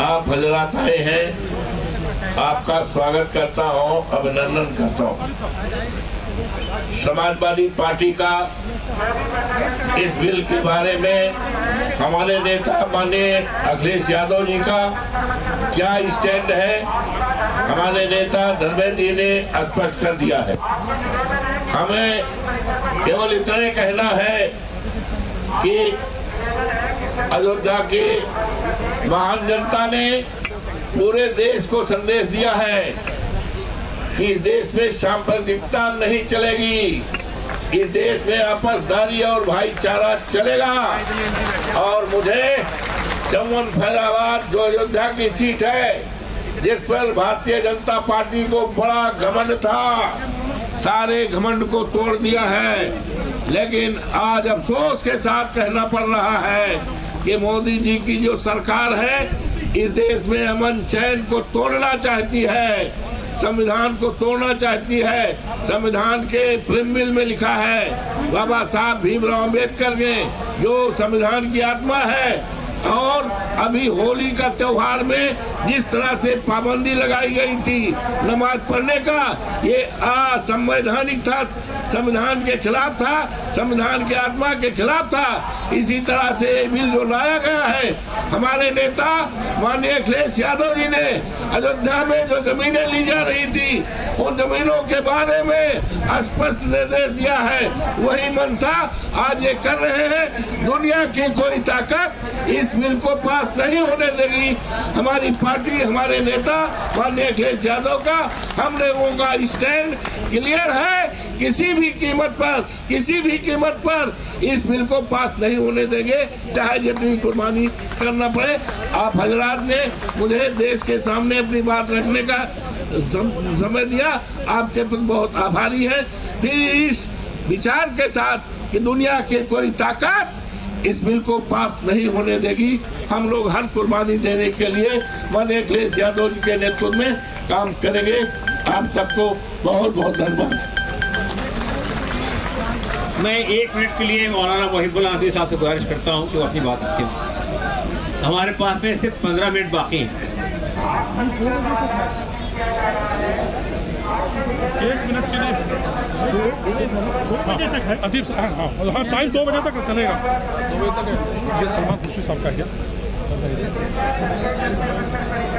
आप हजरात आए हैं, आपका स्वागत करता हूं, अभिनंदन करता हूं। समाजवादी पार्टी का इस बिल के बारे में हमारे नेता माननीय अखिलेश यादव जी का क्या स्टैंड है, हमारे नेता धर्मेंद्र जी ने स्पष्ट कर दिया है। हमें केवल इतना कहना है कि अयोध्या की महान जनता ने पूरे देश को संदेश दिया है कि इस देश में सांप्रदायिकता नहीं चलेगी, इस देश में आपसदारी और भाईचारा चलेगा। और मुझे चौवन फैजाबाद जो अयोध्या की सीट है, जिस पर भारतीय जनता पार्टी को बड़ा घमंड था, सारे घमंड को तोड़ दिया है। लेकिन आज अफसोस के साथ कहना पड़ रहा है कि मोदी जी की जो सरकार है इस देश में अमन चैन को तोड़ना चाहती है, संविधान को तोड़ना चाहती है। संविधान के प्रीम्बिल में लिखा है बाबा साहब भीमराव अम्बेडकर ने, जो संविधान की आत्मा है। और अभी होली का त्योहार में जिस तरह से पाबंदी लगाई गई थी नमाज पढ़ने का, ये असंवैधानिक था, संविधान के खिलाफ था, संविधान की आत्मा के खिलाफ था। इसी तरह से बिल जो लाया गया है, हमारे नेता माननीय अखिलेश यादव जी ने अयोध्या में जो जमीनें ली जा रही थी, उन जमीनों के बारे में स्पष्ट निर्देश दिया है। वही मंशा आज ये कर रहे हैं। दुनिया की कोई ताकत इस बिल को पास नहीं होने देगी। हमारी पार्टी, हमारे नेता माननीय अखिलेश यादव का, हम लोगों का स्टैंड क्लियर है। किसी भी कीमत पर इस बिल को पास नहीं होने देंगे, चाहे जितनी कुर्बानी करना पड़े। आप हजरात ने मुझे देश के सामने अपनी बात रखने का समय दिया, आपके प्रति बहुत आभारी है। फिर इस विचार के साथ कि दुनिया की कोई ताकत इस बिल को पास नहीं होने देगी, हम लोग हर कुर्बानी देने के लिए माननीय अखिलेश यादव जी के नेतृत्व में काम करेंगे। आप सबको बहुत बहुत धन्यवाद। मैं 1 मिनट के लिए मौलाना मोहिबुल्लाह नदवी साहब से गुजारिश करता हूँ कि वो अपनी बात रखें। हमारे पास में सिर्फ 15 मिनट बाकी हैं। 1 मिनट के लिए 2 बजे तक है अदीब। हाँ, टाइम 2 बजे तक चलेगा। 2 बजे तक ये सलमान खुर्शीद साहब का क्या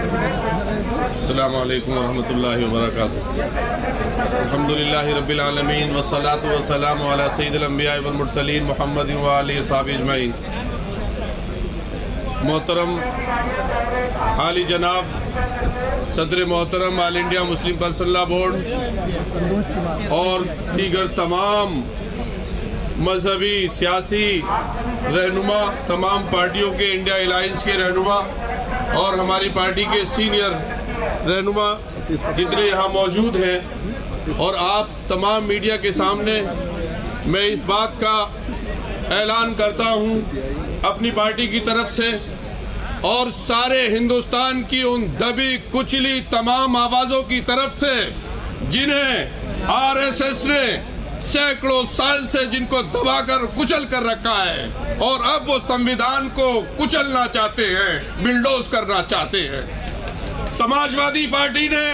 अस्सलामु अलैकुम वरहमतुल्लाहि वबरकातुहू। अल्हम्दुलिल्लाहि रब्बिल आलमीन वस्सलातु वस्सलामु अला सय्यिदिल अंबिया वल मुरसलीन मुहम्मदिन व आलिहि वसहबिहि अजमईन। मोहतरम आली जनाब सदर मोहतरम all India Muslim personal law board और दीगर तमाम मजहबी सियासी रहनुमा, तमाम पार्टियों के इंडिया अलायंस के रहनुमा और हमारी पार्टी के सीनियर रहनुमा जितने यहाँ मौजूद हैं और आप तमाम मीडिया के सामने मैं इस बात का ऐलान करता हूँ अपनी पार्टी की तरफ से और सारे हिंदुस्तान की उन दबी कुचली तमाम आवाज़ों की तरफ से जिन्हें आरएसएस ने सैकड़ों साल से जिनको दबाकर कुचल कर रखा है और अब वो संविधान को कुचलना चाहते हैं, बिल्डोज करना चाहते हैं। समाजवादी पार्टी ने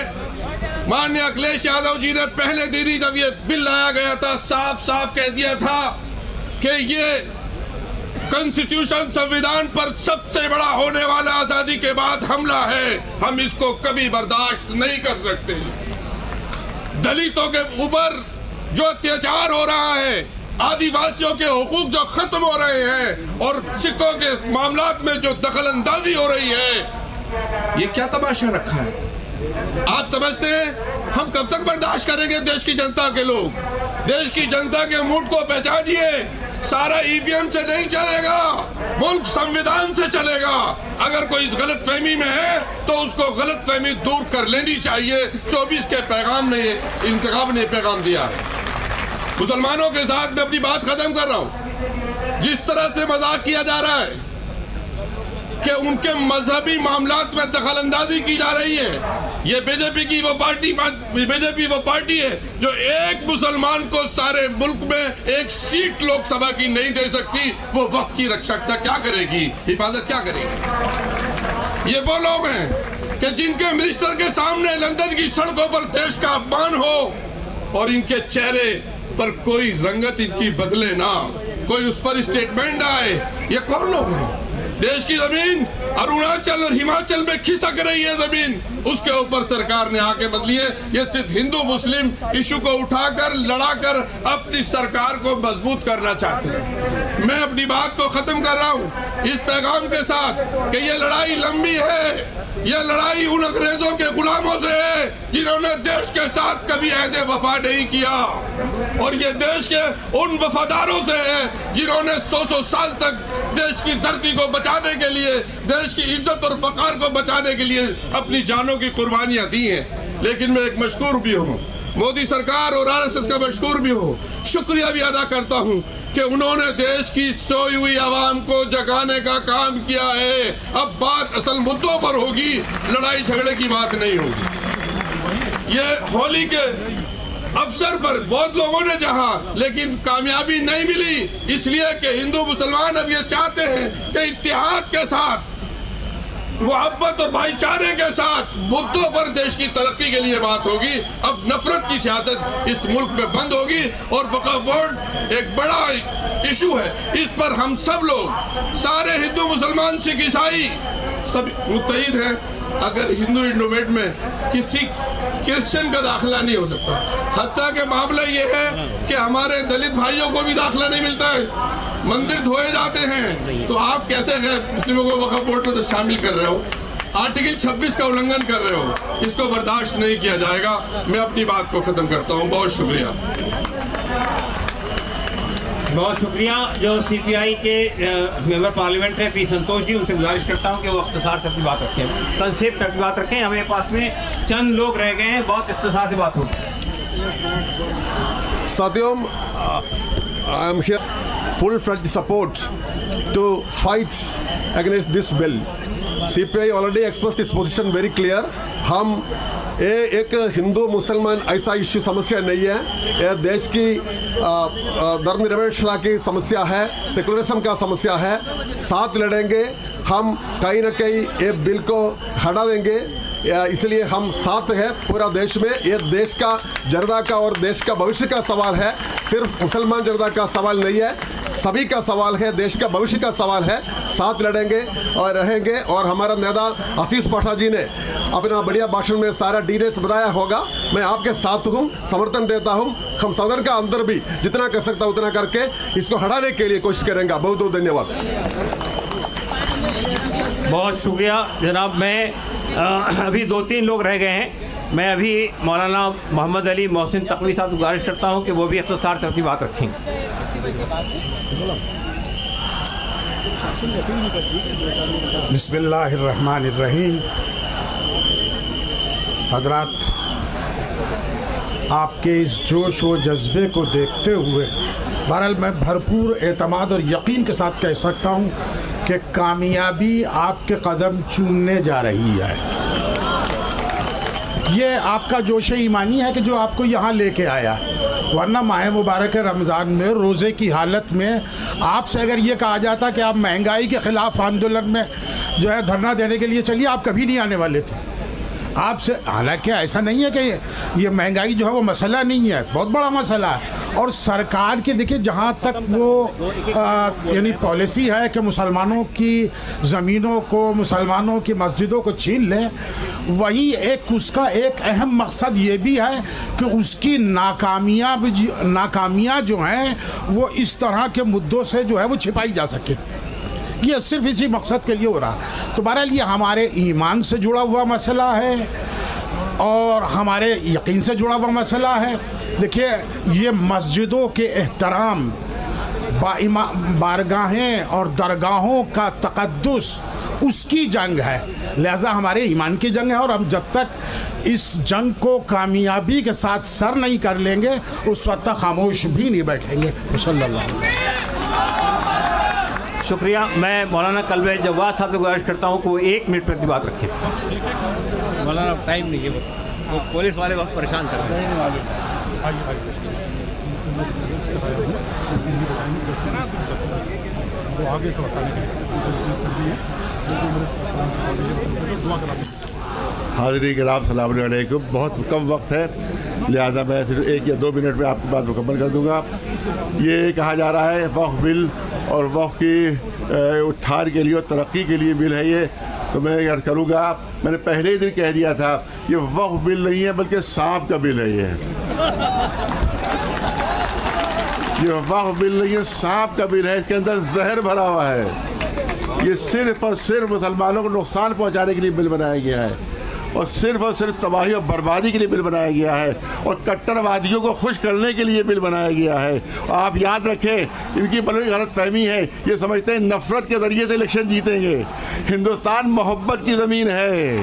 माननीय अखिलेश यादव जी ने पहले दिन ही जब ये बिल लाया गया था साफ साफ कह दिया था कि ये कॉन्स्टिट्यूशन संविधान पर सबसे बड़ा होने वाला आजादी के बाद हमला है, हम इसको कभी बर्दाश्त नहीं कर सकते। दलितों के ऊपर जो अत्याचार हो रहा है, आदिवासियों के हुकूक जो खत्म हो रहे हैं और सिखों के मामलात में जो दखल अंदाजी हो रही है, ये क्या तमाशा रखा है? आप समझते हैं हम कब तक बर्दाश्त करेंगे? देश की जनता के लोग, देश की जनता के मूड को पहचानिए। सारा ईवीएम से नहीं चलेगा, मुल्क संविधान से चलेगा। अगर कोई इस गलत फहमी में है तो उसको गलत फहमी दूर कर लेनी चाहिए। 24 के पैगाम ने, इंतखाब ने पैगाम दिया है। मुसलमानों के साथ मैं अपनी बात खत्म कर रहा हूँ। जिस तरह से मजाक किया जा रहा है कि उनके मजहबी मामलात में दखल अंदाजी की जा रही है, ये बीजेपी वो पार्टी है जो एक मुसलमान को सारे मुल्क में एक सीट लोकसभा की नहीं दे सकती। वो वक्त की रक्षा क्या करेगी, हिफाजत क्या करेगी? ये वो लोग हैं कि जिनके मिनिस्टर के सामने लंदन की सड़कों पर देश का अपमान हो और इनके चेहरे पर कोई रंगत इनकी बदले ना, कोई उस पर स्टेटमेंट आए। ये कौन लोग हैं? देश की जमीन अरुणाचल और हिमाचल में खिसक रही है जमीन, उसके ऊपर सरकार ने आके बदली है। ये सिर्फ हिंदू मुस्लिम इशू को उठाकर लड़ाकर अपनी सरकार को मजबूत करना चाहते हैं। मैं अपनी बात को खत्म कर रहा हूँ इस पैगाम के साथ कि ये लड़ाई लंबी है। ये लड़ाई उन अंग्रेजों के गुलामों से है जिन्होंने देश के साथ कभी अहदे वफा नहीं किया, और ये देश के उन वफादारों से है जिन्होंने 100 साल तक देश की धरती को बचाने के लिए, देश की इज्जत और वकार को बचाने के लिए अपनी जानों की कुर्बानियां दी हैं। लेकिन मैं एक मशकूर भी हूँ, मोदी सरकार और आरएसएस का मशकूर भी हूँ, शुक्रिया भी अदा करता हूँ कि उन्होंने देश की सोई हुई आवाम को जगाने का काम किया है। अब बात असल मुद्दों पर होगी, लड़ाई झगड़े की बात नहीं होगी। ये होली के अवसर पर बहुत लोगों ने चाहा लेकिन कामयाबी नहीं मिली, इसलिए कि हिंदू मुसलमान अब ये चाहते हैं कि इत्तेहाद के साथ, मोहब्बत और भाईचारे के साथ मुद्दों पर देश की तरक्की के लिए बात होगी। अब नफरत की सियासत इस मुल्क में बंद होगी और वक्फ बोर्ड एक बड़ा इशू है। इस पर हम सब लोग, सारे हिंदू मुसलमान सिख ईसाई सब मुत्तहिद हैं। अगर हिंदू इंडोमेंट में किसी क्रिश्चियन का दाखिला नहीं हो सकता, हत्ता के मामला ये है कि हमारे दलित भाइयों को भी दाखिला नहीं मिलता है, मंदिर धोए जाते हैं, तो आप कैसे मुस्लिमों को वक्फ बोर्ड में शामिल कर रहे हो? आर्टिकल 26 का उल्लंघन कर रहे हो, इसको बर्दाश्त नहीं किया जाएगा। मैं अपनी बात को खत्म करता हूँ। बहुत शुक्रिया। बहुत शुक्रिया। जो सीपीआई के मेंबर पार्लियामेंट है पी संतोष जी, उनसे गुजारिश करता हूं कि वो इख्तिसार से अपनी बात रखें, संक्षेप में अपनी बात रखें। हमें पास में चंद लोग रह गए हैं, बहुत इख्तिसार से बात होगी। साथियों, I am here full-fledged support to fight against this bill. CPI already expressed its position very clear. हम एक हिंदू मुसलमान ऐसा इश्यू समस्या नहीं है, यह देश की धर्मनिरपेक्षता की समस्या है, सेकुलरिज्म का समस्या है। साथ लड़ेंगे हम, कहीं ना कहीं ये बिल को हटा देंगे, इसलिए हम साथ हैं पूरा देश में। ये देश का जनता का और देश का भविष्य का सवाल है, सिर्फ मुसलमान जनता का सवाल नहीं है। सभी का सवाल है, देश का भविष्य का सवाल है। साथ लड़ेंगे और रहेंगे। और हमारा नेता आशीष पाठा जी ने अपना बढ़िया भाषण में सारा डिटेल्स बताया होगा। मैं आपके साथ हूँ, समर्थन देता हूँ। हम सदन का अंदर भी जितना कर सकता उतना करके इसको हटाने के लिए कोशिश करेंगे। बहुत बहुत धन्यवाद। बहुत शुक्रिया जनाब। मैं अभी 2-3 लोग रह गए हैं। मैं अभी मौलाना मोहम्मद अली मोहसिन तकवी साहब से गुजारिश करता हूं कि वो भी इख्तिसार तक की बात रखें। बिस्मिल्लाहिर्रहमानिर्रहीम। हजरात, आपके इस जोश व जज्बे को देखते हुए बहरहाल मैं भरपूर एतमाद और यकीन के साथ कह सकता हूँ कि कामयाबी आपके कदम चूमने जा रही है। ये आपका जोश ईमानी है कि जो आपको यहाँ लेके आया है, वरना माह मुबारक रमज़ान में रोज़े की हालत में आपसे अगर ये कहा जाता कि आप महंगाई के ख़िलाफ़ आंदोलन में जो है धरना देने के लिए चलिए, आप कभी नहीं आने वाले थे। आपसे, हालांकि ऐसा नहीं है कि ये महंगाई जो है वो मसला नहीं है, बहुत बड़ा मसला है। और सरकार की देखिए जहाँ तक वो यानी पॉलिसी है कि मुसलमानों की ज़मीनों को, मुसलमानों की मस्जिदों को छीन लें, वहीं एक उसका एक अहम मकसद ये भी है कि उसकी नाकामियाँ जो हैं वो इस तरह के मुद्दों से जो है वो छिपाई जा सके। ये सिर्फ इसी मकसद के लिए हो रहा। तो बहरहाल ये हमारे ईमान से जुड़ा हुआ मसला है और हमारे यकीन से जुड़ा हुआ मसला है। देखिए, ये मस्जिदों के एहतराम, बारगाहें और दरगाहों का तक़द्दुस, उसकी जंग है। लिहाजा हमारे ईमान की जंग है और हम जब तक इस जंग को कामयाबी के साथ सर नहीं कर लेंगे उस वक्त तक खामोश भी नहीं बैठेंगे। सल्लल्लाहु। शुक्रिया। मैं मौलाना कल्बे जवाद साहब से गुजारिश करता हूँ कि वो 1 मिनट प्रति बात रखें। मौलाना टाइम नहीं है, वो पुलिस वाले बहुत परेशान कर रहे हैं। हाज़रीन किराम सलाम अलैकुम। बहुत कम वक्त है, लिहाजा मैं सिर्फ 1 या 2 मिनट में आपकी बात मुकम्मल कर दूंगा। ये कहा जा रहा है वक्फ बिल और वक्फ की उत्थान के लिए और तरक्की के लिए बिल है ये, तो मैं अर्ज़ करूँगा, मैंने पहले ही दिन कह दिया था ये वक्फ बिल नहीं है बल्कि सांप का बिल है। ये वक्फ बिल नहीं है, सांप का बिल है। इसके अंदर जहर भरा हुआ है। ये सिर्फ और सिर्फ मुसलमानों को नुकसान पहुँचाने के लिए बिल बनाया गया है और सिर्फ तबाही और बर्बादी के लिए बिल बनाया गया है और कट्टरवादियों को खुश करने के लिए बिल बनाया गया है। आप याद रखें, इनकी बड़ी गलत फहमी है, ये समझते हैं नफ़रत के ज़रिए से इलेक्शन जीतेंगे। हिंदुस्तान मोहब्बत की ज़मीन है,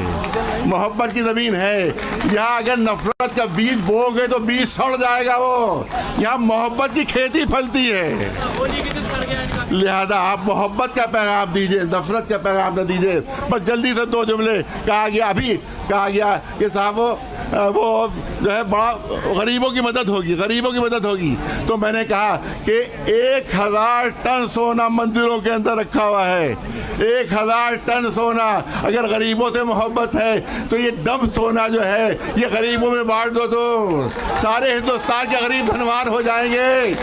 मोहब्बत की ज़मीन है। यहाँ अगर नफ़रत का बीज बोओगे तो बीज सड़ जाएगा। वो यहाँ मोहब्बत की खेती फलती है। लिहाजा आप मोहब्बत का पैगाम दीजिए, नफ़रत का पैगाम न दीजिए। बस जल्दी से 2 जुमले कहा गया, अभी कहा गया कि साहब वो जो है बड़ा गरीबों की मदद होगी, गरीबों की मदद होगी। तो मैंने कहा कि 1000 टन सोना मंदिरों के अंदर रखा हुआ है। 1000 टन सोना। अगर गरीबों से मोहब्बत है तो ये डम सोना जो है ये गरीबों में बांट दो तो सारे हिंदुस्तान के गरीब धनवान हो जाएंगे।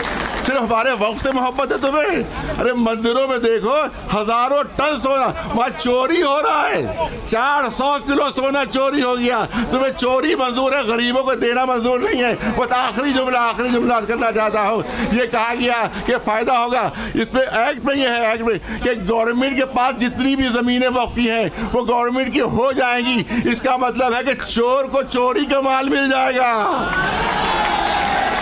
सिर्फ हमारे वक्त से मोहब्बत है तुम्हें? अरे मंदिरों में देखो हज़ारों टन सोना, वहाँ चोरी हो रहा है। 400 किलो सोना चोरी हो गया। तुम्हें चोरी मंजूर है, गरीबों को देना मंजूर नहीं है। बस आखिरी जुमला करना चाहता हूँ। ये कहा गया कि फ़ायदा होगा, इस पर एक्ट में ये है, एक्ट में कि गवर्नमेंट के पास जितनी भी ज़मीनें वक्फ की हैं वो गवर्नमेंट की हो जाएंगी। इसका मतलब है कि चोर को चोरी का माल मिल जाएगा।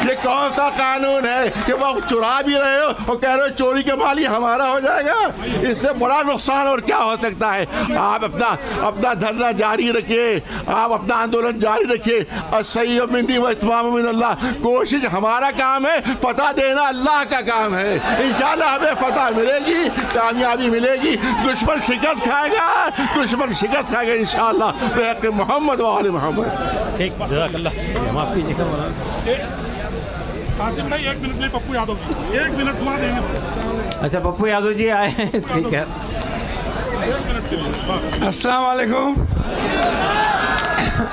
ये कौन सा कानून है कि वो चुरा भी रहे हो और कह रहे हो चोरी के माल ही हमारा हो जाएगा? इससे बड़ा नुकसान और क्या हो सकता है? आप अपना धरना जारी रखिए, आप अपना आंदोलन जारी रखिए। अस्सई मिन्नी व इत्माम मिनल्लाह। कोशिश हमारा काम है, फतह देना अल्लाह का काम है। इंशाअल्लाह हमें फतह मिलेगी, कामयाबी मिलेगी। दुश्मन शिकस्त खाएगा इंशाअल्लाह बेहक़ मोहम्मद व आले मोहम्मद। ठीक, जज़ाकल्लाह। माफ़ कीजिएगा आसिम भाई, 1 मिनट में पप्पू यादव जी 1 मिनट दुआ देंगे। अच्छा, पप्पू यादव जी आए हैं, ठीक है। अस्सलाम वालेकुम,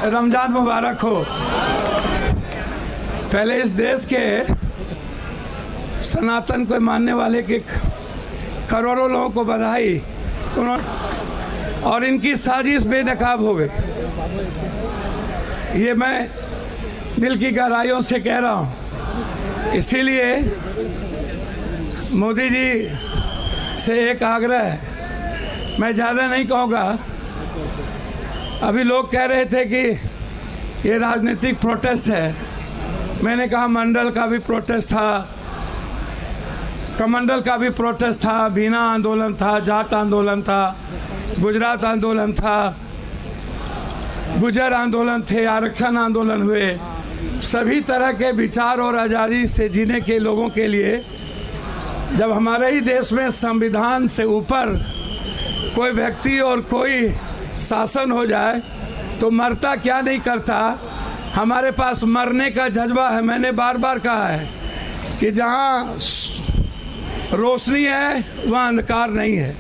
रमज़ान मुबारक हो। पहले इस देश के सनातन को मानने वाले के करोड़ों लोगों को बधाई। और इनकी साजिश बेनकाब हो गई। ये मैं दिल की गहराइयों से कह रहा हूँ। इसीलिए मोदी जी से एक आग्रह है, मैं ज़्यादा नहीं कहूँगा। अभी लोग कह रहे थे कि ये राजनीतिक प्रोटेस्ट है। मैंने कहा मंडल का भी प्रोटेस्ट था, कमंडल का भी प्रोटेस्ट था, बीना आंदोलन था, जाट आंदोलन था, गुजरात आंदोलन था, गुजर आंदोलन थे, आरक्षण आंदोलन हुए। सभी तरह के विचार और आज़ादी से जीने के लोगों के लिए जब हमारे ही देश में संविधान से ऊपर कोई व्यक्ति और कोई शासन हो जाए तो मरता क्या नहीं करता। हमारे पास मरने का जज्बा है। मैंने बार बार कहा है कि जहाँ रोशनी है वहाँ अंधकार नहीं है,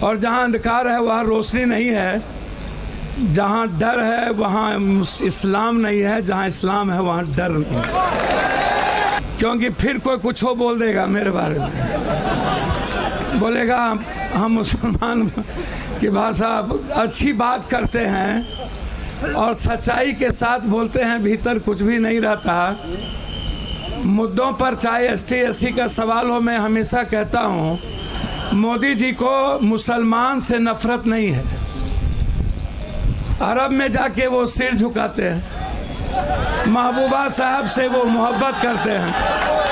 और जहाँ अंधकार है वहाँ रोशनी नहीं है। जहाँ डर है वहाँ इस्लाम नहीं है, जहाँ इस्लाम है वहाँ डर नहीं है। क्योंकि फिर कोई कुछ हो बोल देगा मेरे बारे में, बोलेगा हम मुसलमान की भाषा अच्छी बात करते हैं और सच्चाई के साथ बोलते हैं, भीतर कुछ भी नहीं रहता। मुद्दों पर चाहे ST/SC का सवाल हो, मैं हमेशा कहता हूँ मोदी जी को मुसलमान से नफरत नहीं है। अरब में जाके वो सिर झुकाते हैं, महबूबा साहब से वो मोहब्बत करते हैं।